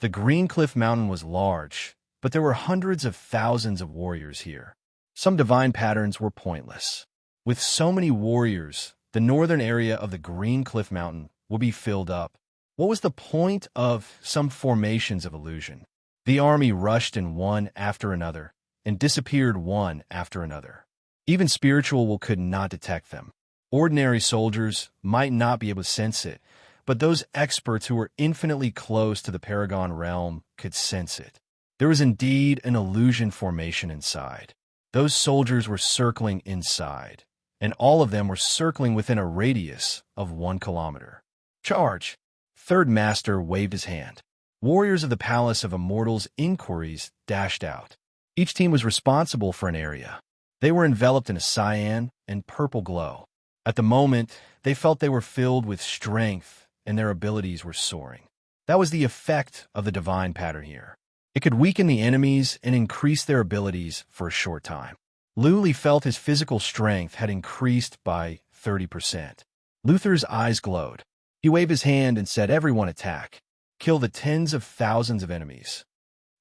The green cliff mountain was large, but there were hundreds of thousands of warriors here. Some divine patterns were pointless. With so many warriors, the northern area of the green cliff mountain would be filled up. What was the point of some formations of illusion? The army rushed in one after another and disappeared one after another. Even spiritual could not detect them. Ordinary soldiers might not be able to sense it, but those experts who were infinitely close to the Paragon realm could sense it. There was indeed an illusion formation inside. Those soldiers were circling inside, and all of them were circling within a radius of 1 kilometer. Charge! Third Master waved his hand. Warriors of the Palace of Immortals' Inquiries dashed out. Each team was responsible for an area. They were enveloped in a cyan and purple glow. At the moment, they felt they were filled with strength and their abilities were soaring. That was the effect of the divine pattern here. It could weaken the enemies and increase their abilities for a short time. Luli felt his physical strength had increased by 30%. Luther's eyes glowed. He waved his hand and said, "Everyone attack. Kill the tens of thousands of enemies."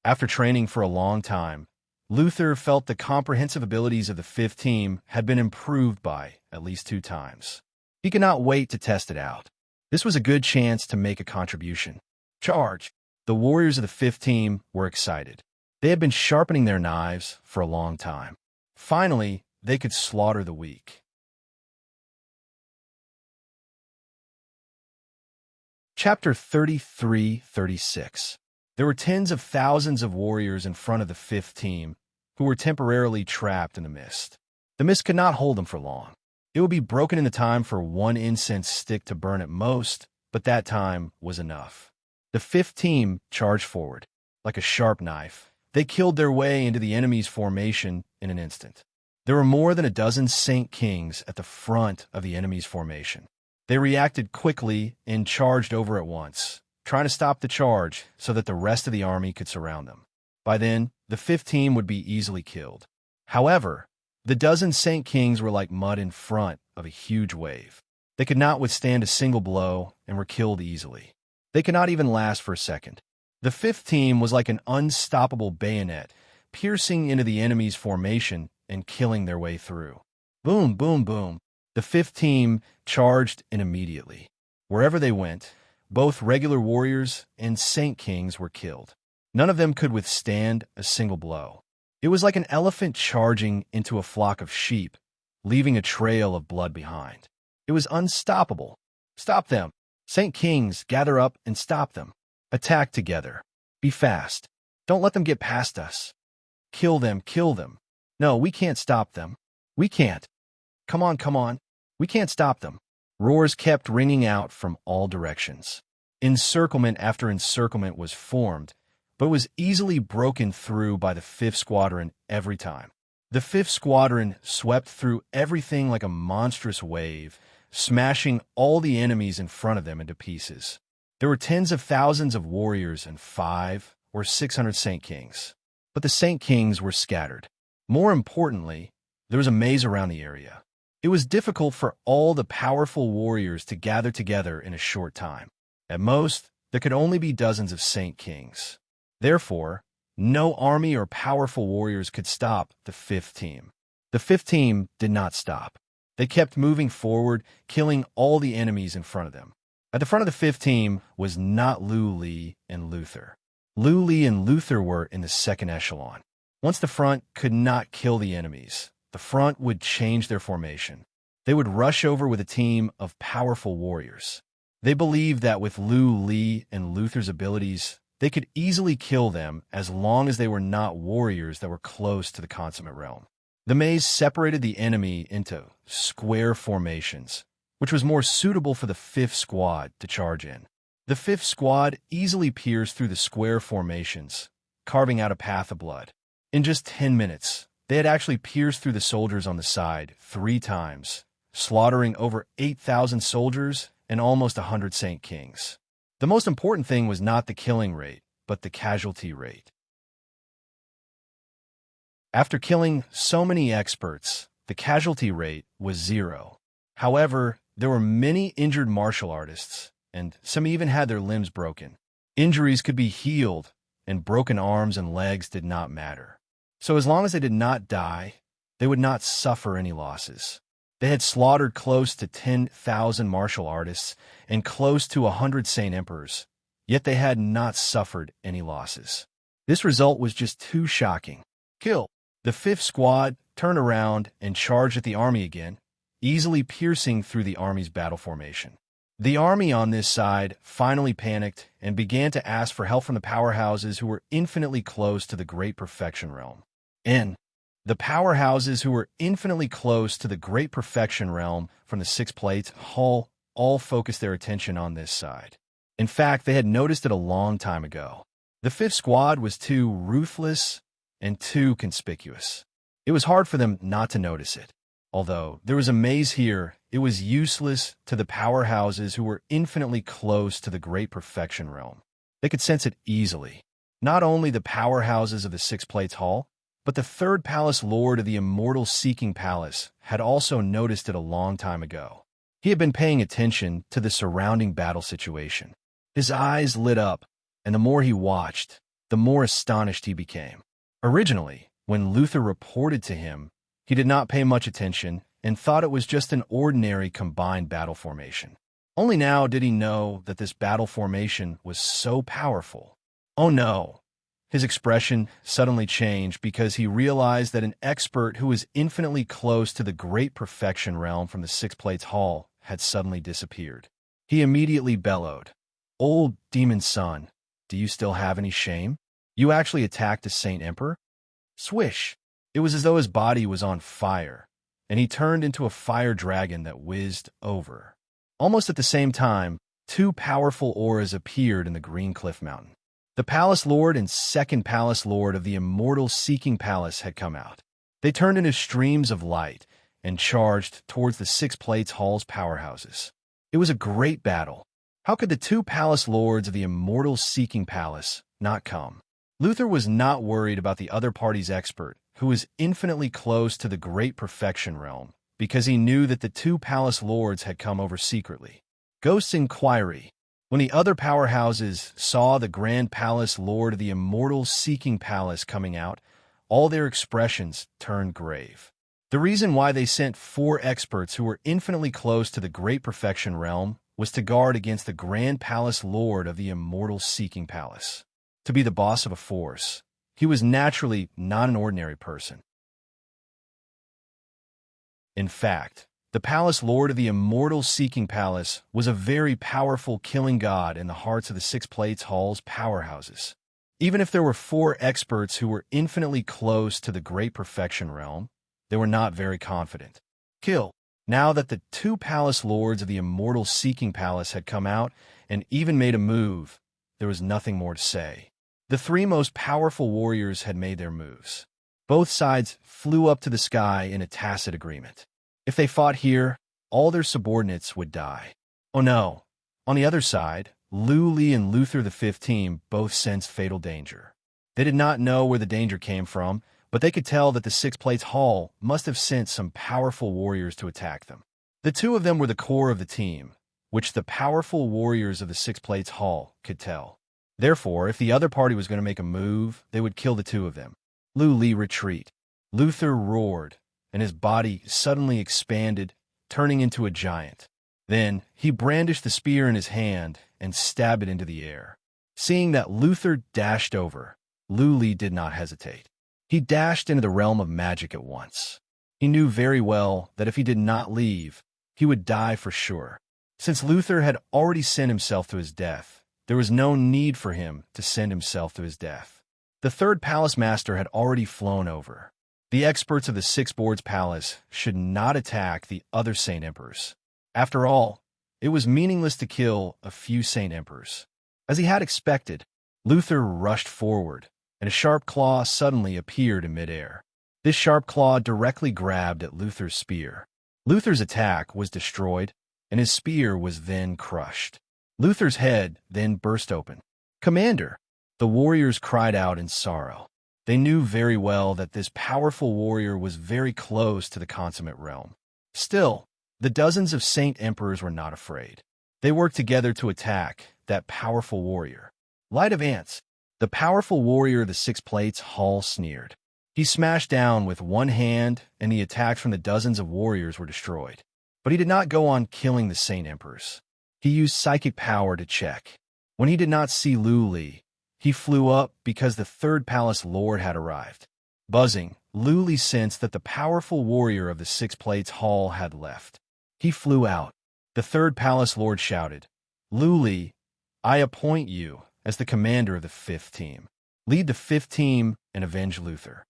After training for a long time, Luther felt the comprehensive abilities of the fifth team had been improved by at least 2 times. He could not wait to test it out. This was a good chance to make a contribution. Charge! The warriors of the fifth team were excited. They had been sharpening their knives for a long time. Finally, they could slaughter the weak. Chapter 33-36. There were tens of thousands of warriors in front of the fifth team who were temporarily trapped in the mist. The mist could not hold them for long. It would be broken in the time for 1 incense stick to burn at most, but that time was enough. The fifth team charged forward. Like a sharp knife, they killed their way into the enemy's formation in an instant. There were more than a dozen Saint Kings at the front of the enemy's formation. They reacted quickly and charged over at once, trying to stop the charge so that the rest of the army could surround them. By then, the fifth team would be easily killed. However, the dozen Saint Kings were like mud in front of a huge wave. They could not withstand a single blow and were killed easily. They could not even last for a second. The fifth team was like an unstoppable bayonet, piercing into the enemy's formation and killing their way through. Boom, boom, boom. The fifth team charged in immediately. Wherever they went, both regular warriors and saint kings were killed. None of them could withstand a single blow. It was like an elephant charging into a flock of sheep, leaving a trail of blood behind. It was unstoppable. Stop them. Saint Kings, gather up and stop them. Attack together. Be fast. Don't let them get past us. Kill them, kill them. No, we can't stop them. We can't. Come on, come on. We can't stop them. Roars kept ringing out from all directions. Encirclement after encirclement was formed, but was easily broken through by the 5th Squadron every time. The 5th Squadron swept through everything like a monstrous wave, smashing all the enemies in front of them into pieces. There were tens of thousands of warriors and 500 or 600 Saint Kings. But the Saint Kings were scattered. More importantly, there was a maze around the area. It was difficult for all the powerful warriors to gather together in a short time. At most, there could only be dozens of Saint Kings. Therefore, no army or powerful warriors could stop the 5th team. The 5th team did not stop. They kept moving forward, killing all the enemies in front of them. At the front of the 5th team was not Lu Li and Luther. Lu Li and Luther were in the second echelon. Once the front could not kill the enemies, the front would change their formation. They would rush over with a team of powerful warriors. They believed that with Lu Li and Luther's abilities, they could easily kill them as long as they were not warriors that were close to the consummate realm. The maze separated the enemy into square formations, which was more suitable for the 5th Squad to charge in. The 5th Squad easily pierced through the square formations, carving out a path of blood. In just 10 minutes, they had actually pierced through the soldiers on the side 3 times, slaughtering over 8,000 soldiers and almost 100 Saint Kings. The most important thing was not the killing rate, but the casualty rate. After killing so many experts, the casualty rate was 0. However, there were many injured martial artists, and some even had their limbs broken. Injuries could be healed, and broken arms and legs did not matter. So as long as they did not die, they would not suffer any losses. They had slaughtered close to 10,000 martial artists and close to 100 Saint Emperors, yet they had not suffered any losses. This result was just too shocking. Kill. The 5th Squad turned around and charged at the army again, easily piercing through the army's battle formation. The army on this side finally panicked and began to ask for help from the powerhouses who were infinitely close to the Great Perfection Realm. The powerhouses who were infinitely close to the Great Perfection Realm from the 6 Plates Hall all focused their attention on this side. In fact, they had noticed it a long time ago. The 5th Squad was too ruthless and too conspicuous. It was hard for them not to notice it. Although there was a maze here, it was useless to the powerhouses who were infinitely close to the Great Perfection Realm. They could sense it easily. Not only the powerhouses of the 6 Plates Hall, but the 3rd Palace Lord of the Immortal Seeking Palace had also noticed it a long time ago. He had been paying attention to the surrounding battle situation. His eyes lit up, and the more he watched, the more astonished he became. Originally, when Luther reported to him, he did not pay much attention and thought it was just an ordinary combined battle formation. Only now did he know that this battle formation was so powerful. Oh no! His expression suddenly changed because he realized that an expert who was infinitely close to the Great Perfection Realm from the 6 Plates Hall had suddenly disappeared. He immediately bellowed, "Old demon son, do you still have any shame? You actually attacked a Saint Emperor?" Swish! It was as though his body was on fire, and he turned into a fire dragon that whizzed over. Almost at the same time, 2 powerful auras appeared in the Green Cliff Mountain. The Palace Lord and 2nd Palace Lord of the Immortal Seeking Palace had come out. They turned into streams of light and charged towards the 6 Plates Hall's powerhouses. It was a great battle. How could the 2 Palace Lords of the Immortal Seeking Palace not come? Luther was not worried about the other party's expert, who was infinitely close to the Great Perfection Realm, because he knew that the 2 Palace Lords had come over secretly. Ghost's Inquiry. When the other powerhouses saw the Grand Palace Lord of the Immortal Seeking Palace coming out, all their expressions turned grave. The reason why they sent 4 experts who were infinitely close to the Great Perfection Realm was to guard against the Grand Palace Lord of the Immortal Seeking Palace. To be the boss of a force, he was naturally not an ordinary person. In fact, the Palace Lord of the Immortal Seeking Palace was a very powerful killing god in the hearts of the Six Plates Hall's powerhouses. Even if there were 4 experts who were infinitely close to the Great Perfection Realm, they were not very confident. Kill. Now that the 2 Palace Lords of the Immortal Seeking Palace had come out and even made a move, there was nothing more to say. The 3 most powerful warriors had made their moves. Both sides flew up to the sky in a tacit agreement. If they fought here, all their subordinates would die. Oh no. On the other side, Lu Li and Luther the Fifth Team both sensed fatal danger. They did not know where the danger came from, but they could tell that the Six Plates Hall must have sent some powerful warriors to attack them. The 2 of them were the core of the team, which the powerful warriors of the Six Plates Hall could tell. Therefore, if the other party was going to make a move, they would kill the 2 of them. Lu Li retreat. Luther roared, and his body suddenly expanded, turning into a giant. Then he brandished the spear in his hand and stabbed it into the air. Seeing that Luther dashed over, Lu Li did not hesitate. He dashed into the realm of magic at once. He knew very well that if he did not leave, he would die for sure. Since Luther had already sent himself to his death, there was no need for him to send himself to his death. The 3rd Palace Master had already flown over. The experts of the Six Boards Palace should not attack the other Saint Emperors. After all, it was meaningless to kill a few Saint Emperors. As he had expected, Luther rushed forward, and a sharp claw suddenly appeared in midair. This sharp claw directly grabbed at Luther's spear. Luther's attack was destroyed, and his spear was then crushed. Luther's head then burst open. "Commander!" The warriors cried out in sorrow. They knew very well that this powerful warrior was very close to the consummate realm. Still, the dozens of Saint Emperors were not afraid. They worked together to attack that powerful warrior. Light of Ants, the powerful warrior of the Six Plates Hall sneered. He smashed down with one hand, and the attacks from the dozens of warriors were destroyed. But he did not go on killing the Saint Emperors. He used psychic power to check. When he did not see Lu Li, he flew up because the 3rd Palace Lord had arrived. Buzzing, Lu Li sensed that the powerful warrior of the Six Plates Hall had left. He flew out. The 3rd Palace Lord shouted, "Lu Li, I appoint you as the commander of the 5th Team. Lead the 5th Team and avenge Luther."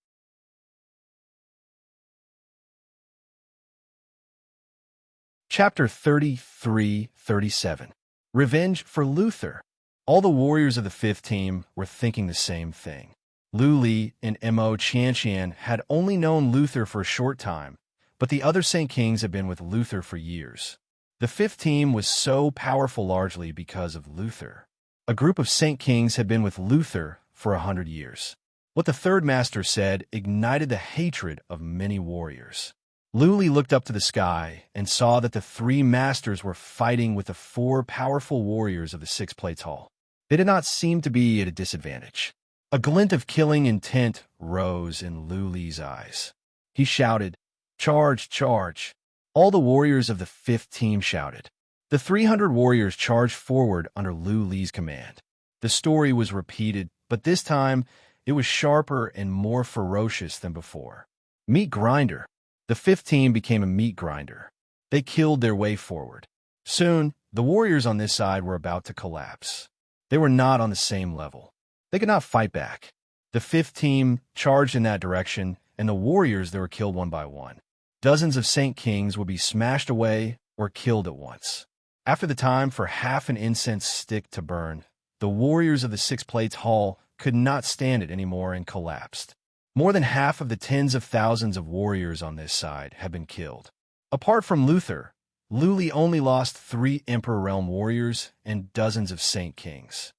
Chapter 33-37. Revenge for Luther. All the warriors of the 5th Team were thinking the same thing. Lu Li and Mo Qianqian had only known Luther for a short time, but the other Saint Kings had been with Luther for years. The 5th Team was so powerful largely because of Luther. A group of Saint Kings had been with Luther for 100 years. What the 3rd Master said ignited the hatred of many warriors. Lu Li looked up to the sky and saw that the 3 masters were fighting with the 4 powerful warriors of the Six Plates Hall. They did not seem to be at a disadvantage. A glint of killing intent rose in Lu Li's eyes. He shouted, "Charge, charge!" All the warriors of the 5th Team shouted. The 300 warriors charged forward under Lu Li's command. The story was repeated, but this time it was sharper and more ferocious than before. Meat grinder. The 5th Team became a meat grinder. They killed their way forward. Soon, the warriors on this side were about to collapse. They were not on the same level. They could not fight back. The 5th Team charged in that direction, and the warriors there were killed one by one. Dozens of Saint Kings would be smashed away or killed at once. After the time for half an incense stick to burn, the warriors of the Six Plates Hall could not stand it anymore and collapsed. More than half of the tens of thousands of warriors on this side had been killed. Apart from Luther, Lu Li only lost 3 Emperor Realm warriors and dozens of Saint Kings.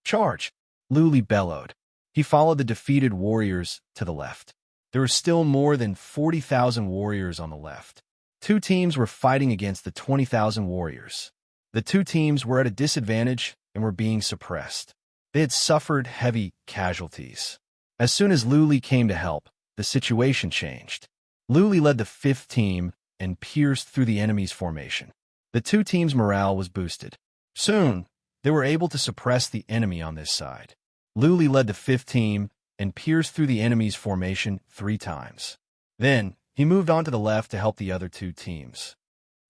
"Charge!" Lu Li bellowed. He followed the defeated warriors to the left. There were still more than 40,000 warriors on the left. 2 teams were fighting against the 20,000 warriors. The 2 teams were at a disadvantage and were being suppressed. They had suffered heavy casualties. As soon as Lu Li came to help, the situation changed. Lu Li led the 5th Team and pierced through the enemy's formation. The two teams' morale was boosted. Soon, they were able to suppress the enemy on this side. Luli led the fifth team and pierced through the enemy's formation 3 times. Then, he moved on to the left to help the other two teams.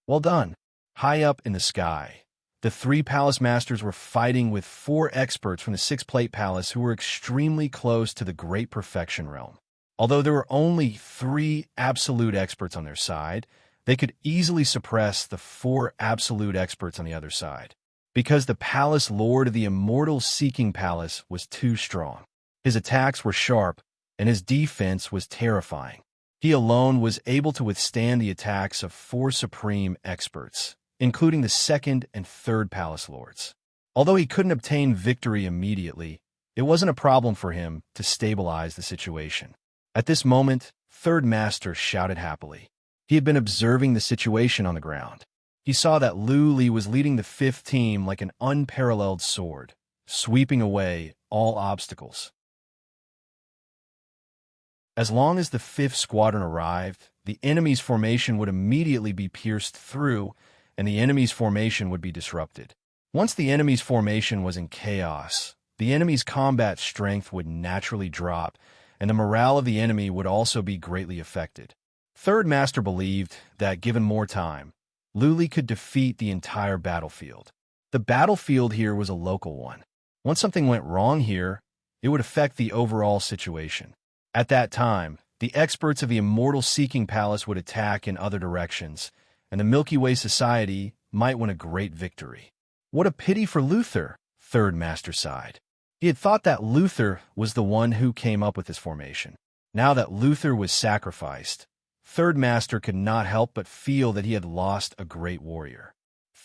Well done. High up in the sky, the 3 palace masters were fighting with 4 experts from the 6-plate palace who were extremely close to the Great Perfection realm. Although there were only 3 absolute experts on their side, they could easily suppress the 4 absolute experts on the other side, because the palace lord of the immortal seeking palace was too strong. His attacks were sharp, and his defense was terrifying. He alone was able to withstand the attacks of 4 supreme experts, including the 2nd and 3rd palace lords. Although he couldn't obtain victory immediately, it wasn't a problem for him to stabilize the situation. At this moment, 3rd Master shouted happily. He had been observing the situation on the ground. He saw that Luli was leading the 5th team like an unparalleled sword, sweeping away all obstacles. As long as the 5th squadron arrived, the enemy's formation would immediately be pierced through, and the enemy's formation would be disrupted. Once the enemy's formation was in chaos, the enemy's combat strength would naturally drop, and the morale of the enemy would also be greatly affected. 3rd Master believed that, given more time, Luli could defeat the entire battlefield. The battlefield here was a local one. Once something went wrong here, it would affect the overall situation. At that time, the experts of the Immortal Seeking Palace would attack in other directions, and the Milky Way Society might win a great victory. What a pity for Luther, 3rd Master sighed. He had thought that Luther was the one who came up with this formation. Now that Luther was sacrificed, 3rd Master could not help but feel that he had lost a great warrior.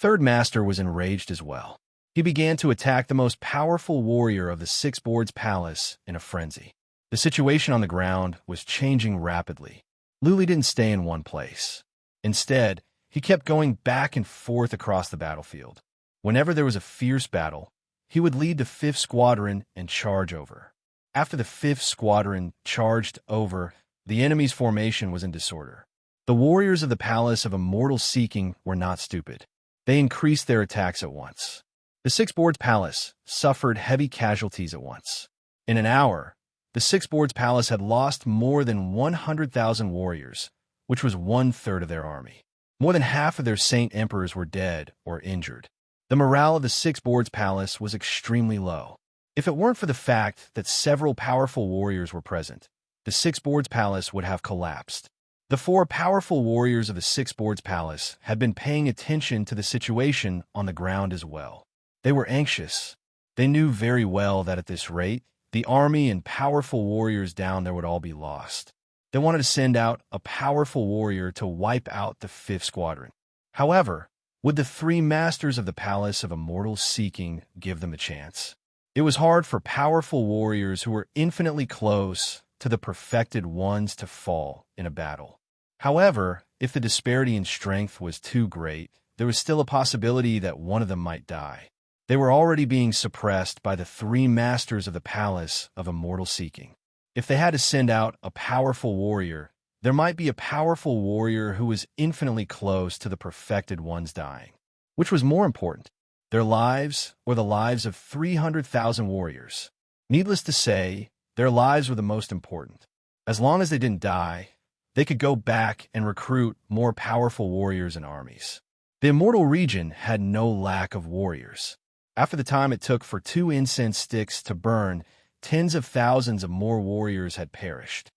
3rd Master was enraged as well. He began to attack the most powerful warrior of the 6 Boards Palace in a frenzy. The situation on the ground was changing rapidly. Luli didn't stay in one place. Instead, he kept going back and forth across the battlefield. Whenever there was a fierce battle, he would lead the 5th Squadron and charge over. After the 5th Squadron charged over, the enemy's formation was in disorder. The warriors of the Palace of Immortal Seeking were not stupid. They increased their attacks at once. The 6 Boards Palace suffered heavy casualties at once. In an hour, the 6 Boards Palace had lost more than 100,000 warriors, which was 1/3 of their army. More than half of their Saint Emperors were dead or injured. The morale of the 6 Boards Palace was extremely low. If it weren't for the fact that several powerful warriors were present, the 6 Boards Palace would have collapsed. The 4 powerful warriors of the 6 Boards Palace had been paying attention to the situation on the ground as well. They were anxious. They knew very well that at this rate, the army and powerful warriors down there would all be lost. They wanted to send out a powerful warrior to wipe out the 5th Squadron. However, would the 3 masters of the Palace of Immortal Seeking give them a chance? It was hard for powerful warriors who were infinitely close to the perfected ones to fall in a battle. However, if the disparity in strength was too great, there was still a possibility that one of them might die. They were already being suppressed by the 3 masters of the Palace of Immortal Seeking. If they had to send out a powerful warrior, there might be a powerful warrior who was infinitely close to the perfected ones dying. Which was more important, their lives or the lives of 300,000 warriors? Needless to say, their lives were the most important. As long as they didn't die, they could go back and recruit more powerful warriors and armies. The Immortal Region had no lack of warriors. After the time it took for 2 incense sticks to burn, tens of thousands of more warriors had perished.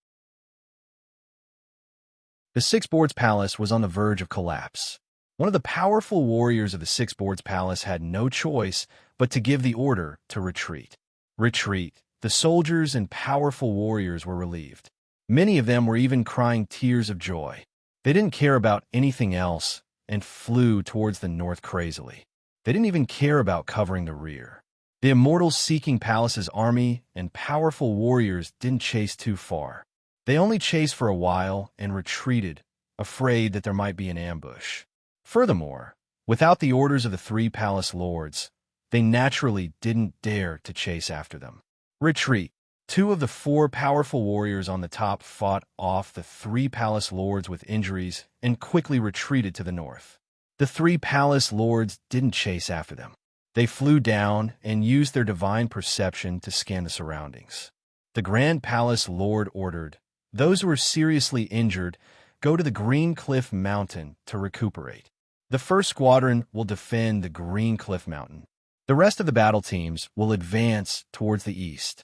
The 6 Boards Palace was on the verge of collapse. One of the powerful warriors of the 6 Boards Palace had no choice but to give the order to retreat. Retreat. The soldiers and powerful warriors were relieved. Many of them were even crying tears of joy. They didn't care about anything else and flew towards the north crazily. They didn't even care about covering the rear. The Immortal Seeking Palace's army and powerful warriors didn't chase too far. They only chased for a while and retreated, afraid that there might be an ambush. Furthermore, without the orders of the 3 palace lords, they naturally didn't dare to chase after them. Retreat. 2 of the 4 powerful warriors on the top fought off the 3 palace lords with injuries and quickly retreated to the north. The three palace lords didn't chase after them. They flew down and used their divine perception to scan the surroundings. The Grand Palace Lord ordered, "Those who are seriously injured, go to the Green Cliff Mountain to recuperate. The first squadron will defend the Green Cliff Mountain. The rest of the battle teams will advance towards the east."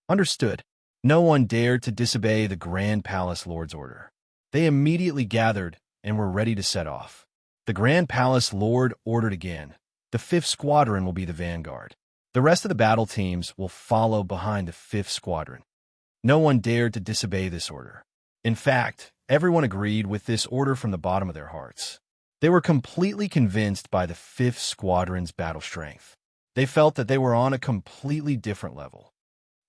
Understood. No one dared to disobey the Grand Palace Lord's order. They immediately gathered and were ready to set off. The Grand Palace Lord ordered again. The 5th Squadron will be the vanguard. The rest of the battle teams will follow behind the 5th Squadron. No one dared to disobey this order. In fact, everyone agreed with this order from the bottom of their hearts. They were completely convinced by the 5th Squadron's battle strength. They felt that they were on a completely different level.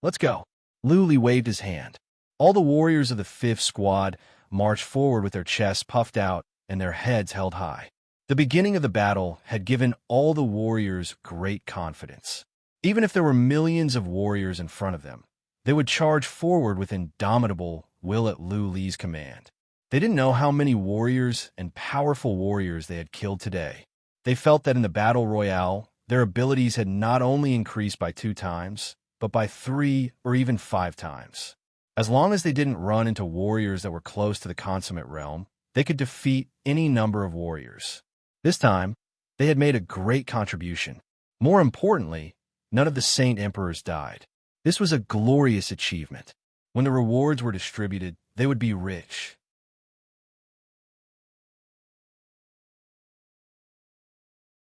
"Let's go." Luli waved his hand. All the warriors of the 5th Squad marched forward with their chests puffed out and their heads held high. The beginning of the battle had given all the warriors great confidence. Even if there were millions of warriors in front of them, they would charge forward with indomitable will at Luli's command. They didn't know how many warriors and powerful warriors they had killed today. They felt that in the battle royale, their abilities had not only increased by 2 times, but by 3 or even 5 times. As long as they didn't run into warriors that were close to the consummate realm, they could defeat any number of warriors. This time, they had made a great contribution. More importantly, none of the Saint Emperors died. This was a glorious achievement. When the rewards were distributed, they would be rich.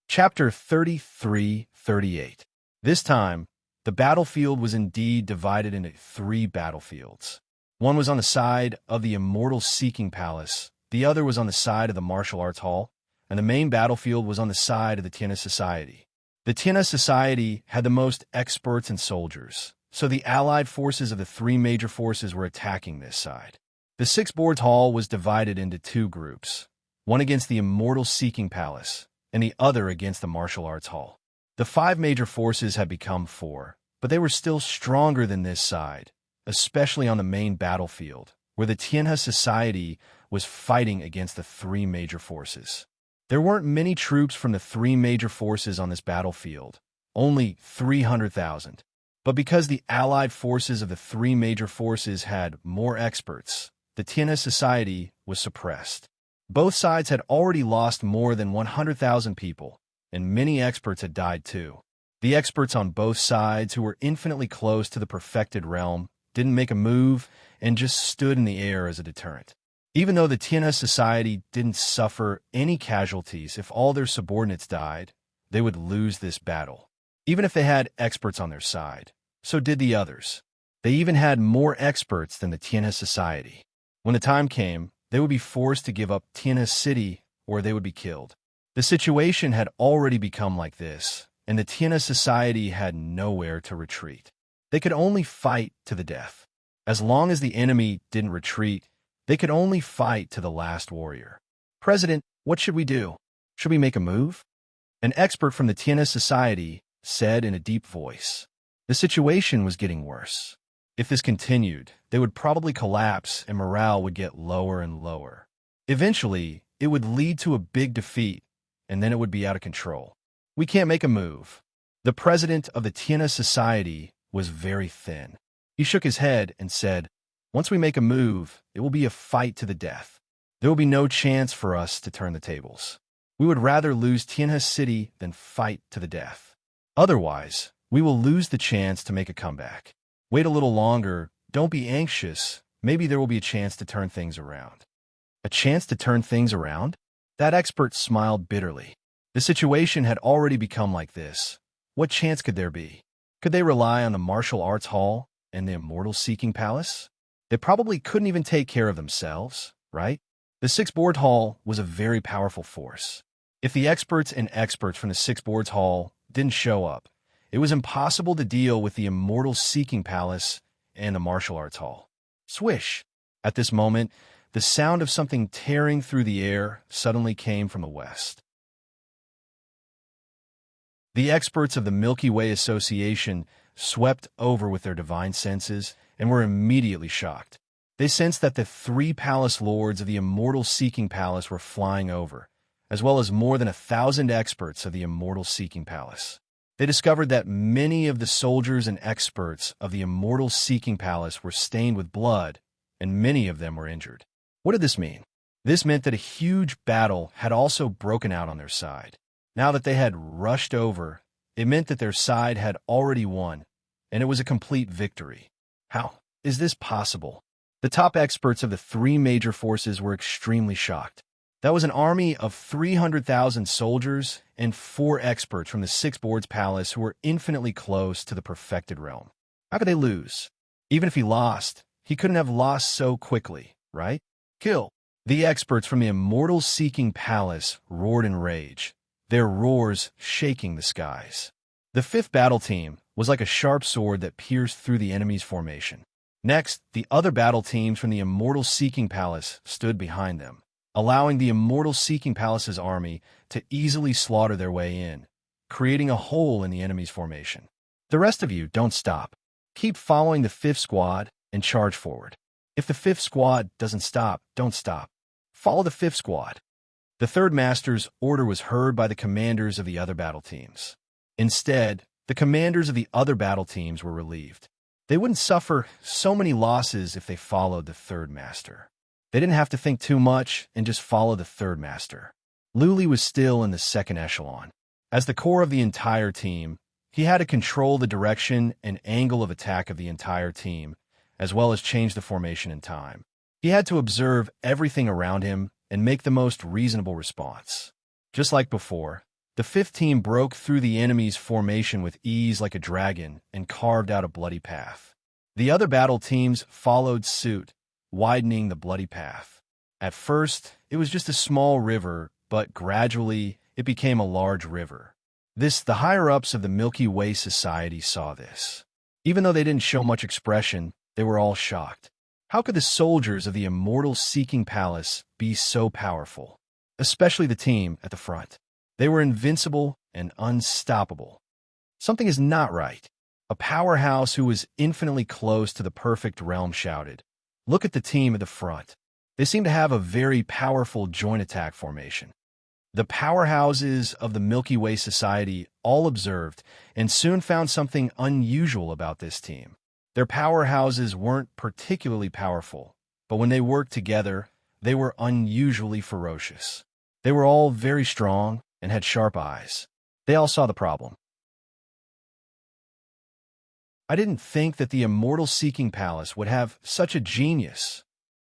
Chapter 33-38. This time, the battlefield was indeed divided into 3 battlefields. One was on the side of the Immortal Seeking Palace, the other was on the side of the Martial Arts Hall, and the main battlefield was on the side of the Tiana Society. The Tiana Society had the most experts and soldiers, so the allied forces of the 3 major forces were attacking this side. The 6 Boards Hall was divided into 2 groups, one against the Immortal Seeking Palace, and the other against the Martial Arts Hall. The 5 major forces had become 4, but they were still stronger than this side, especially on the main battlefield, where the Tianhe Society was fighting against the 3 major forces. There weren't many troops from the 3 major forces on this battlefield, only 300,000. But because the allied forces of the 3 major forces had more experts, the Tianhe Society was suppressed. Both sides had already lost more than 100,000 people, and many experts had died too. The experts on both sides, who were infinitely close to the perfected realm, didn't make a move and just stood in the air as a deterrent. Even though the Tianhe Society didn't suffer any casualties if all their subordinates died, they would lose this battle. Even if they had experts on their side, so did the others. They even had more experts than the Tianhe Society. When the time came, they would be forced to give up Tianhe City or they would be killed. The situation had already become like this, and the Tianhe Society had nowhere to retreat. They could only fight to the death. As long as the enemy didn't retreat, they could only fight to the last warrior. "President, what should we do? Should we make a move?" An expert from the Tianhe Society said in a deep voice. The situation was getting worse. If this continued, they would probably collapse and morale would get lower and lower. Eventually, it would lead to a big defeat, and then it would be out of control. "We can't make a move." The president of the Tianhe Society was very thin. He shook his head and said, "Once we make a move, it will be a fight to the death. There will be no chance for us to turn the tables. We would rather lose Tianhe City than fight to the death. Otherwise, we will lose the chance to make a comeback. Wait a little longer, don't be anxious, maybe there will be a chance to turn things around." A chance to turn things around? That expert smiled bitterly. The situation had already become like this. What chance could there be? Could they rely on the Martial Arts Hall and the Immortal Seeking Palace? They probably couldn't even take care of themselves, right? The 6 Board Hall was a very powerful force. If the experts from the 6 Boards Hall didn't show up, it was impossible to deal with the Immortal Seeking Palace and the Martial Arts Hall. Swish! At this moment, the sound of something tearing through the air suddenly came from the west. The experts of the Milky Way Association swept over with their divine senses and were immediately shocked. They sensed that the 3 palace lords of the Immortal Seeking Palace were flying over, as well as more than 1,000 experts of the Immortal Seeking Palace. They discovered that many of the soldiers and experts of the Immortal Seeking Palace were stained with blood, and many of them were injured. What did this mean? This meant that a huge battle had also broken out on their side. Now that they had rushed over, it meant that their side had already won, and it was a complete victory. How is this possible? The top experts of the three major forces were extremely shocked. That was an army of 300,000 soldiers and 4 experts from the Six Boards Palace who were infinitely close to the perfected realm. How could they lose? Even if he lost, he couldn't have lost so quickly, right? Kill! The experts from the Immortal Seeking Palace roared in rage, their roars shaking the skies. The 5th battle team was like a sharp sword that pierced through the enemy's formation. Next, the other battle teams from the Immortal Seeking Palace stood behind them, allowing the Immortal Seeking Palace's army to easily slaughter their way in, creating a hole in the enemy's formation. The rest of you don't stop. Keep following the 5th squad and charge forward. If the 5th squad doesn't stop, don't stop. Follow the 5th squad. The 3rd master's order was heard by the commanders of the other battle teams. Instead, the commanders of the other battle teams were relieved. They wouldn't suffer so many losses if they followed the 3rd master. They didn't have to think too much and just follow the 3rd master. Luli was still in the 2nd echelon. As the core of the entire team, he had to control the direction and angle of attack of the entire team, as well as change the formation in time. He had to observe everything around him and make the most reasonable response. Just like before, the 5th team broke through the enemy's formation with ease like a dragon and carved out a bloody path. The other battle teams followed suit, widening the bloody path. At first, it was just a small river, but gradually it became a large river. The higher-ups of the Milky Way Society saw this. Even though they didn't show much expression, they were all shocked. How could the soldiers of the Immortal Seeking Palace be so powerful? Especially the team at the front. They were invincible and unstoppable. Something is not right. A powerhouse who was infinitely close to the perfect realm shouted, "Look at the team at the front. They seem to have a very powerful joint attack formation." The powerhouses of the Milky Way Society all observed and soon found something unusual about this team. Their powerhouses weren't particularly powerful, but when they worked together, they were unusually ferocious. They were all very strong and had sharp eyes. They all saw the problem. I didn't think that the Immortal Seeking Palace would have such a genius.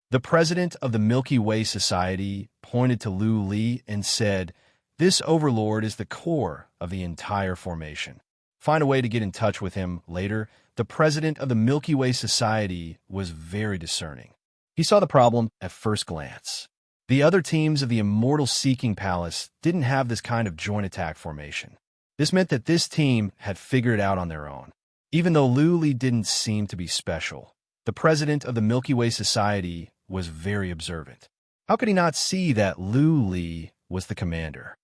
The president of the Milky Way Society pointed to Lu Li and said, "This overlord is the core of the entire formation. Find a way to get in touch with him later." The president of the Milky Way Society was very discerning. He saw the problem at first glance. The other teams of the Immortal Seeking Palace didn't have this kind of joint attack formation. This meant that this team had figured it out on their own. Even though Lu Li didn't seem to be special, the president of the Milky Way Society was very observant. How could he not see that Lu Li was the commander?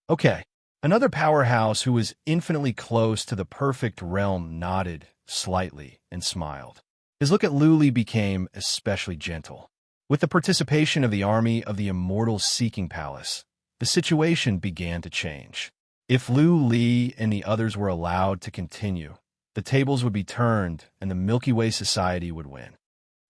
Okay, another powerhouse who was infinitely close to the perfect realm nodded slightly and smiled. His look at Lu Li became especially gentle. With the participation of the army of the Immortal Seeking Palace, the situation began to change. If Lu Li and the others were allowed to continue, the tables would be turned and the Milky Way Society would win.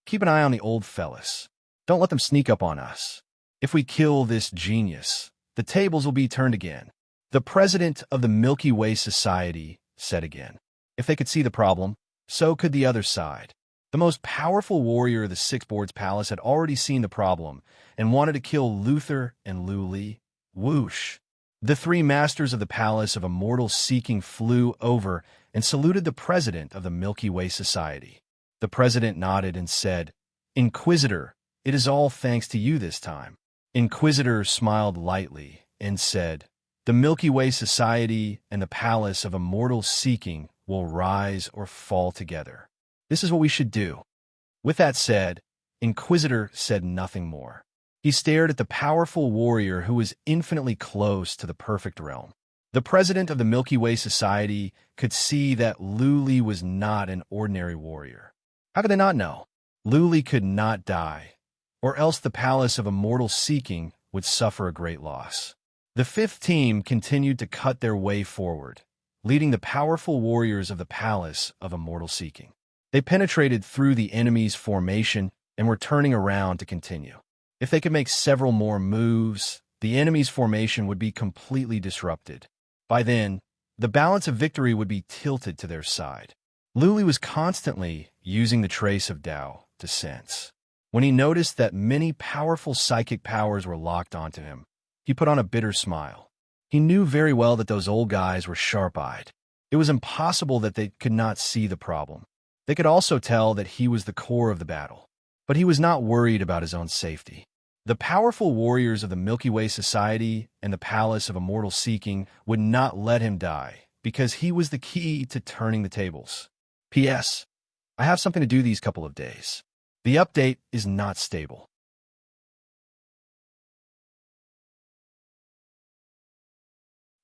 Keep an eye on the old fellas. Don't let them sneak up on us. If we kill this genius, the tables will be turned again. The president of the Milky Way Society said again. If they could see the problem, so could the other side. The most powerful warrior of the Six Boards Palace had already seen the problem and wanted to kill Luther and Lu Li. Whoosh! The 3 masters of the Palace of Immortal Seeking flew over and saluted the president of the Milky Way Society. The president nodded and said, "Inquisitor, it is all thanks to you this time." Inquisitor smiled lightly and said, "The Milky Way Society and the Palace of Immortal Seeking will rise or fall together. This is what we should do." With that said, Inquisitor said nothing more. He stared at the powerful warrior who was infinitely close to the perfect realm. The president of the Milky Way Society could see that Lu Li was not an ordinary warrior. How could they not know? Lu Li could not die, or else the Palace of Immortal Seeking would suffer a great loss. The fifth team continued to cut their way forward, leading the powerful warriors of the Palace of Immortal Seeking. They penetrated through the enemy's formation and were turning around to continue. If they could make several more moves, the enemy's formation would be completely disrupted. By then, the balance of victory would be tilted to their side. Luli was constantly using the trace of Tao to sense. When he noticed that many powerful psychic powers were locked onto him, he put on a bitter smile. He knew very well that those old guys were sharp-eyed. It was impossible that they could not see the problem. They could also tell that he was the core of the battle. But he was not worried about his own safety. The powerful warriors of the Milky Way Society and the Palace of Immortal Seeking would not let him die, because he was the key to turning the tables. P.S. I have something to do these couple of days. The update is not stable.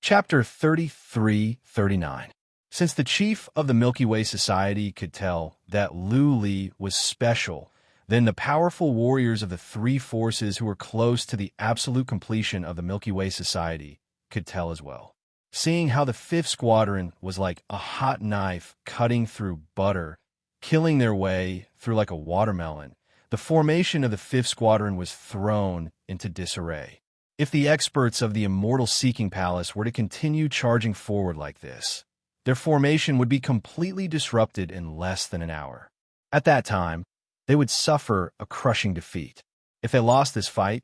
Chapter 33-39. Since the chief of the Milky Way Society could tell that Luli was special, then the powerful warriors of the three forces who were close to the absolute completion of the Milky Way Society could tell as well. Seeing how the fifth squadron was like a hot knife cutting through butter, killing their way through like a watermelon, the formation of the fifth squadron was thrown into disarray. If the experts of the Immortal Seeking Palace were to continue charging forward like this, their formation would be completely disrupted in less than an hour. At that time, they would suffer a crushing defeat. If they lost this fight,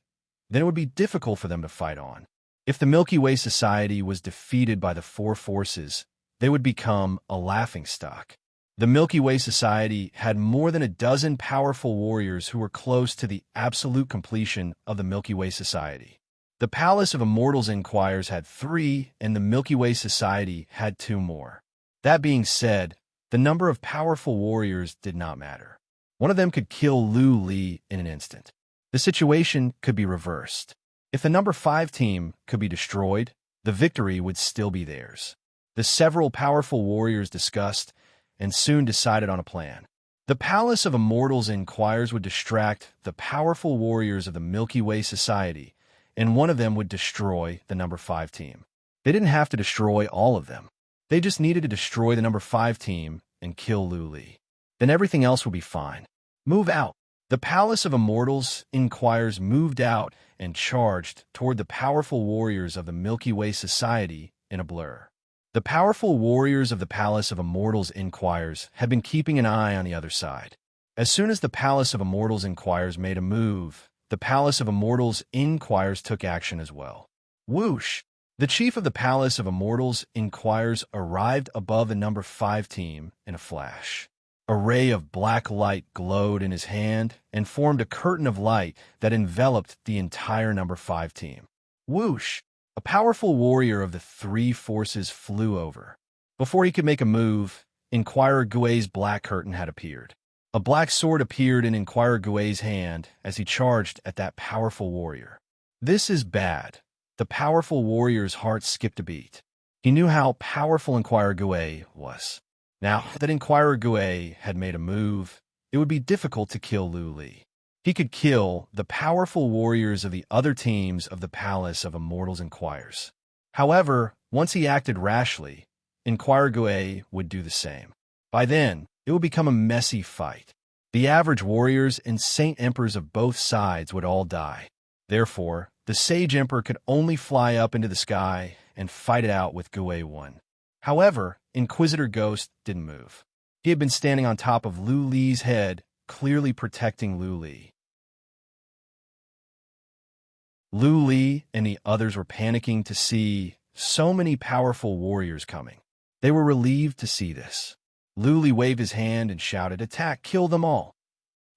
then it would be difficult for them to fight on. If the Milky Way Society was defeated by the four forces, they would become a laughingstock. The Milky Way Society had more than a dozen powerful warriors who were close to the absolute completion of the Milky Way Society. The Palace of Immortals Inquires had 3, and the Milky Way Society had 2 more. That being said, the number of powerful warriors did not matter. One of them could kill Lu Li in an instant. The situation could be reversed. If the number 5 team could be destroyed, the victory would still be theirs. The several powerful warriors discussed and soon decided on a plan. The Palace of Immortals Inquires would distract the powerful warriors of the Milky Way Society, and one of them would destroy the number 5 team. They didn't have to destroy all of them. They just needed to destroy the number 5 team and kill Lu Li. Then everything else would be fine. Move out. The Palace of Immortals Inquires moved out and charged toward the powerful warriors of the Milky Way Society in a blur. The powerful warriors of the Palace of Immortals Inquires had been keeping an eye on the other side. As soon as the Palace of Immortals Inquires made a move, the Palace of Immortals Inquires took action as well. Whoosh! The chief of the Palace of Immortals Inquires arrived above the number 5 team in a flash. A ray of black light glowed in his hand and formed a curtain of light that enveloped the entire number 5 team. Whoosh! A powerful warrior of the 3 forces flew over. Before he could make a move, Inquirer Gui's black curtain had appeared. A black sword appeared in Inquirer Gui's hand as he charged at that powerful warrior. This is bad. The powerful warrior's heart skipped a beat. He knew how powerful Inquirer Gui was. Now that Inquirer Gui had made a move, it would be difficult to kill Lu Li. He could kill the powerful warriors of the other teams of the Palace of Immortals Inquires. However, once he acted rashly, Inquirer Gui would do the same. By then, it would become a messy fight. The average warriors and Saint Emperors of both sides would all die. Therefore, the Sage Emperor could only fly up into the sky and fight it out with Gui 1. However, Inquisitor Ghost didn't move. He had been standing on top of Lu Li's head, clearly protecting Lu Li. Lu Li and the others were panicking to see so many powerful warriors coming. They were relieved to see this. Lu Li waved his hand and shouted, "Attack! Kill them all!"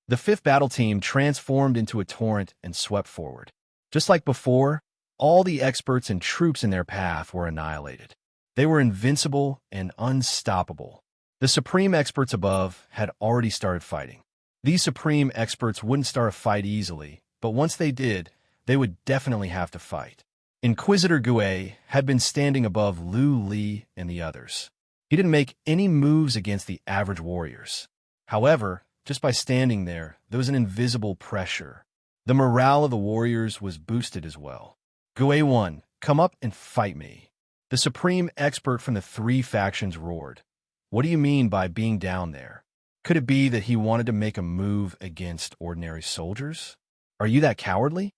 The 5th battle team transformed into a torrent and swept forward. Just like before, all the experts and troops in their path were annihilated. They were invincible and unstoppable. The supreme experts above had already started fighting. These supreme experts wouldn't start a fight easily, but once they did, they would definitely have to fight. Inquisitor Gui had been standing above Lu Li and the others. He didn't make any moves against the average warriors. However, just by standing there was an invisible pressure. The morale of the warriors was boosted as well. Gui 1, come up and fight me." The supreme expert from the three factions roared. "What do you mean by being down there? Could it be that he wanted to make a move against ordinary soldiers? Are you that cowardly?"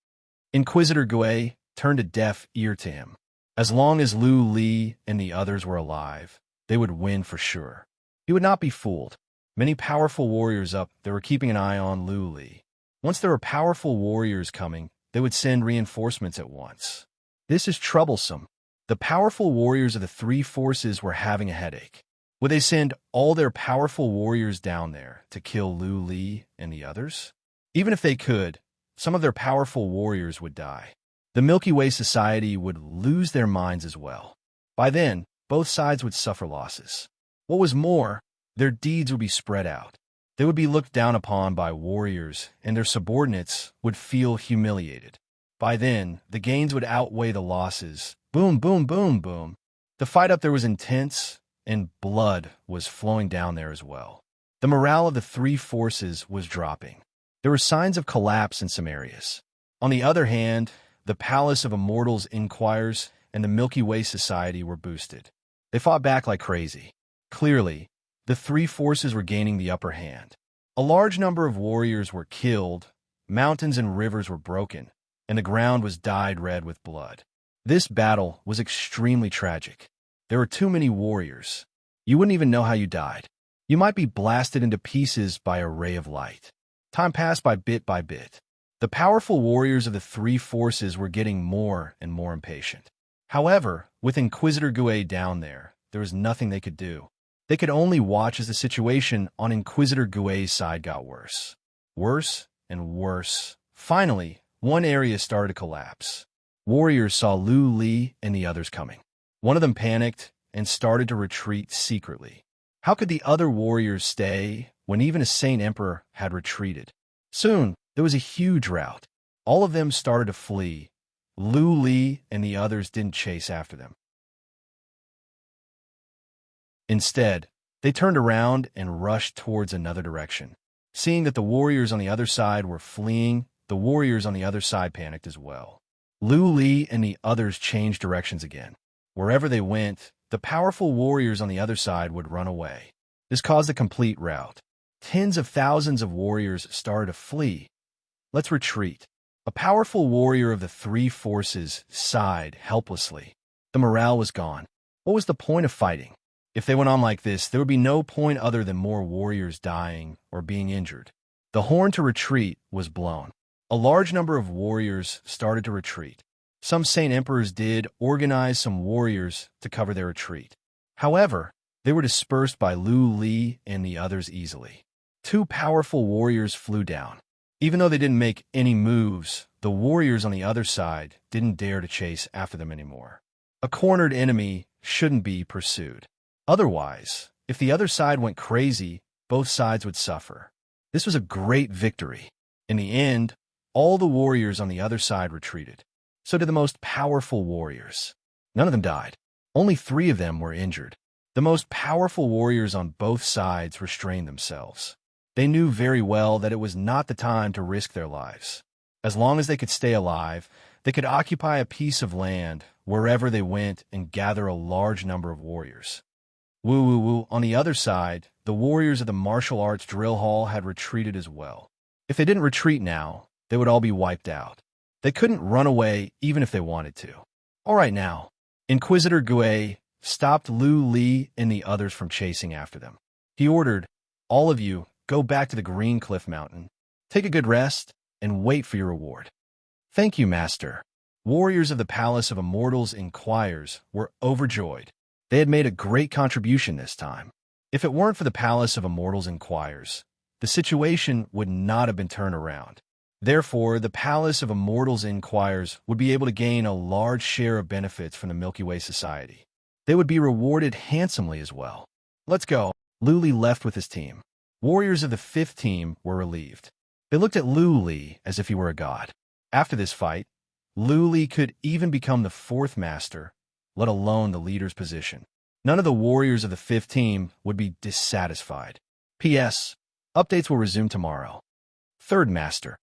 Inquisitor Gui turned a deaf ear to him. As long as Lu Li and the others were alive, they would win for sure. He would not be fooled. Many powerful warriors up there were keeping an eye on Lu Li. Once there were powerful warriors coming, they would send reinforcements at once. This is troublesome. The powerful warriors of the three forces were having a headache. Would they send all their powerful warriors down there to kill Lu Li and the others? Even if they could, some of their powerful warriors would die. The Milky Way Society would lose their minds as well. By then, both sides would suffer losses. What was more, their deeds would be spread out. They would be looked down upon by warriors, and their subordinates would feel humiliated. By then, the gains would outweigh the losses. Boom, boom, boom, boom. The fight up there was intense, and blood was flowing down there as well. The morale of the three forces was dropping. There were signs of collapse in some areas. On the other hand, the Palace of Immortals Inquires and the Milky Way Society were boosted. They fought back like crazy. Clearly, the three forces were gaining the upper hand. A large number of warriors were killed, mountains and rivers were broken, and the ground was dyed red with blood. This battle was extremely tragic. There were too many warriors. You wouldn't even know how you died. You might be blasted into pieces by a ray of light. Time passed by bit. The powerful warriors of the three forces were getting more and more impatient. However, with Inquisitor Gui down there was nothing they could do. They could only watch as the situation on Inquisitor Gui's side got worse. Worse and worse. Finally, one area started to collapse. Warriors saw Lu Li and the others coming. One of them panicked and started to retreat secretly. How could the other warriors stay when even a Saint Emperor had retreated? Soon, there was a huge rout. All of them started to flee. Lu Li and the others didn't chase after them. Instead, they turned around and rushed towards another direction. Seeing that the warriors on the other side were fleeing, the warriors on the other side panicked as well. Lu Li and the others changed directions again. Wherever they went, the powerful warriors on the other side would run away. This caused a complete rout. Tens of thousands of warriors started to flee. "Let's retreat." A powerful warrior of the three forces sighed helplessly. The morale was gone. What was the point of fighting? If they went on like this, there would be no point other than more warriors dying or being injured. The horn to retreat was blown. A large number of warriors started to retreat. Some Saint Emperors did organize some warriors to cover their retreat. However, they were dispersed by Lu Li and the others easily. Two powerful warriors flew down. Even though they didn't make any moves, the warriors on the other side didn't dare to chase after them anymore. A cornered enemy shouldn't be pursued. Otherwise, if the other side went crazy, both sides would suffer. This was a great victory. In the end, all the warriors on the other side retreated. So did the most powerful warriors. None of them died. Only 3 of them were injured. The most powerful warriors on both sides restrained themselves. They knew very well that it was not the time to risk their lives. As long as they could stay alive, they could occupy a piece of land wherever they went and gather a large number of warriors. Woo. On the other side, the warriors of the martial arts drill hall had retreated as well. If they didn't retreat now, they would all be wiped out. They couldn't run away even if they wanted to. All right now, Inquisitor Gui stopped Lu Li and the others from chasing after them. He ordered, "All of you, go back to the Green Cliff Mountain. Take a good rest and wait for your reward." "Thank you, Master." Warriors of the Palace of Immortals Inquires were overjoyed. They had made a great contribution this time. If it weren't for the Palace of Immortals Inquires, the situation would not have been turned around. Therefore, the Palace of Immortals Inquires would be able to gain a large share of benefits from the Milky Way Society. They would be rewarded handsomely as well. "Let's go." Lu Li left with his team. Warriors of the 5th team were relieved. They looked at Lu Li as if he were a god. After this fight, Lu Li could even become the 4th master, let alone the leader's position. None of the warriors of the 5th team would be dissatisfied. P.S. Updates will resume tomorrow. 3rd Master.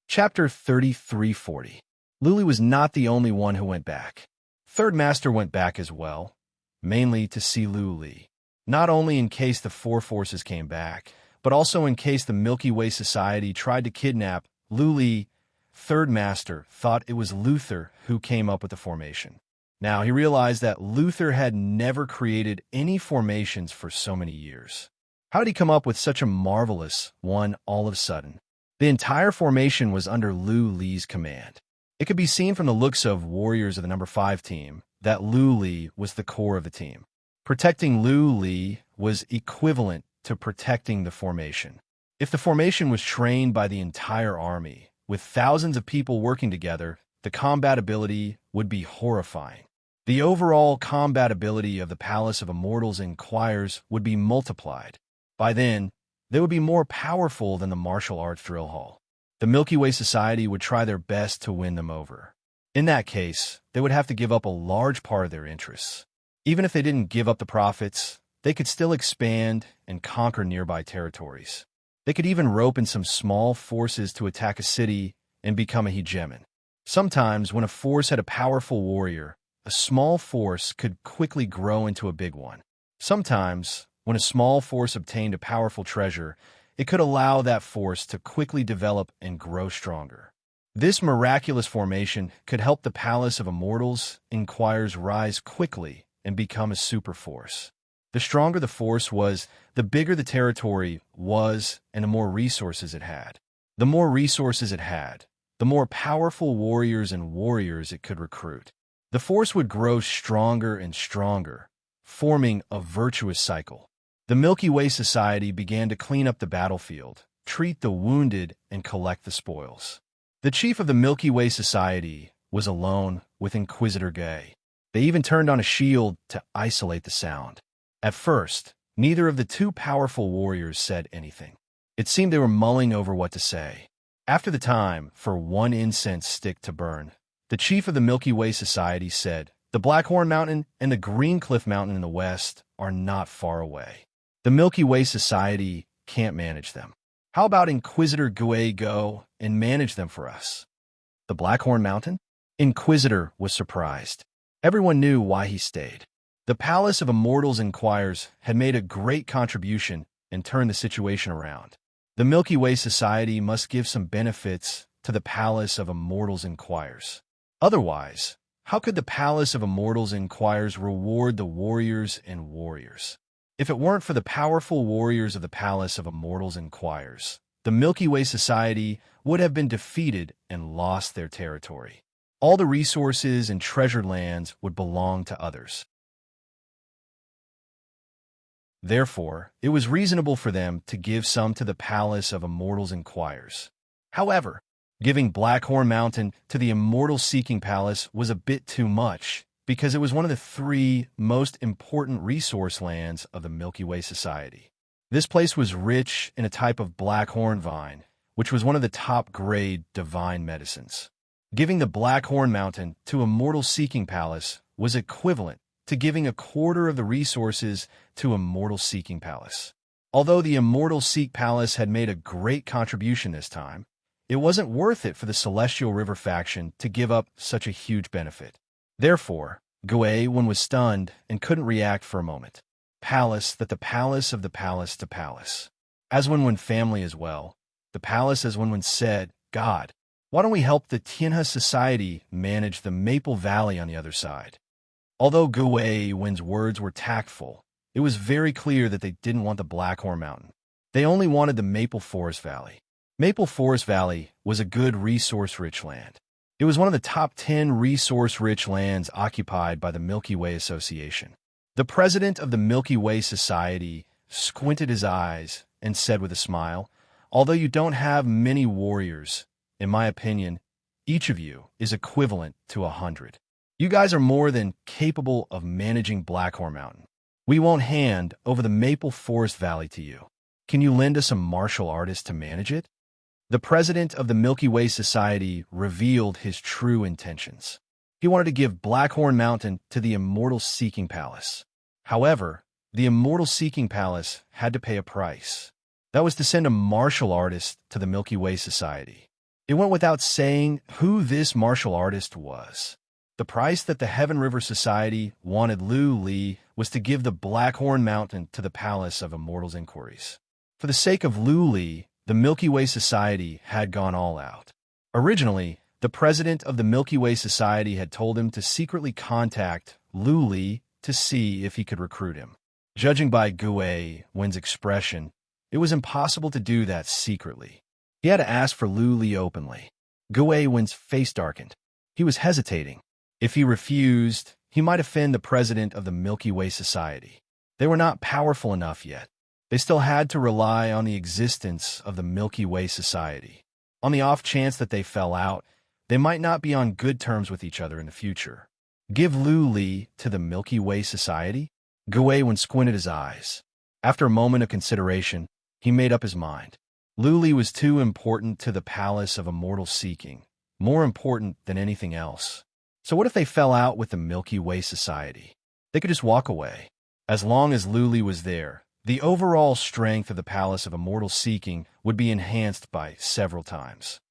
Chapter 3340. Luli was not the only one who went back. Third Master went back as well, mainly to see Luli, not only in case the four forces came back, but also in case the Milky Way Society tried to kidnap Luli. Third Master thought it was Luther who came up with the formation. Now he realized that Luther had never created any formations for so many years. How did he come up with such a marvelous one all of a sudden? The entire formation was under Luli's command. It could be seen from the looks of warriors of the number 5 team that Luli was the core of the team. Protecting Luli was equivalent to protecting the formation. If the formation was trained by the entire army, with thousands of people working together, the combat ability would be horrifying. The overall combat ability of the Palace of Immortals Inquires would be multiplied. By then, they would be more powerful than the martial arts drill hall. The Milky Way Society would try their best to win them over. In that case, they would have to give up a large part of their interests. Even if they didn't give up the profits, they could still expand and conquer nearby territories. They could even rope in some small forces to attack a city and become a hegemon. Sometimes, when a force had a powerful warrior, a small force could quickly grow into a big one. Sometimes, when a small force obtained a powerful treasure, it could allow that force to quickly develop and grow stronger. This miraculous formation could help the Palace of Immortals Inquires rise quickly and become a super force. The stronger the force was, the bigger the territory was, and the more resources it had. The more resources it had, the more powerful warriors it could recruit. The force would grow stronger and stronger, forming a virtuous cycle. The Milky Way Society began to clean up the battlefield, treat the wounded, and collect the spoils. The chief of the Milky Way Society was alone with Inquisitor Gay. They even turned on a shield to isolate the sound. At first, neither of the two powerful warriors said anything. It seemed they were mulling over what to say. After the time for one incense stick to burn, the chief of the Milky Way Society said, "The Blackhorn Mountain and the Green Cliff Mountain in the west are not far away. The Milky Way Society can't manage them. How about Inquisitor Gui go and manage them for us?" The Blackhorn Mountain? Inquisitor was surprised. Everyone knew why he stayed. The Palace of Immortals Inquires had made a great contribution and turned the situation around. The Milky Way Society must give some benefits to the Palace of Immortals Inquires. Otherwise, how could the Palace of Immortals Inquires reward the warriors and warriors? If it weren't for the powerful warriors of the Palace of Immortals Inquires, the Milky Way Society would have been defeated and lost their territory. All the resources and treasured lands would belong to others. Therefore, it was reasonable for them to give some to the Palace of Immortals Inquires. However, giving Blackhorn Mountain to the Immortal Seeking Palace was a bit too much, because it was one of the 3 most important resource lands of the Milky Way Society. This place was rich in a type of blackhorn vine, which was one of the top-grade divine medicines. Giving the Blackhorn Mountain to Immortal Seeking Palace was equivalent to giving a quarter of the resources to Immortal Seeking Palace. Although the Immortal Seek Palace had made a great contribution this time, it wasn't worth it for the Celestial River faction to give up such a huge benefit. Therefore, Gui-Wen was stunned and couldn't react for a moment. Palace that the palace of the palace to palace. As when family as well, the palace as when said, "God, why don't we help the Tianhe Society manage the Maple Valley on the other side?" Although Gui-Wen's words were tactful, it was very clear that they didn't want the Blackhorn Mountain. They only wanted the Maple Forest Valley. Maple Forest Valley was a good resource-rich land. It was one of the top 10 resource-rich lands occupied by the Milky Way Association. The president of the Milky Way Society squinted his eyes and said with a smile, "Although you don't have many warriors, in my opinion, each of you is equivalent to 100. You guys are more than capable of managing Blackhorn Mountain. We won't hand over the Maple Forest Valley to you. Can you lend us a martial artist to manage it?" The president of the Milky Way Society revealed his true intentions. He wanted to give Blackhorn Mountain to the Immortal Seeking Palace. However, the Immortal Seeking Palace had to pay a price. That was to send a martial artist to the Milky Way Society. It went without saying who this martial artist was. The price that the Heaven River Society wanted Lu Li was to give the Blackhorn Mountain to the Palace of Immortals Inquiries. For the sake of Lu Li, the Milky Way Society had gone all out. Originally, the president of the Milky Way Society had told him to secretly contact Lu Li to see if he could recruit him. Judging by Gui Wen's expression, it was impossible to do that secretly. He had to ask for Lu Li openly. Gui Wen's face darkened. He was hesitating. If he refused, he might offend the president of the Milky Way Society. They were not powerful enough yet. They still had to rely on the existence of the Milky Way Society. On the off chance that they fell out, they might not be on good terms with each other in the future. Give Lu Li to the Milky Way Society? Gui Wen squinted his eyes. After a moment of consideration, he made up his mind. Lu Li was too important to the Palace of Immortal Seeking, more important than anything else. So what if they fell out with the Milky Way Society? They could just walk away. As long as Lu Li was there, the overall strength of the Palace of Immortal Seeking would be enhanced by several times.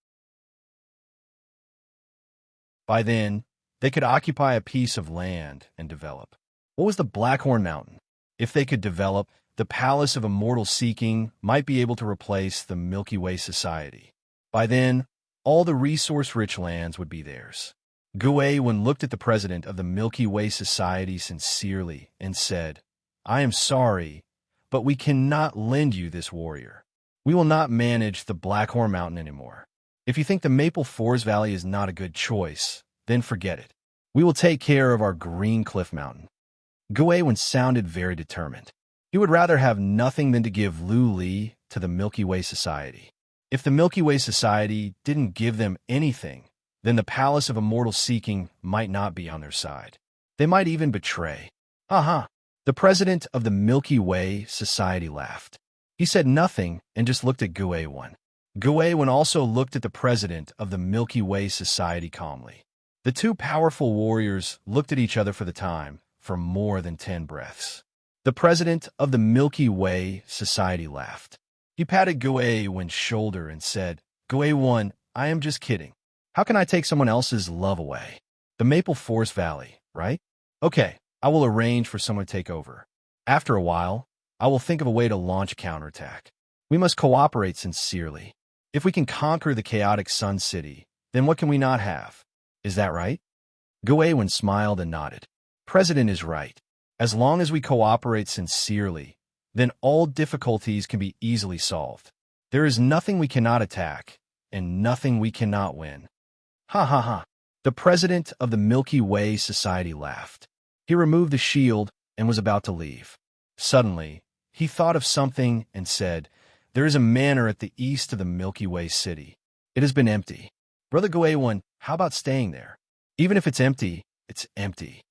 By then, they could occupy a piece of land and develop. What was the Blackhorn Mountain? If they could develop, the Palace of Immortal Seeking might be able to replace the Milky Way Society. By then, all the resource-rich lands would be theirs. Gui Wen looked at the president of the Milky Way Society sincerely and said, "I am sorry, but we cannot lend you this warrior. We will not manage the Blackhorn Mountain anymore. If you think the Maple Forest Valley is not a good choice, then forget it. We will take care of our Green Cliff Mountain." Gui Wen sounded very determined. He would rather have nothing than to give Lu Li to the Milky Way Society. If the Milky Way Society didn't give them anything, then the Palace of Immortal Seeking might not be on their side. They might even betray. Ha. The president of the Milky Way Society laughed. He said nothing and just looked at Gui Wen. Gui Wen also looked at the president of the Milky Way Society calmly. The two powerful warriors looked at each other for the time, for more than 10 breaths. The president of the Milky Way Society laughed. He patted Gui Wen's shoulder and said, "Gui Wen, I am just kidding. How can I take someone else's love away? The Maple Forest Valley, right? Okay, I will arrange for someone to take over. After a while, I will think of a way to launch a counterattack. We must cooperate sincerely. If we can conquer the chaotic Sun City, then what can we not have? Is that right?" Gui Wen smiled and nodded. "President is right. As long as we cooperate sincerely, then all difficulties can be easily solved. There is nothing we cannot attack, and nothing we cannot win." Ha. The president of the Milky Way Society laughed. He removed the shield and was about to leave. Suddenly, he thought of something and said, "There is a manor at the east of the Milky Way City. It has been empty. Brother Gui Wen, how about staying there? Even if it's empty, it's empty."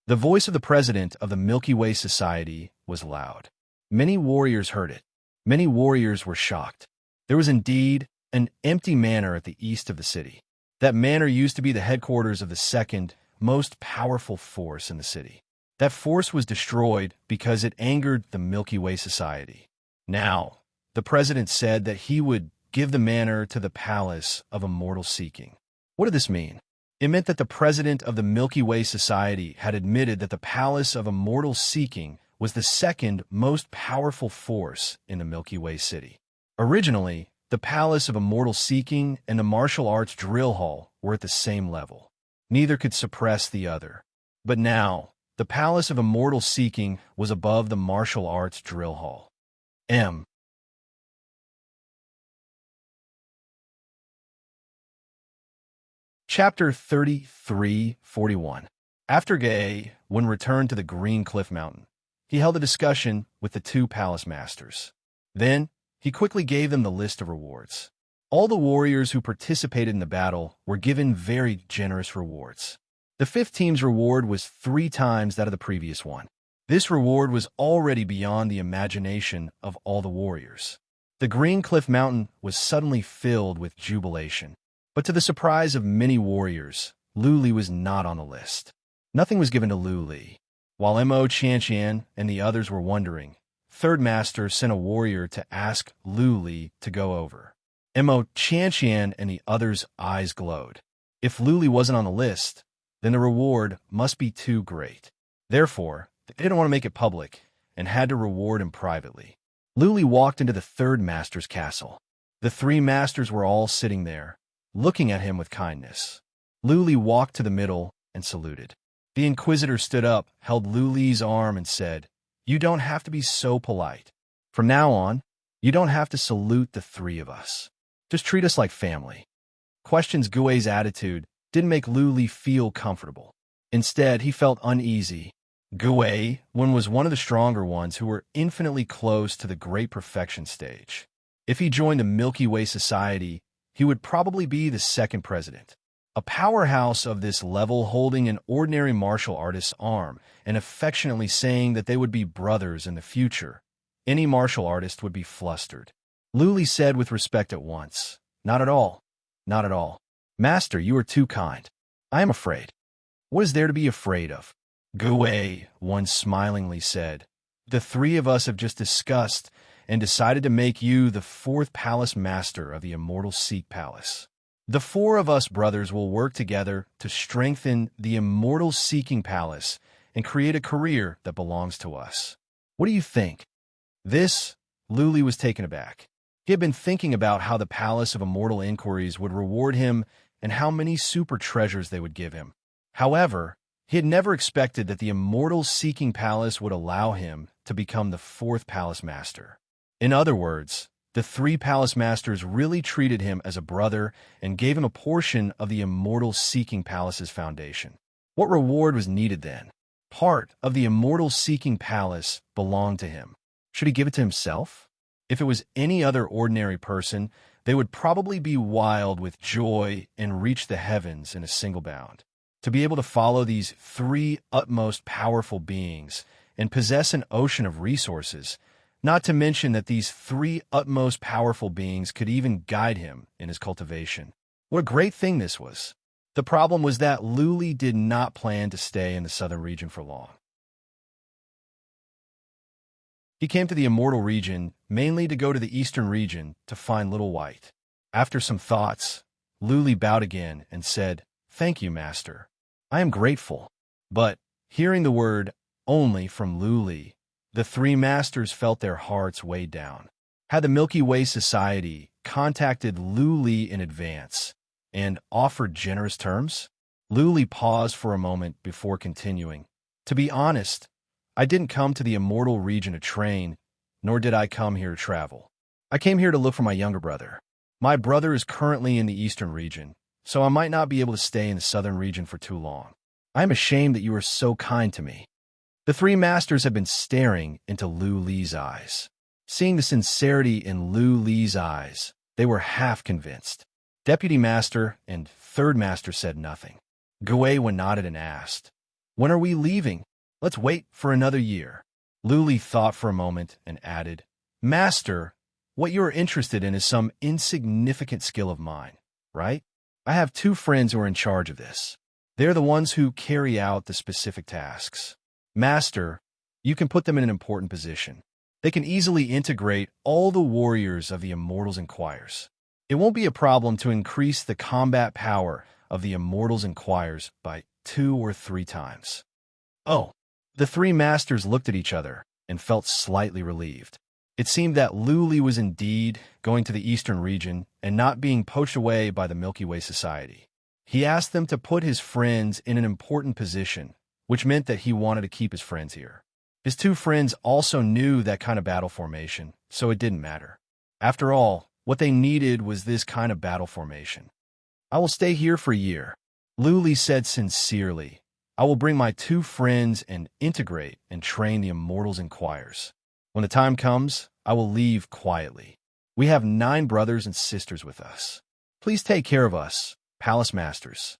The voice of the president of the Milky Way Society was loud. Many warriors heard it. Many warriors were shocked. There was indeed an empty manor at the east of the city. That manor used to be the headquarters of the second most powerful force in the city. That force was destroyed because it angered the Milky Way Society. Now, the president said that he would give the manor to the Palace of Immortal Seeking. What did this mean? It meant that the president of the Milky Way Society had admitted that the Palace of Immortal Seeking was the second most powerful force in the Milky Way City. Originally, the Palace of Immortal Seeking and the Martial Arts Drill Hall were at the same level. Neither could suppress the other. But now, the Palace of Immortal Seeking was above the Martial Arts Drill Hall. Chapter 33:41. After Gui Wen returned to the Green Cliff Mountain, he held a discussion with the two palace masters. Then, he quickly gave them the list of rewards. All the warriors who participated in the battle were given very generous rewards. The fifth team's reward was 3 times that of the previous one. This reward was already beyond the imagination of all the warriors. The Green Cliff Mountain was suddenly filled with jubilation. But to the surprise of many warriors, Lu Li was not on the list. Nothing was given to Lu Li. While Mo Qian and the others were wondering, Third Master sent a warrior to ask Lu Li to go over. Emo, Chanchian, and the others' eyes glowed. If Luli wasn't on the list, then the reward must be too great. Therefore, they didn't want to make it public and had to reward him privately. Luli walked into the third master's castle. The three masters were all sitting there, looking at him with kindness. Luli walked to the middle and saluted. The Inquisitor stood up, held Luli's arm, and said, "You don't have to be so polite. From now on, you don't have to salute the three of us. Just treat us like family." Questions Gui's attitude didn't make Luli feel comfortable. Instead, he felt uneasy. Gui was one of the stronger ones who were infinitely close to the great perfection stage. If he joined the Milky Way Society, he would probably be the second president. A powerhouse of this level holding an ordinary martial artist's arm and affectionately saying that they would be brothers in the future. Any martial artist would be flustered. Luli said with respect at once, "Not at all. Not at all. Master, you are too kind. I am afraid." "What is there to be afraid of?" Gui once smilingly said, "The three of us have just discussed and decided to make you the fourth palace master of the Immortal Seek Palace. The four of us brothers will work together to strengthen the Immortal Seeking Palace and create a career that belongs to us. What do you think?" This, Luli was taken aback. He had been thinking about how the Palace of Immortal Inquiries would reward him and how many super treasures they would give him. However, he had never expected that the Immortal Seeking Palace would allow him to become the fourth palace master. In other words, the three palace masters really treated him as a brother and gave him a portion of the Immortal Seeking Palace's foundation. What reward was needed then? Part of the Immortal Seeking Palace belonged to him. Should he give it to himself? If it was any other ordinary person, they would probably be wild with joy and reach the heavens in a single bound. To be able to follow these three utmost powerful beings and possess an ocean of resources, not to mention that these three utmost powerful beings could even guide him in his cultivation. What a great thing this was. The problem was that Luli did not plan to stay in the southern region for long. He came to the Immortal region mainly to go to the eastern region to find Little White. After some thoughts, Luli bowed again and said, "Thank you, Master. I am grateful." But, hearing the word "only" from Luli, the three masters felt their hearts weighed down. Had the Milky Way Society contacted Luli in advance and offered generous terms? Luli paused for a moment before continuing. "To be honest, I didn't come to the Immortal region to train, nor did I come here to travel. I came here to look for my younger brother. My brother is currently in the eastern region, so I might not be able to stay in the southern region for too long. I am ashamed that you are so kind to me." The three masters had been staring into Luli's eyes. Seeing the sincerity in Luli's eyes, they were half convinced. Deputy Master and Third Master said nothing. Gui nodded and asked, "When are we leaving?" "Let's wait for another year." Luli thought for a moment and added, "Master, what you are interested in is some insignificant skill of mine, right? I have two friends who are in charge of this. They're the ones who carry out the specific tasks. Master, you can put them in an important position. They can easily integrate all the warriors of the Immortals Inquires. It won't be a problem to increase the combat power of the Immortals Inquires by 2 or 3 times. Oh, the three masters looked at each other and felt slightly relieved. It seemed that Luli was indeed going to the eastern region and not being poached away by the Milky Way Society. He asked them to put his friends in an important position, which meant that he wanted to keep his friends here. His two friends also knew that kind of battle formation, so it didn't matter. After all, what they needed was this kind of battle formation. "I will stay here for a year," Luli said sincerely. "I will bring my two friends and integrate and train the Immortals Inquires. When the time comes, I will leave quietly. We have 9 brothers and sisters with us. Please take care of us, Palace Masters."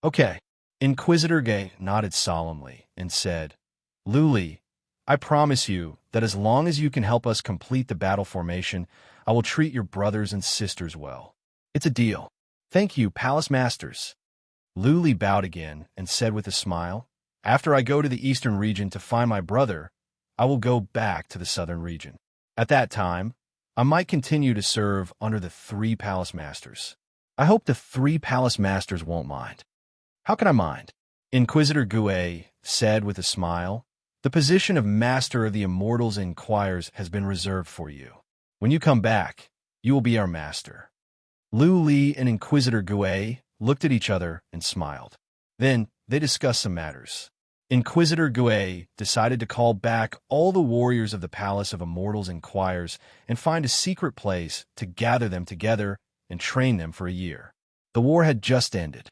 "Okay." Inquisitor Gay nodded solemnly and said, "Luli, I promise you that as long as you can help us complete the battle formation, I will treat your brothers and sisters well. It's a deal." "Thank you, Palace Masters." Luli bowed again and said with a smile, "After I go to the eastern region to find my brother, I will go back to the southern region. At that time, I might continue to serve under the 3 palace masters. I hope the 3 palace masters won't mind. How can I mind? Inquisitor Gue said with a smile. The position of Master of the Immortals Inquires has been reserved for you. When you come back, you will be our master. Lu Li and Inquisitor Gue looked at each other and smiled. Then they discussed some matters. Inquisitor Gue decided to call back all the warriors of the Palace of Immortals Inquires and find a secret place to gather them together and train them for a year. The war had just ended.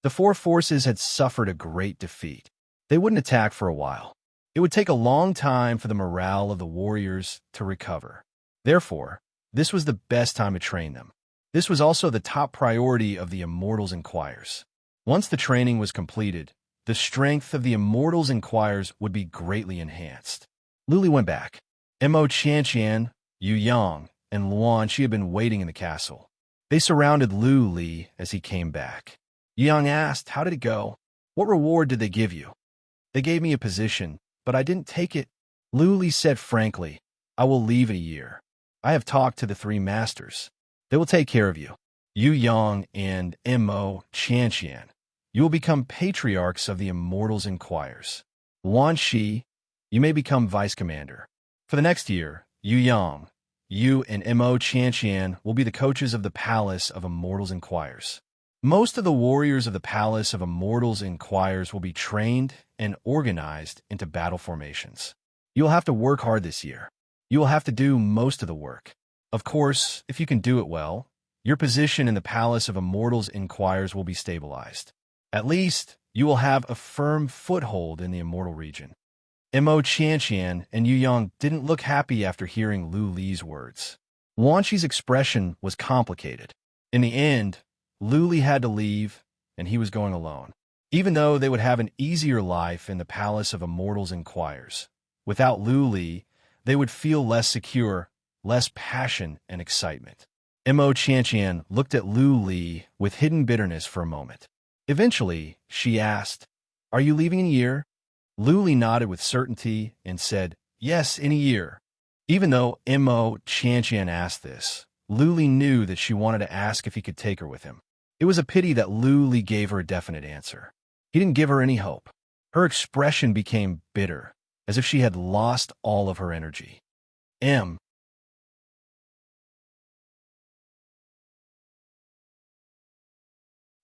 The 4 forces had suffered a great defeat. They wouldn't attack for a while. It would take a long time for the morale of the warriors to recover. Therefore, this was the best time to train them. This was also the top priority of the Immortals Inquires. Once the training was completed, the strength of the Immortals Inquires would be greatly enhanced. Luli went back. Mo Qianqian, Yu Yang, and Luan Shi had been waiting in the castle. They surrounded Lu Li as he came back. Yang asked, "How did it go? What reward did they give you?" "They gave me a position, but I didn't take it." Lu Li said frankly, "I will leave in a year. I have talked to the 3 masters. They will take care of you. Yu Yang and Mo Qianqian, you will become patriarchs of the Immortals Inquires. Luan Shi, you may become vice commander. For the next year, Yu Yang, you and Mo Qianqian will be the coaches of the Palace of Immortals Inquires. Most of the warriors of the Palace of Immortals Inquires will be trained and organized into battle formations. You will have to work hard this year. You will have to do most of the work. Of course, if you can do it well, your position in the Palace of Immortals Inquires will be stabilized. At least, you will have a firm foothold in the Immortal region." Mo Qianqian and Yu Yang didn't look happy after hearing Lu Li's words. Luan Shi's expression was complicated. In the end, Lu Li had to leave, and he was going alone. Even though they would have an easier life in the Palace of Immortals Inquires, without Lu Li, they would feel less secure, less passion and excitement. Mo Qianqian looked at Lu Li with hidden bitterness for a moment. Eventually, she asked, "Are you leaving in a year?" Lu Li nodded with certainty and said, "Yes, in a year." Even though Mo Qianqian asked this, Lu Li knew that she wanted to ask if he could take her with him. It was a pity that Lu Li gave her a definite answer. He didn't give her any hope. Her expression became bitter, as if she had lost all of her energy.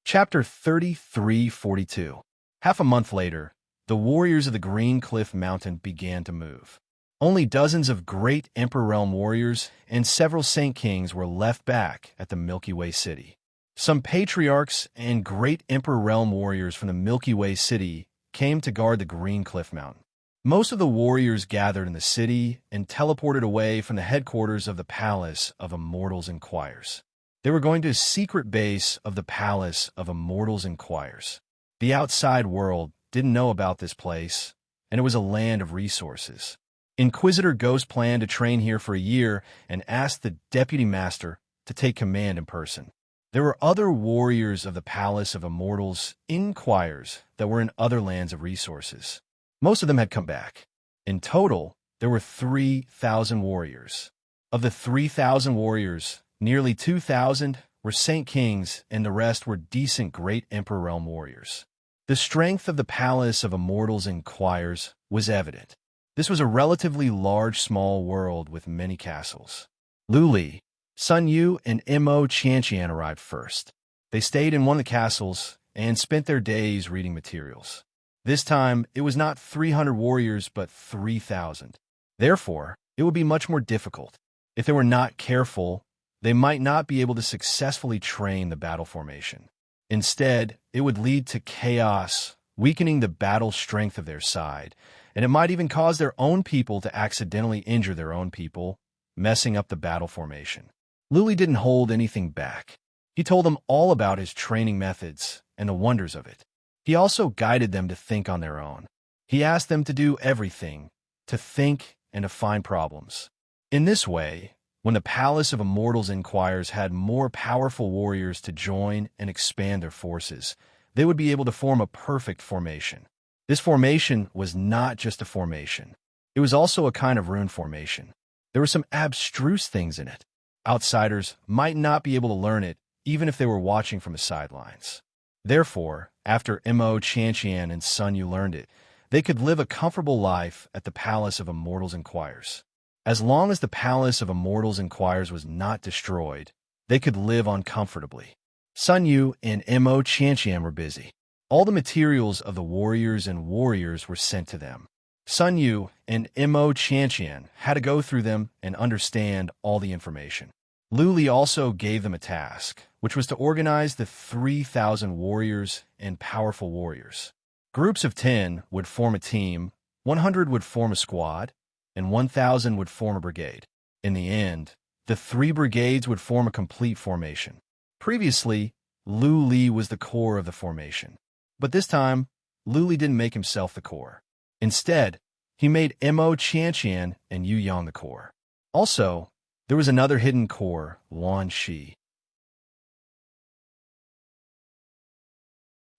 Chapter 3342. Half a month later, the warriors of the Green Cliff Mountain began to move. Only dozens of great Emperor Realm warriors and several Saint Kings were left back at the Milky Way City. Some patriarchs and great Emperor Realm warriors from the Milky Way City came to guard the Green Cliff Mountain. Most of the warriors gathered in the city and teleported away from the headquarters of the Palace of Immortals Inquires. They were going to a secret base of the Palace of Immortals Inquires. The outside world didn't know about this place, and it was a land of resources. Inquisitor Ghost planned to train here for a year and asked the Deputy Master to take command in person. There were other warriors of the Palace of Immortals Inquires that were in other lands of resources. Most of them had come back. In total, there were 3,000 warriors. Of the 3,000 warriors, nearly 2,000 were Saint Kings and the rest were decent Great Emperor Realm warriors. The strength of the Palace of Immortals Inquires was evident. This was a relatively large small world with many castles. Lu Li, Sun Yu, and Mo Qianqian arrived first. They stayed in one of the castles and spent their days reading materials. This time, it was not 300 warriors, but 3,000. Therefore, it would be much more difficult. If they were not careful, they might not be able to successfully train the battle formation. Instead, it would lead to chaos, weakening the battle strength of their side, and it might even cause their own people to accidentally injure their own people, messing up the battle formation. Lu Li didn't hold anything back. He told them all about his training methods and the wonders of it. He also guided them to think on their own. He asked them to do everything, to think and to find problems. In this way, when the Palace of Immortals Inquires had more powerful warriors to join and expand their forces, they would be able to form a perfect formation. This formation was not just a formation. It was also a kind of rune formation. There were some abstruse things in it. Outsiders might not be able to learn it, even if they were watching from the sidelines. Therefore, after Mo Chantian and Sun Yu learned it, they could live a comfortable life at the Palace of Immortals Inquires. As long as the Palace of Immortals Inquires was not destroyed, they could live on comfortably. Sun Yu and Mo Chantian were busy. All the materials of the warriors were sent to them. Sun Yu and Mo Chantian had to go through them and understand all the information. Lu Li also gave them a task, which was to organize the 3,000 warriors and powerful warriors. Groups of 10 would form a team, 100 would form a squad, and 1,000 would form a brigade. In the end, the 3 brigades would form a complete formation. Previously, Lu Li was the core of the formation. But this time, Lu Li didn't make himself the core. Instead, he made Mo Chantian and Yu Yang the core. Also, there was another hidden core, Luan Shi.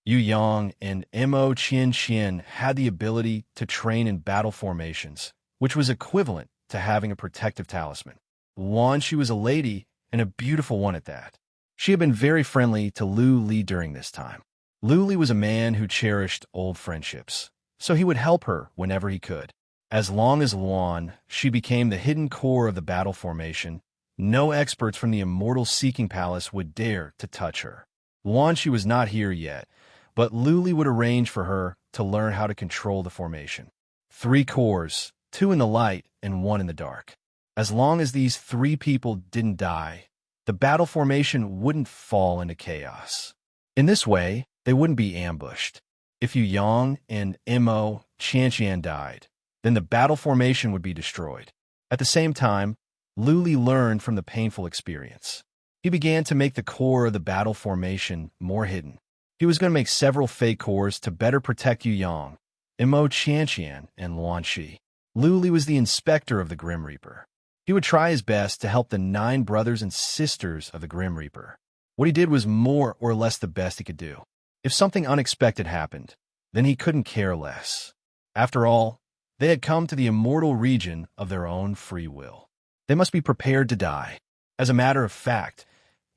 Yu Yang and Mo Chantian had the ability to train in battle formations, which was equivalent to having a protective talisman. Luan Shi was a lady, and a beautiful one at that. She had been very friendly to Lu Li during this time. Lu Li was a man who cherished old friendships, so he would help her whenever he could. As long as Luan Shi became the hidden core of the battle formation, no experts from the Immortal Seeking Palace would dare to touch her. Luan Shi was not here yet, but Lu Li would arrange for her to learn how to control the formation. 3 cores, 2 in the light and 1 in the dark. As long as these 3 people didn't die, the battle formation wouldn't fall into chaos. In this way, they wouldn't be ambushed. If Yu Yang and Mo Chantian died, then the battle formation would be destroyed. At the same time, Lu Li learned from the painful experience. He began to make the core of the battle formation more hidden. He was going to make several fake cores to better protect Yu Yang, Mo Chantian, and Luan Shi. Lu Li was the inspector of the Grim Reaper. He would try his best to help the 9 brothers and sisters of the Grim Reaper. What he did was more or less the best he could do. If something unexpected happened, then he couldn't care less. After all, they had come to the immortal region of their own free will. They must be prepared to die. As a matter of fact,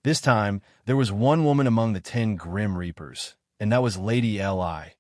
this time there was one woman among the 10 Grim Reapers, and that was Lady Li.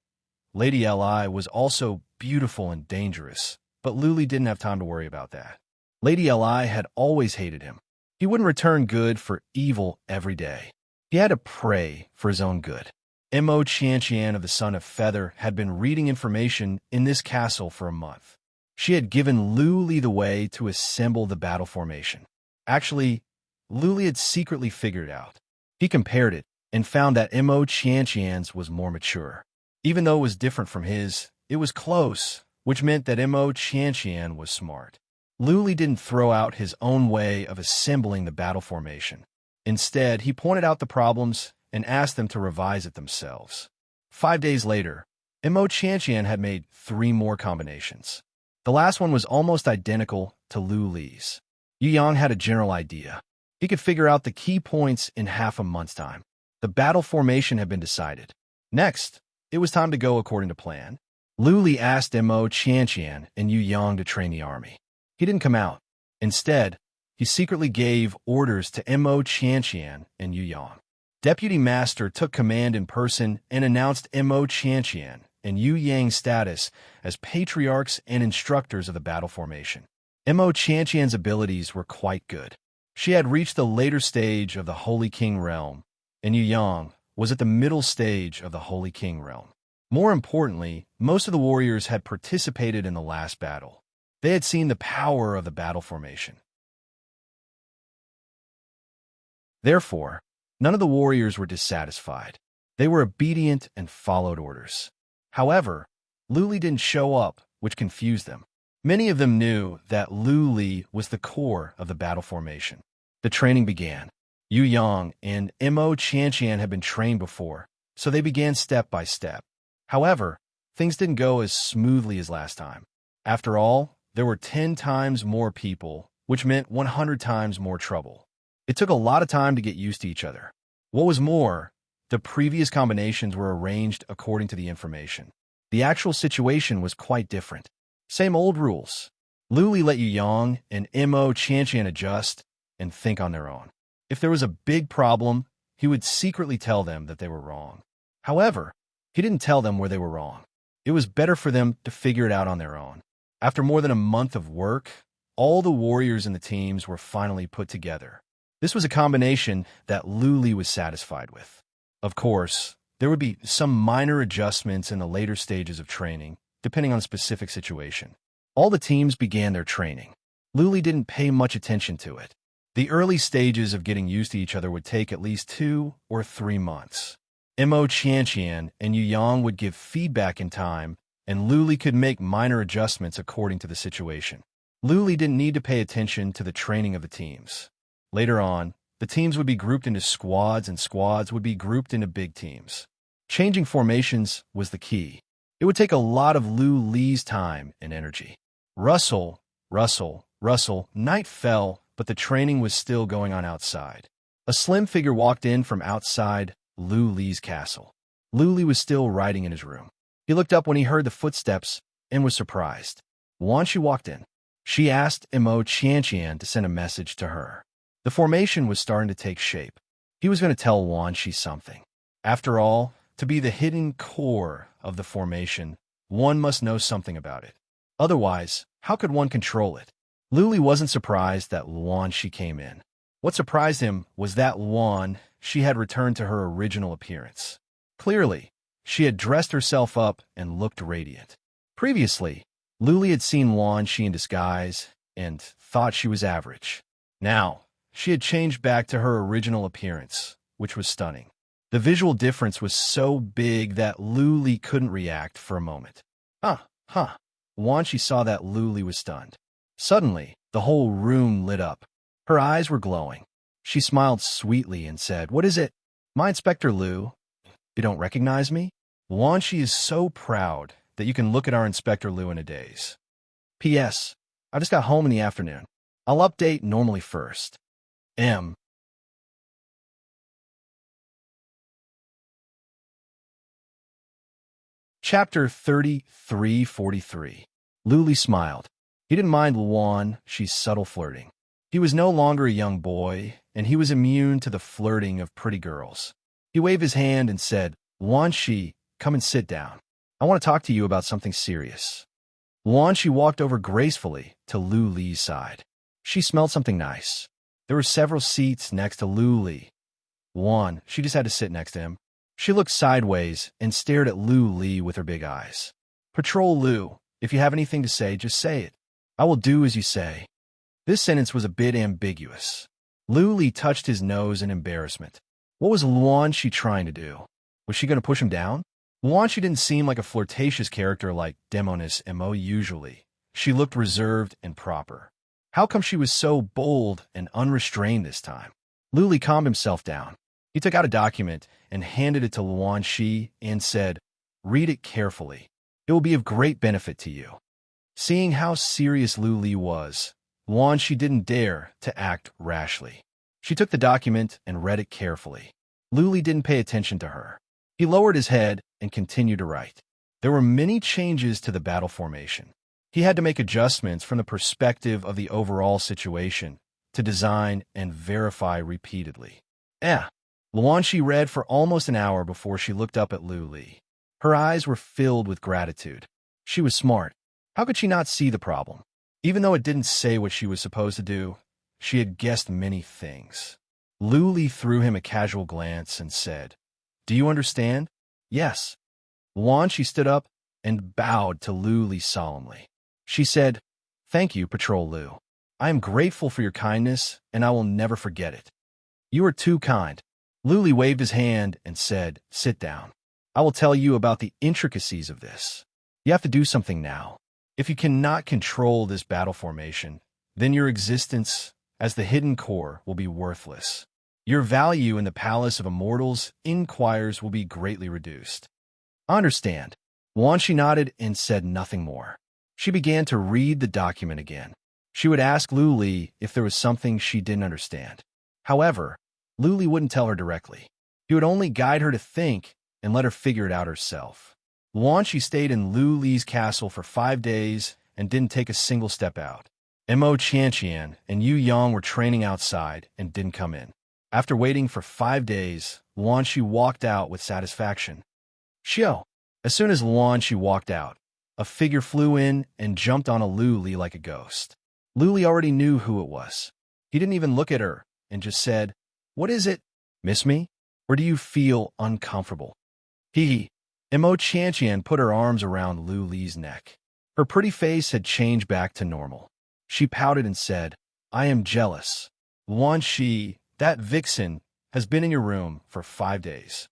Lady Li was also beautiful and dangerous, but Lu Li didn't have time to worry about that. Lady Li had always hated him. He wouldn't return good for evil every day. He had to pray for his own good. Mo Chantian of the Son of Feather had been reading information in this castle for a month. She had given Lu Li the way to assemble the battle formation. Actually, Lu Li had secretly figured it out. He compared it and found that Mo Chantian's was more mature. Even though it was different from his, it was close, which meant that Mo Chantian was smart. Lu Li didn't throw out his own way of assembling the battle formation. Instead, he pointed out the problems and asked them to revise it themselves. 5 days later, Mo Chantian had made 3 more combinations. The last one was almost identical to Lu Li's. Yu Yang had a general idea. He could figure out the key points in half a month's time. The battle formation had been decided. Next, it was time to go according to plan. Lu Li asked Mo Chantian and Yu Yang to train the army. He didn't come out. Instead, he secretly gave orders to Mo Chantian and Yu Yang. Deputy Master took command in person and announced Mo Chantian and Yu Yang's status as patriarchs and instructors of the battle formation. Mo Chantian's abilities were quite good. She had reached the later stage of the Holy King realm, and Yu Yang was at the middle stage of the Holy King realm. More importantly, most of the warriors had participated in the last battle. They had seen the power of the battle formation. Therefore, none of the warriors were dissatisfied. They were obedient and followed orders. However, Lu Li didn't show up, which confused them. Many of them knew that Lu Li was the core of the battle formation. The training began. Yu Yang and Mo Chantian had been trained before, so they began step by step. However, things didn't go as smoothly as last time. After all, there were 10 times more people, which meant 100 times more trouble. It took a lot of time to get used to each other. What was more, the previous combinations were arranged according to the information. The actual situation was quite different. Same old rules. Lu Li let Yu Yang and Mo Qianqian adjust and think on their own. If there was a big problem, he would secretly tell them that they were wrong. However, he didn't tell them where they were wrong. It was better for them to figure it out on their own. After more than a month of work, all the warriors in the teams were finally put together. This was a combination that Lu Li was satisfied with. Of course, there would be some minor adjustments in the later stages of training, depending on a specific situation. All the teams began their training. Lu Li didn't pay much attention to it. The early stages of getting used to each other would take at least 2 or 3 months. Mo Qianqian and Yu Yang would give feedback in time, and Lu Li could make minor adjustments according to the situation. Lu Li didn't need to pay attention to the training of the teams. Later on, the teams would be grouped into squads, and squads would be grouped into big teams. Changing formations was the key. It would take a lot of Lu Li's time and energy. Rustle, rustle, rustle, night fell, but the training was still going on outside. A slim figure walked in from outside Lu Li's castle. Lu Li was still writing in his room. He looked up when he heard the footsteps and was surprised. Wan Shi walked in. She asked Mo Qianqian to send a message to her. The formation was starting to take shape. He was going to tell Wan Shi something. After all, to be the hidden core of the formation, one must know something about it. Otherwise, how could one control it? Lu Li wasn't surprised that Wan Shi came in. What surprised him was that Wan Shi had returned to her original appearance. Clearly, she had dressed herself up and looked radiant. Previously, Lu Li had seen Wan Shi in disguise and thought she was average. Now, she had changed back to her original appearance, which was stunning. The visual difference was so big that Lu Li couldn't react for a moment. Wan Shi saw that Lu Li was stunned. Suddenly, the whole room lit up. Her eyes were glowing. She smiled sweetly and said, "What is it?" "My Inspector Lu. You don't recognize me?" Wan Shi is so proud that you can look at our Inspector Lu in a daze. P.S. I just got home in the afternoon. I'll update normally first. M. Chapter 33:43. Lu Li smiled. He didn't mind Wan Shi's subtle flirting. He was no longer a young boy, and he was immune to the flirting of pretty girls. He waved his hand and said, "Wan Shi, come and sit down. I want to talk to you about something serious." Wan Shi walked over gracefully to Lu Li's side. She smelled something nice. There were several seats next to Lu Li. She just had to sit next to him. She looked sideways and stared at Lu Li with her big eyes. "Patrol Lu, if you have anything to say, just say it. I will do as you say." This sentence was a bit ambiguous. Lu Li touched his nose in embarrassment. What was Wan Shi trying to do? Was she going to push him down? Wan Shi didn't seem like a flirtatious character like Demonis Mo usually. She looked reserved and proper. How come she was so bold and unrestrained this time? Lu Li calmed himself down. He took out a document and handed it to Wan Shi and said, "Read it carefully. It will be of great benefit to you." Seeing how serious Lu Li was, Wan Shi didn't dare to act rashly. She took the document and read it carefully. Lu Li didn't pay attention to her. He lowered his head and continued to write. There were many changes to the battle formation. He had to make adjustments from the perspective of the overall situation to design and verify repeatedly. Wan Shi read for almost an hour before she looked up at Lu Li. Her eyes were filled with gratitude. She was smart. How could she not see the problem? Even though it didn't say what she was supposed to do, she had guessed many things. Lu Li threw him a casual glance and said, "Do you understand?" "Yes." Wan Shi stood up and bowed to Lu Li solemnly. She said, "Thank you, Patrol Lu. I am grateful for your kindness, and I will never forget it." "You are too kind." Lu Li waved his hand and said, "Sit down. I will tell you about the intricacies of this. You have to do something now. If you cannot control this battle formation, then your existence as the hidden core will be worthless. Your value in the Palace of Immortals Inquires will be greatly reduced." "I understand." Wan Shi nodded and said nothing more. She began to read the document again. She would ask Lu Li if there was something she didn't understand. However, Lu Li wouldn't tell her directly. He would only guide her to think and let her figure it out herself. Wan Shi stayed in Lu Li's castle for 5 days and didn't take a single step out. Mo Chantian and Yu Yang were training outside and didn't come in. After waiting for 5 days, Luan Shi walked out with satisfaction. Xiao. As soon as Luan Shi walked out, a figure flew in and jumped on a Lu Li like a ghost. Lu Li already knew who it was. He didn't even look at her and just said, "What is it? Miss me? Or do you feel uncomfortable?" Hee hee. Mo Chantian put her arms around Lu Li's neck. Her pretty face had changed back to normal. She pouted and said, "I am jealous. Luan Shi, that vixen, has been in your room for 5 days.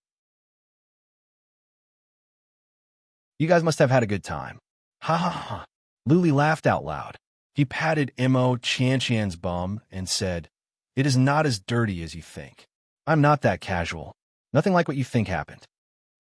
You guys must have had a good time." Ha ha ha. Lu Li laughed out loud. He patted Mo Chantian's bum and said, "It is not as dirty as you think. I'm not that casual. Nothing like what you think happened."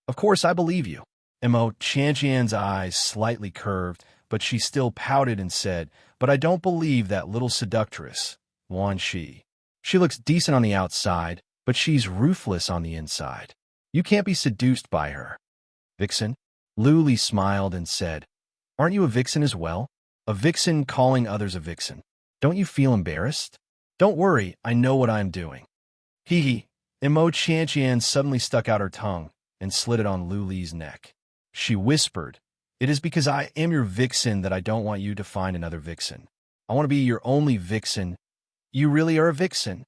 "Of course, I believe you." Mo Chantian's eyes slightly curved, but she still pouted and said, "But I don't believe that little seductress, Luan Shi. She looks decent on the outside, but she's ruthless on the inside. You can't be seduced by her." "Vixen?" Lu Li smiled and said, "Aren't you a vixen as well? A vixen calling others a vixen. Don't you feel embarrassed?" "Don't worry, I know what I'm doing." Hee hee. Mo Chantian suddenly stuck out her tongue and slid it on Lu Li's neck. She whispered, "It is because I am your vixen that I don't want you to find another vixen. I want to be your only vixen. You really are a vixen."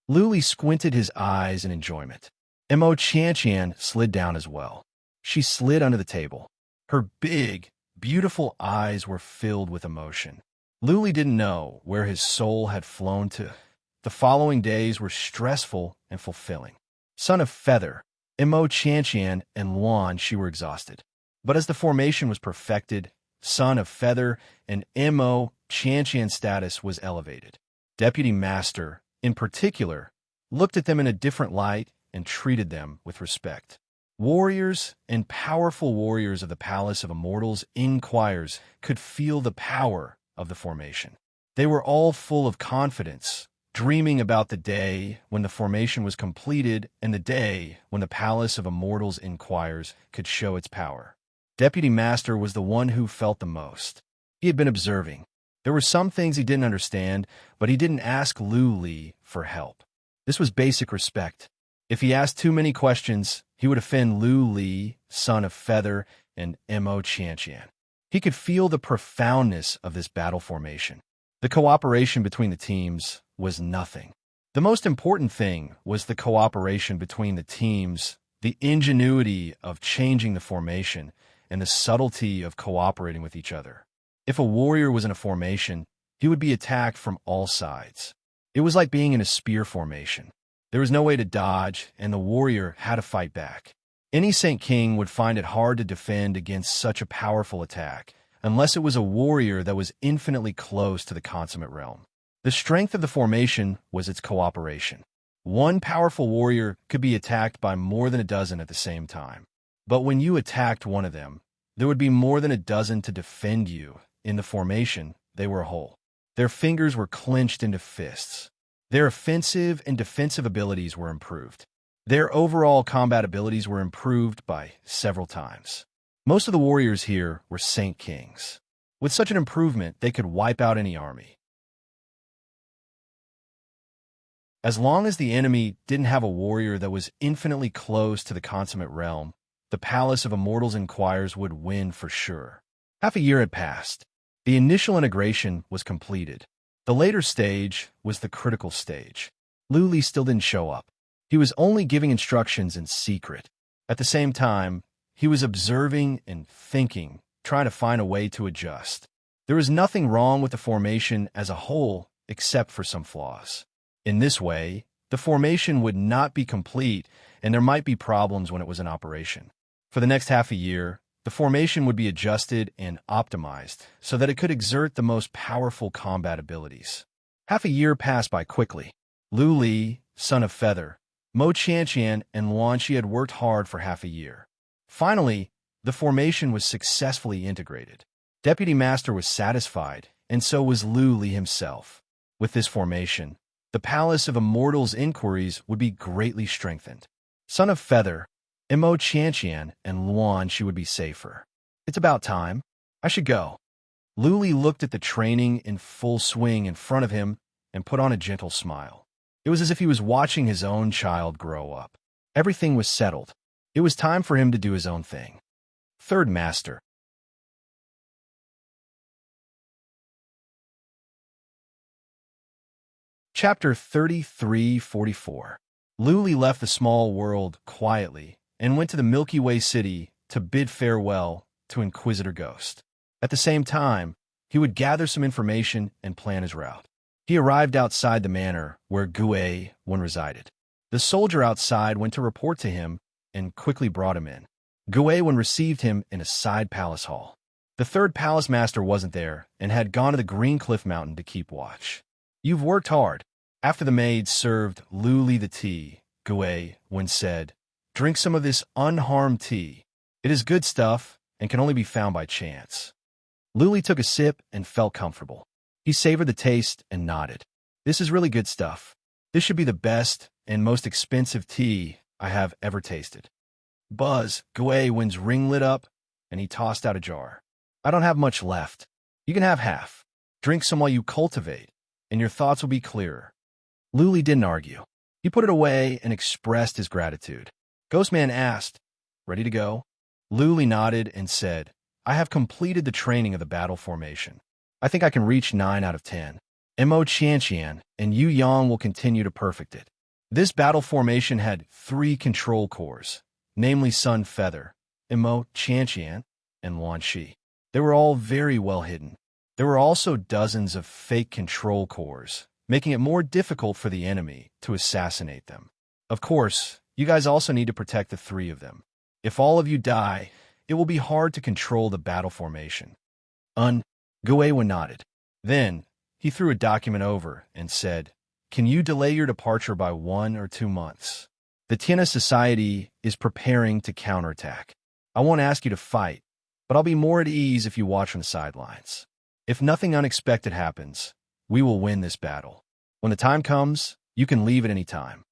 Lu Li squinted his eyes in enjoyment. Mo Chantian slid down as well. She slid under the table. Her big, beautiful eyes were filled with emotion. Lu Li didn't know where his soul had flown to. The following days were stressful and fulfilling. Son of Feather, Mo Chantian and Luan Shi were exhausted. But as the formation was perfected, Son of Feather and Mo Chantian's status was elevated. Deputy Master, in particular, looked at them in a different light and treated them with respect. Warriors and powerful warriors of the Palace of Immortals Inquires could feel the power of the formation. They were all full of confidence, dreaming about the day when the formation was completed and the day when the Palace of Immortals Inquires could show its power. Deputy Master was the one who felt the most. He had been observing. There were some things he didn't understand, but he didn't ask Lu Li for help. This was basic respect. If he asked too many questions, he would offend Lu Li, Son of Feather, and Mo Chantian. He could feel the profoundness of this battle formation. The cooperation between the teams was nothing. The most important thing was the cooperation between the teams, the ingenuity of changing the formation, and the subtlety of cooperating with each other. If a warrior was in a formation, he would be attacked from all sides. It was like being in a spear formation. There was no way to dodge, and the warrior had to fight back. Any Saint King would find it hard to defend against such a powerful attack, unless it was a warrior that was infinitely close to the consummate realm. The strength of the formation was its cooperation. One powerful warrior could be attacked by more than a dozen at the same time. But when you attacked one of them, there would be more than a dozen to defend you. In the formation, they were a whole. Their fingers were clenched into fists. Their offensive and defensive abilities were improved. Their overall combat abilities were improved by several times. Most of the warriors here were Saint Kings. With such an improvement, they could wipe out any army. As long as the enemy didn't have a warrior that was infinitely close to the consummate realm, the Palace of Immortals Inquires would win for sure. Half a year had passed. The initial integration was completed. The later stage was the critical stage. Lu Li still didn't show up. He was only giving instructions in secret. At the same time, he was observing and thinking, trying to find a way to adjust. There was nothing wrong with the formation as a whole, except for some flaws. In this way, the formation would not be complete, and there might be problems when it was in operation. For the next half a year, the formation would be adjusted and optimized so that it could exert the most powerful combat abilities. Half a year passed by quickly. Lu Li, Son of Feather, Mo Chantian, and Luan Shi had worked hard for half a year. Finally, the formation was successfully integrated. Deputy Master was satisfied, and so was Lu Li himself. With this formation, the Palace of Immortals Inquiries would be greatly strengthened. Son of Feather, Mo Chantian, and Luan Shi would be safer. It's about time. I should go. Luli looked at the training in full swing in front of him and put on a gentle smile. It was as if he was watching his own child grow up. Everything was settled. It was time for him to do his own thing. Third Master. Chapter 33:44. Luli left the small world quietly and went to the Milky Way city to bid farewell to Inquisitor Ghost. At the same time, he would gather some information and plan his route. He arrived outside the manor where Gui-Wen resided. The soldier outside went to report to him and quickly brought him in. Gui-Wen received him in a side palace hall. The third palace master wasn't there and had gone to the Green Cliff Mountain to keep watch. "You've worked hard." After the maid served Luli the tea, Gui-Wen said, "Drink some of this unharmed tea. It is good stuff and can only be found by chance." Luli took a sip and felt comfortable. He savored the taste and nodded. "This is really good stuff. This should be the best and most expensive tea I have ever tasted." Buzz, Gui-Wen's ring lit up, and he tossed out a jar. "I don't have much left. You can have half. Drink some while you cultivate, and your thoughts will be clearer." Luli didn't argue. He put it away and expressed his gratitude. Ghostman asked, "Ready to go?" Luli nodded and said, "I have completed the training of the battle formation. I think I can reach 9 out of 10. Mo Qianqian and Yu Yang will continue to perfect it." This battle formation had 3 control cores, namely Sun Feather, Mo Qianqian, and Wan Shi. They were all very well hidden. There were also dozens of fake control cores, making it more difficult for the enemy to assassinate them. Of course, you guys also need to protect the 3 of them. If all of you die, it will be hard to control the battle formation. Gui-Wen nodded. Then, he threw a document over and said, "Can you delay your departure by 1 or 2 months? The Tiana Society is preparing to counterattack. I won't ask you to fight, but I'll be more at ease if you watch from the sidelines. If nothing unexpected happens, we will win this battle. When the time comes, you can leave at any time."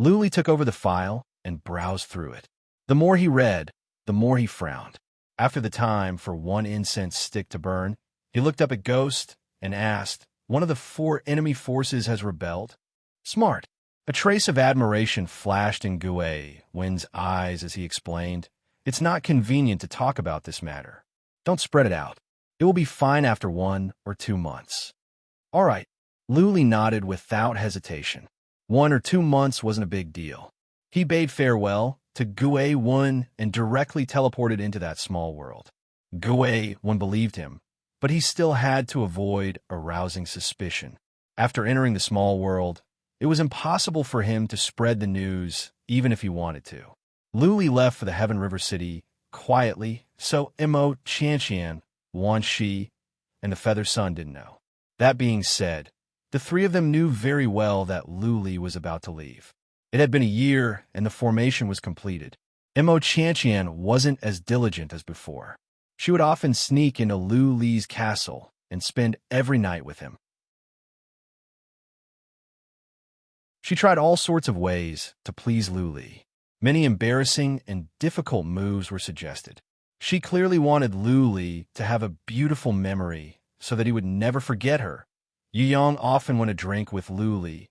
Luli took over the file and browsed through it. The more he read, the more he frowned. After the time for 1 incense stick to burn, he looked up at Ghost and asked, "One of the 4 enemy forces has rebelled?" "Smart." A trace of admiration flashed in Gui-Wen's eyes as he explained, "It's not convenient to talk about this matter. Don't spread it out. It will be fine after 1 or 2 months. "All right." Luli nodded without hesitation. 1 or 2 months wasn't a big deal. He bade farewell to Gui-Wen and directly teleported into that small world. Gui-Wen believed him, but he still had to avoid arousing suspicion. After entering the small world, it was impossible for him to spread the news even if he wanted to. Luli left for the Heaven River City quietly, so Mo Qianqian, Wan Shi, and the Feather Sun didn't know. That being said, the 3 of them knew very well that Luli was about to leave. It had been a year, and the formation was completed. Mo Qianqian wasn't as diligent as before. She would often sneak into Luli's castle and spend every night with him. She tried all sorts of ways to please Luli. Many embarrassing and difficult moves were suggested. She clearly wanted Luli to have a beautiful memory so that he would never forget her. Yu Yang often went to drink with Luli.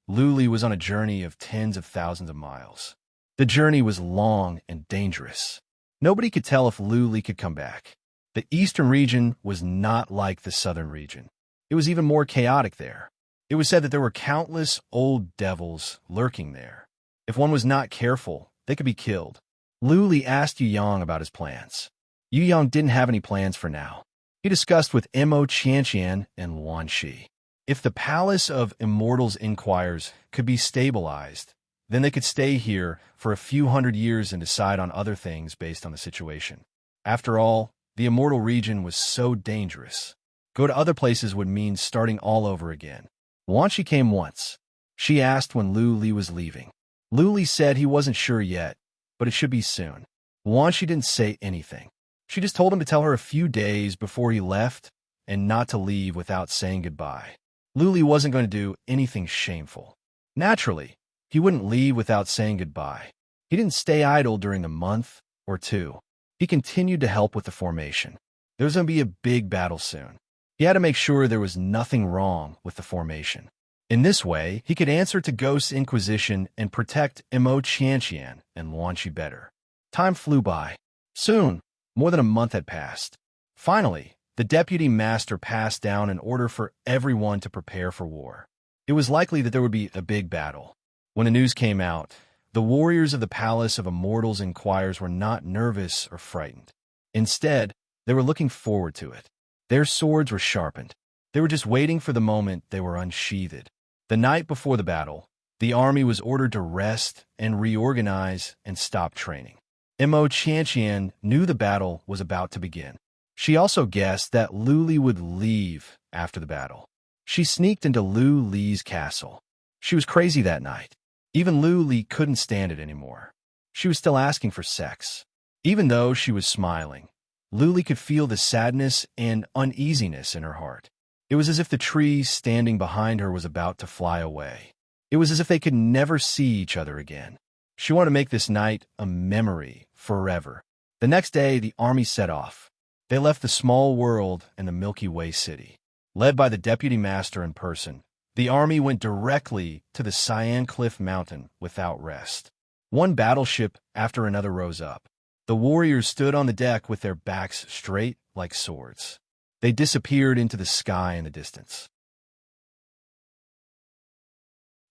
Luli was on a journey of tens of thousands of miles. The journey was long and dangerous. Nobody could tell if Luli could come back. The eastern region was not like the southern region. It was even more chaotic there. It was said that there were countless old devils lurking there. If one was not careful, they could be killed. Luli asked Yu Yang about his plans. Yu Yang didn't have any plans for now. He discussed with Mo Qianqian and Wan Shi. If the Palace of Immortals Inquires could be stabilized, then they could stay here for a few hundred years and decide on other things based on the situation. After all, the Immortal region was so dangerous. Go to other places would mean starting all over again. Wan Shi came once. She asked when Luli was leaving. Luli said he wasn't sure yet, but it should be soon. Wan Shi didn't say anything. She just told him to tell her a few days before he left and not to leave without saying goodbye. Luli wasn't going to do anything shameful. Naturally, he wouldn't leave without saying goodbye. He didn't stay idle during the month or 2. He continued to help with the formation. There was going to be a big battle soon. He had to make sure there was nothing wrong with the formation. In this way, he could answer to Ghost's Inquisition and protect Imo Qianqian and Luanxi better. Time flew by. Soon, more than a month had passed. Finally, the deputy master passed down an order for everyone to prepare for war. It was likely that there would be a big battle. When the news came out, the warriors of the Palace of Immortals and Choirs were not nervous or frightened. Instead, they were looking forward to it. Their swords were sharpened. They were just waiting for the moment they were unsheathed. The night before the battle, the army was ordered to rest and reorganize and stop training. Imo Qianqian knew the battle was about to begin. She also guessed that Lu Li would leave after the battle. She sneaked into Lu Li's castle. She was crazy that night. Even Lu Li couldn't stand it anymore. She was still asking for sex. Even though she was smiling, Lu Li could feel the sadness and uneasiness in her heart. It was as if the tree standing behind her was about to fly away. It was as if they could never see each other again. She wanted to make this night a memory forever. The next day, the army set off. They left the small world and the Milky Way city. Led by the deputy master in person, the army went directly to the Cyan Cliff Mountain without rest. One battleship after another rose up. The warriors stood on the deck with their backs straight like swords. They disappeared into the sky in the distance.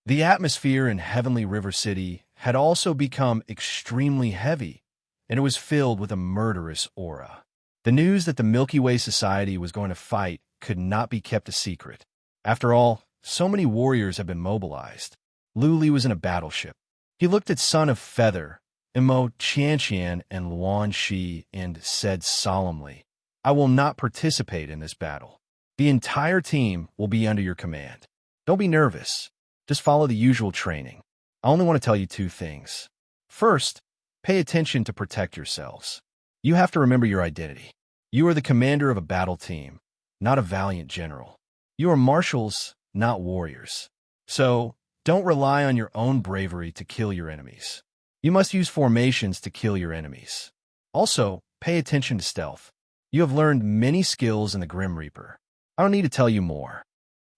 The atmosphere in Heavenly River City had also become extremely heavy, and it was filled with a murderous aura. The news that the Milky Way Society was going to fight could not be kept a secret. After all, so many warriors had been mobilized. Lu Li was in a battleship. He looked at Son of Feather, Imo Qianqian, and Luanxi and said solemnly, "I will not participate in this battle. The entire team will be under your command. Don't be nervous. Just follow the usual training. I only want to tell you two things. First, pay attention to protect yourselves. You have to remember your identity. You are the commander of a battle team, not a valiant general. You are marshals, not warriors. So, don't rely on your own bravery to kill your enemies. You must use formations to kill your enemies. Also, pay attention to stealth. You have learned many skills in the Grim Reaper. I don't need to tell you more.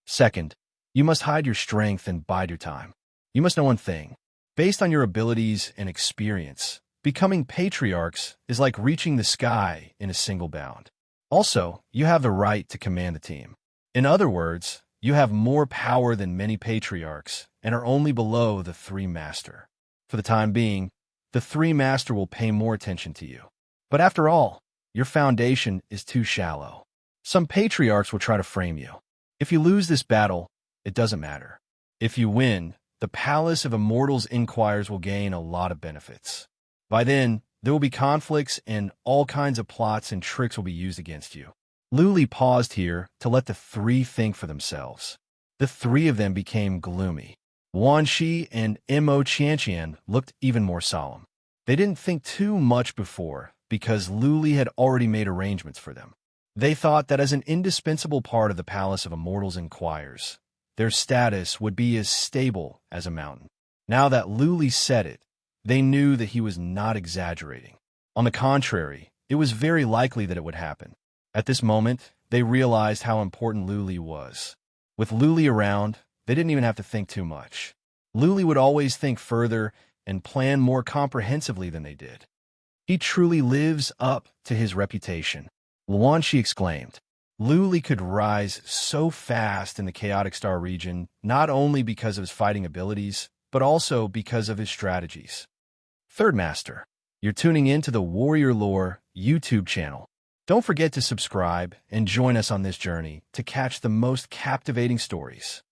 Second, you must hide your strength and bide your time. You must know one thing. Based on your abilities and experience, becoming patriarchs is like reaching the sky in a single bound. Also, you have the right to command the team. In other words, you have more power than many patriarchs and are only below the Three Master. For the time being, the Three Master will pay more attention to you. But after all, your foundation is too shallow. Some patriarchs will try to frame you. If you lose this battle, it doesn't matter. If you win, the Palace of Immortals Inquires will gain a lot of benefits. By then, there will be conflicts and all kinds of plots and tricks will be used against you. Lu Li paused here to let the three think for themselves. The three of them became gloomy. Luanxi and Imo Qianqian looked even more solemn. They didn't think too much before because Lu Li had already made arrangements for them. They thought that as an indispensable part of the Palace of Immortals and Choirs, their status would be as stable as a mountain. Now that Lu Li said it, they knew that he was not exaggerating. On the contrary, it was very likely that it would happen. At this moment, they realized how important Lu Li was. With Lu Li around, they didn't even have to think too much. Lu Li would always think further and plan more comprehensively than they did. He truly lives up to his reputation. Luanxi exclaimed. Lu Li could rise so fast in the Chaotic Star region, not only because of his fighting abilities, but also because of his strategies. Third Master, you're tuning in to the Warrior Lore YouTube channel. Don't forget to subscribe and join us on this journey to catch the most captivating stories.